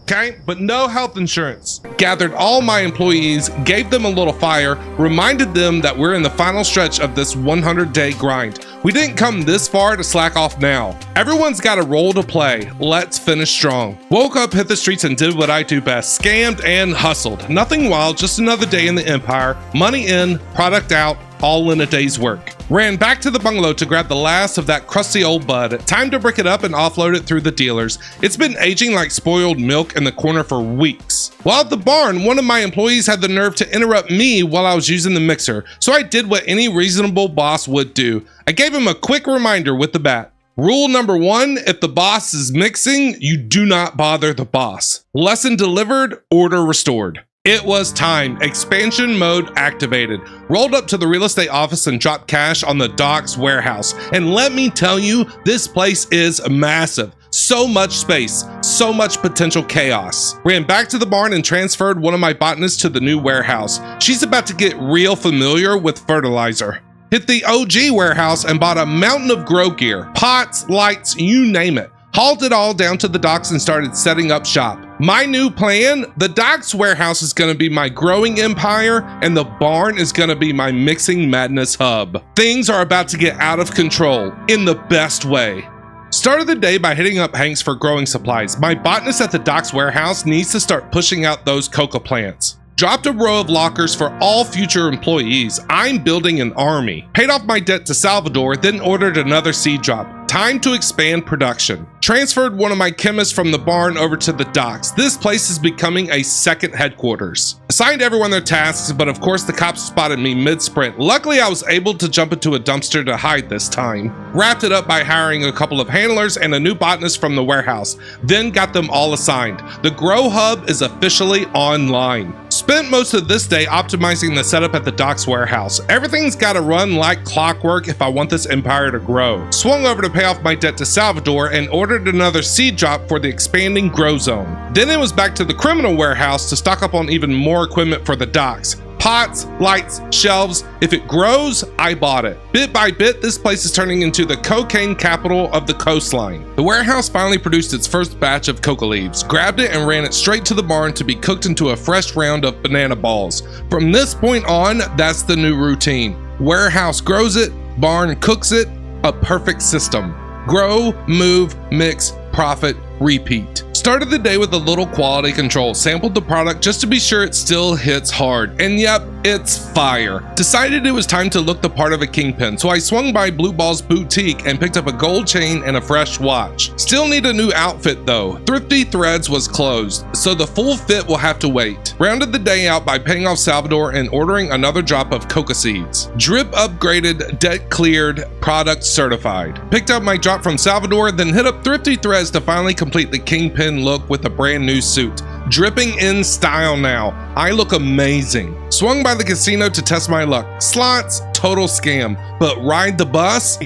okay? But no health insurance. Gathered all my employees, gave them a little fire, reminded them that we're in the final stretch of this 100-day grind. We didn't come this far to slack off now. Everyone's got a role to play. Let's finish strong. Woke up, hit the streets, and did what I do best. Scammed and hustled. Nothing wild, just another day in the empire. Money in, product out, all in a day's work. Ran back to the bungalow to grab the last of that crusty old bud. Time to brick it up and offload it through the dealers. It's been aging like spoiled milk in the corner for weeks. While at the barn, one of my employees had the nerve to interrupt me while I was using the mixer, so I did what any reasonable boss would do. I gave him a quick reminder with the bat. Rule number 1, if the boss is mixing, you do not bother the boss. Lesson delivered, order restored. It was time. Expansion mode activated. Rolled up to the real estate office and dropped cash on the Docks warehouse. And let me tell you, this place is massive. So much space, so much potential chaos. Ran back to the barn and transferred one of my botanists to the new warehouse. She's about to get real familiar with fertilizer. Hit the OG warehouse and bought a mountain of grow gear, pots, lights, you name it. Hauled it all down to the docks and started setting up shop. My new plan, the Docks warehouse is gonna be my growing empire and the barn is gonna be my mixing madness hub. Things are about to get out of control in the best way. Started the day by hitting up Hanks for growing supplies. My botanist at the Docks warehouse needs to start pushing out those coca plants. Dropped a row of lockers for all future employees. I'm building an army. Paid off my debt to Salvador, then ordered another seed drop. Time to expand production. Transferred one of my chemists from the barn over to the docks. This place is becoming a second headquarters. Assigned everyone their tasks, but of course the cops spotted me mid-sprint. Luckily I was able to jump into a dumpster to hide this time. Wrapped it up by hiring a couple of handlers and a new botanist from the warehouse. Then got them all assigned. The Grow Hub is officially online. Spent most of this day optimizing the setup at the Docks warehouse. Everything's gotta run like clockwork if I want this empire to grow. Swung over to pay off my debt to Salvador and ordered another seed drop for the expanding grow zone. Then it was back to the criminal warehouse to stock up on even more equipment for the docks. Pots, lights, shelves. If it grows, I bought it. Bit by bit, this place is turning into the cocaine capital of the coastline. The warehouse finally produced its first batch of coca leaves, grabbed it and ran it straight to the barn to be cooked into a fresh round of banana balls. From this point on, that's the new routine. Warehouse grows it, barn cooks it, a perfect system. Grow, move, mix, profit, repeat. Started the day with a little quality control, sampled the product just to be sure it still hits hard, and yep, it's fire. Decided it was time to look the part of a kingpin, so I swung by Blue Ball's boutique and picked up a gold chain and a fresh watch. Still need a new outfit though. Thrifty Threads was closed, so the full fit will have to wait. Rounded the day out by paying off Salvador and ordering another drop of coca seeds. Drip upgraded, debt cleared, product certified. Picked up my drop from Salvador, then hit up Thrifty Threads to finally complete the kingpin look with a brand new suit. Dripping in style now. I look amazing. Swung by the casino to test my luck. Slots, total scam. But ride the bus?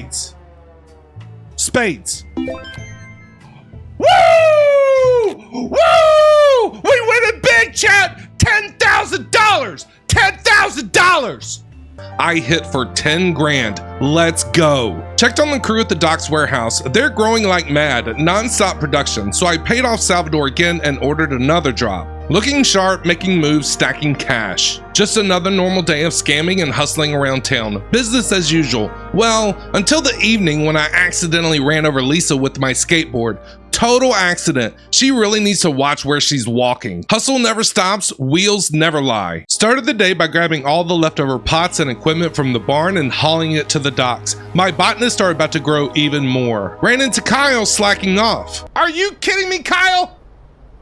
Spades. Woo! Woo! We win it big, chat! $10,000! $10,000! I hit for 10 grand. Let's go. Checked on the crew at the Docks warehouse. They're growing like mad, non-stop production, so I paid off Salvador again and ordered another drop. Looking sharp, making moves, stacking cash. Just another normal day of scamming and hustling around town. Business as usual. Well, until the evening when I accidentally ran over Lisa with my skateboard. Total accident. She really needs to watch where she's walking. Hustle never stops, wheels never lie. Started the day by grabbing all the leftover pots and equipment from the barn and hauling it to the docks. My botanists are about to grow even more. Ran into Kyle slacking off. Are you kidding me, Kyle?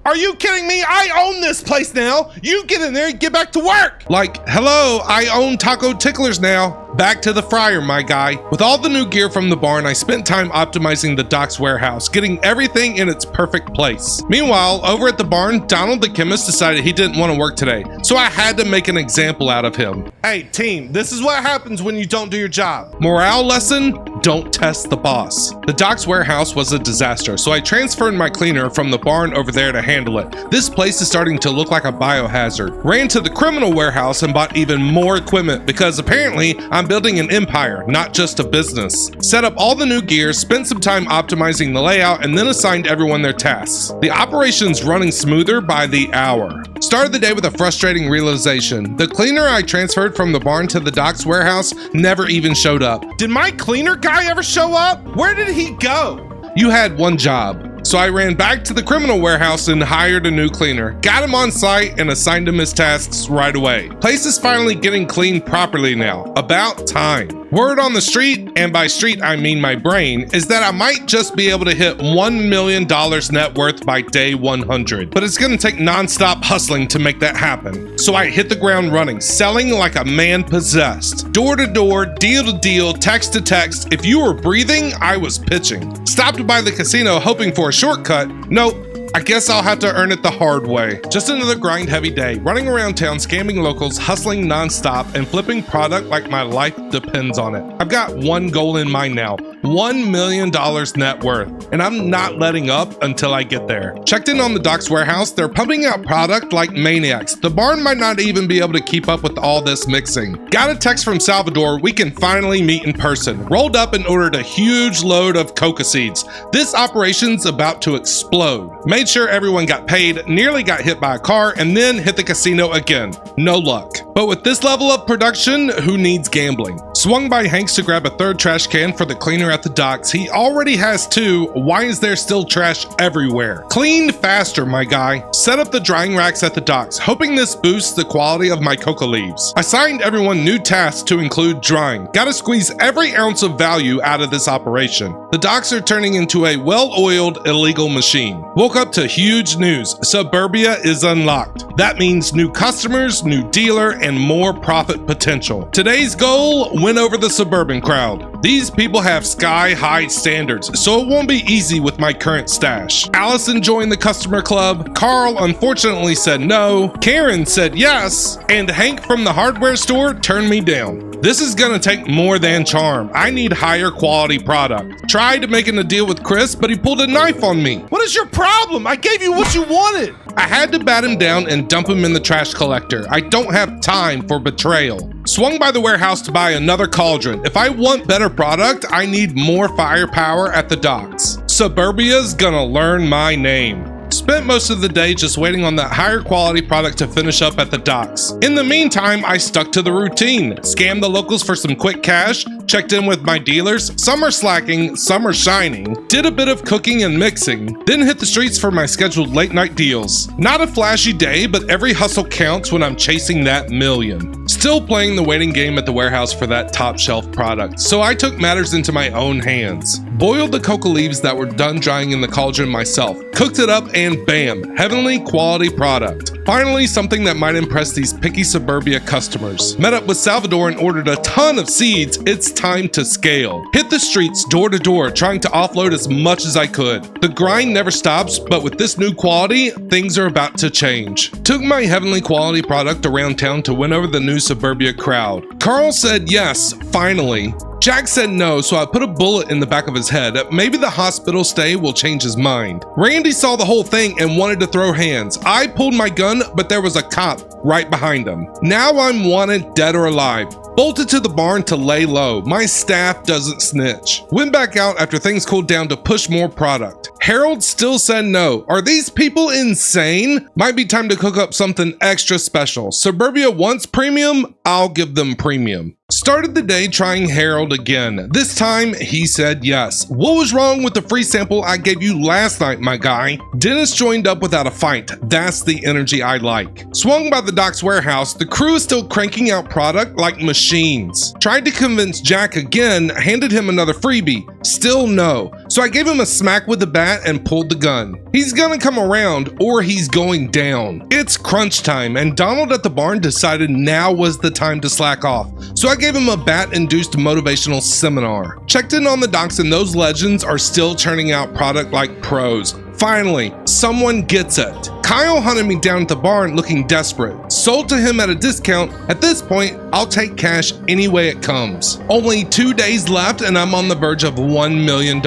Are you kidding me? I own this place now. You get in there and get back to work. Like, hello, I own Taco Ticklers now. Back to the fryer, my guy. With all the new gear from the barn, I spent time optimizing the docks warehouse, getting everything in its perfect place. Meanwhile, over at the barn, Donald the chemist decided he didn't want to work today, so I had to make an example out of him. Hey, team, this is what happens when you don't do your job. Morale lesson: don't test the boss. The docks warehouse was a disaster, so I transferred my cleaner from the barn over there to handle it. This place is starting to look like a biohazard. Ran to the criminal warehouse and bought even more equipment because apparently I'm building an empire, not just a business. Set up all the new gear, spent some time optimizing the layout, and then assigned everyone their tasks. The operation's running smoother by the hour. Started the day with a frustrating realization. The cleaner I transferred from the barn to the docks warehouse never even showed up. Did my cleaner guy ever show up? Where did he go? You had one job. So I ran back to the criminal warehouse and hired a new cleaner. Got him on site and assigned him his tasks right away. Place is finally getting cleaned properly now. About time. Word on the street, and by street I mean my brain, is that I might just be able to hit $1 million net worth by day 100. But it's gonna take non-stop hustling to make that happen. So I hit the ground running, selling like a man possessed. Door to door, deal to deal, text to text. If you were breathing, I was pitching. Stopped by the casino hoping for a shortcut. Nope. I guess I'll have to earn it the hard way. Just another grind-heavy day, running around town, scamming locals, hustling non-stop, and flipping product like my life depends on it. I've got one goal in mind now, $1 million net worth, and I'm not letting up until I get there. Checked in on the docks warehouse. They're pumping out product like maniacs. The barn might not even be able to keep up with all this mixing. Got a text from Salvador. We can finally meet in person. Rolled up and ordered a huge load of coca seeds. This operation's about to explode. Made sure everyone got paid, nearly got hit by a car, and then hit the casino again. No luck. But with this level of production, who needs gambling? Swung by Hanks to grab a third trash can for the cleaner at the docks. He already has two. Why is there still trash everywhere? Clean faster, my guy. Set up the drying racks at the docks, hoping this boosts the quality of my coca leaves. Assigned everyone new tasks to include drying. Gotta squeeze every ounce of value out of this operation. The docks are turning into a well-oiled illegal machine. Woke up to huge news. Suburbia is unlocked. That means new customers, new dealer, and more profit potential. Today's goal: win over the suburban crowd. These people have sky-high standards, so it won't be easy with my current stash. Allison joined the customer club. Carl unfortunately said no. Karen said yes. And Hank from the hardware store turned me down. This is gonna take more than charm. I need higher quality product. Tried making a deal with Chris, but he pulled a knife on me. What is your problem? I gave you what you wanted. I had to bat him down and dump him in the trash collector. I don't have time for betrayal. Swung by the warehouse to buy another cauldron. If I want better product, I need more firepower at the docks. Suburbia's gonna learn my name. Spent most of the day just waiting on that higher quality product to finish up at the docks. In the meantime, I stuck to the routine. Scammed the locals for some quick cash, checked in with my dealers. Some are slacking, some are shining. Did a bit of cooking and mixing. Then hit the streets for my scheduled late night deals. Not a flashy day, but every hustle counts when I'm chasing that million. Still playing the waiting game at the warehouse for that top shelf product, so I took matters into my own hands. Boiled the coca leaves that were done drying in the cauldron myself. Cooked it up and bam, heavenly quality product. Finally, something that might impress these picky Suburbia customers. Met up with Salvador and ordered a ton of seeds. It's time to scale. Hit the streets door to door, trying to offload as much as I could. The grind never stops, but with this new quality, things are about to change. Took my heavenly quality product around town to win over the new Suburbia crowd. Carl said yes, finally. Jack said no, so I put a bullet in the back of his head. Maybe the hospital stay will change his mind. Randy saw the whole thing and wanted to throw hands. I pulled my gun, but there was a cop right behind him. Now I'm wanted dead or alive. Bolted to the barn to lay low. My staff doesn't snitch. Went back out after things cooled down to push more product. Harold still said no. Are these people insane? Might be time to cook up something extra special. Suburbia wants premium, I'll give them premium. Started the day trying Harold again. This time, he said yes. What was wrong with the free sample I gave you last night, my guy? Dennis joined up without a fight. That's the energy I like. Swung by the docks warehouse, the crew is still cranking out product like machines. Tried to convince Jack again, handed him another freebie. Still no. So I gave him a smack with the bat and pulled the gun. He's gonna come around or he's going down. It's crunch time and Donald at the barn decided now was the time to slack off. So I gave him a bat-induced motivational seminar. Checked in on the docks and those legends are still churning out product like pros. Finally, someone gets it. Kyle hunted me down at the barn looking desperate. Sold to him at a discount. At this point, I'll take cash any way it comes. Only 2 days left and I'm on the verge of $1 million.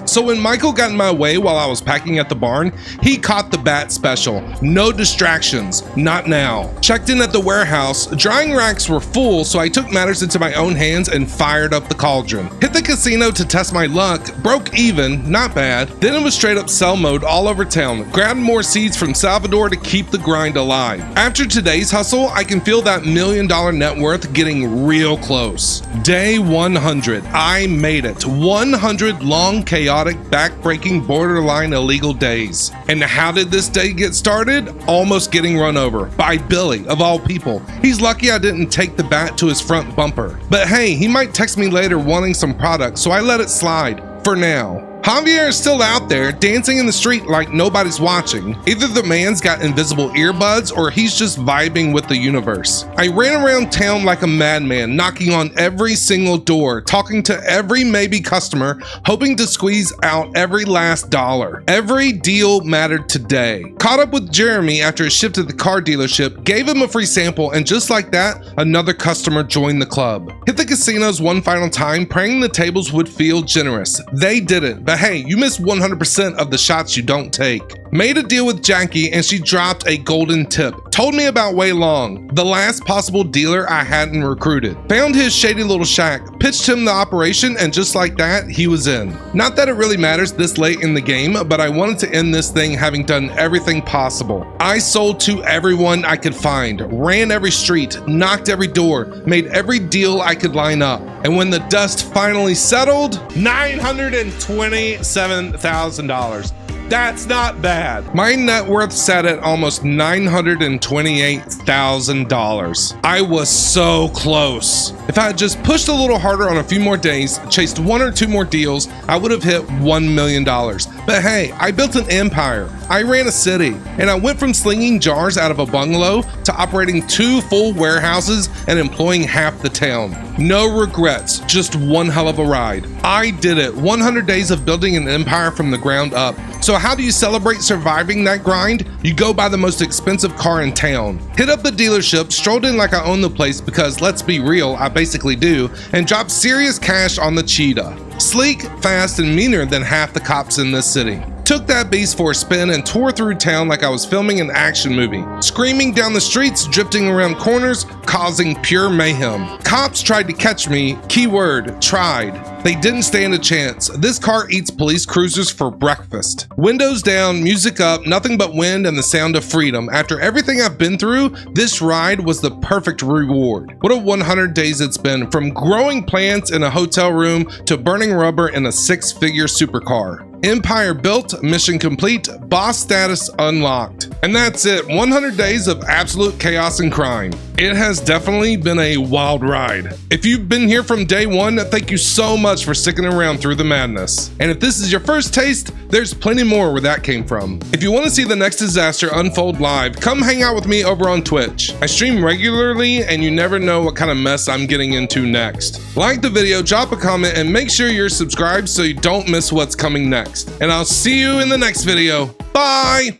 So when Michael got in my way while I was packing at the barn, he caught the bat special. No distractions, not now. Checked in at the warehouse. Drying racks were full, so I took matters into my own hands and fired up the cauldron. Hit the casino to test my luck. Broke even, not bad. Then it was straight up sell mode all over town. Grabbed more seeds from Salvador to keep the grind alive. After today's hustle, I can feel that $1 million net worth getting real close. Day 100. I made it. 100 long, chaotic, back-breaking, borderline illegal days. And how did this day get started? Almost getting run over by Billy, of all people. He's lucky I didn't take the bat to his front bumper. But hey, he might text me later wanting some product, so I let it slide. For now. Javier is still out there dancing in the street like nobody's watching. Either the man's got invisible earbuds or he's just vibing with the universe. I ran around town like a madman, knocking on every single door, talking to every maybe customer, hoping to squeeze out every last dollar. Every deal mattered today. Caught up with Jeremy after his shift at the car dealership, gave him a free sample, and just like that, another customer joined the club. Hit the casinos one final time, praying the tables would feel generous. They didn't, but hey, you miss 100% of the shots you don't take. Made a deal with Jackie and she dropped a golden tip. Told me about Wei Long, the last possible dealer I hadn't recruited. Found his shady little shack, pitched him the operation, and just like that, he was in. Not that it really matters this late in the game, but I wanted to end this thing having done everything possible. I sold to everyone I could find, ran every street, knocked every door, made every deal I could line up. And when the dust finally settled, $927,000. That's not bad. My net worth sat at almost $928,000. I was so close. If I had just pushed a little harder on a few more days, chased 1 or 2 more deals, I would have hit $1 million. But hey, I built an empire. I ran a city, and I went from slinging jars out of a bungalow to operating 2 full warehouses and employing half the town. No regrets, just one hell of a ride. I did it. 100 days of building an empire from the ground up. So how do you celebrate surviving that grind? You go buy the most expensive car in town. Hit up the dealership, strolled in like I own the place because let's be real, I basically do, and dropped serious cash on the cheetah. Sleek, fast, and meaner than half the cops in this city. Took that beast for a spin and tore through town like I was filming an action movie. Screaming down the streets, drifting around corners, causing pure mayhem. Cops tried to catch me, keyword, tried. They didn't stand a chance. This car eats police cruisers for breakfast. Windows down, music up, nothing but wind and the sound of freedom. After everything I've been through, this ride was the perfect reward. What a 100 days it's been, from growing plants in a hotel room to burning rubber in a 6-figure supercar. Empire built, mission complete, boss status unlocked. And that's it, 100 days of absolute chaos and crime. It has definitely been a wild ride. If you've been here from day one, thank you so much for sticking around through the madness. And if this is your first taste, there's plenty more where that came from. If you want to see the next disaster unfold live, come hang out with me over on Twitch. I stream regularly and you never know what kind of mess I'm getting into next. Like the video, drop a comment, and make sure you're subscribed so you don't miss what's coming next. And I'll see you in the next video. Bye!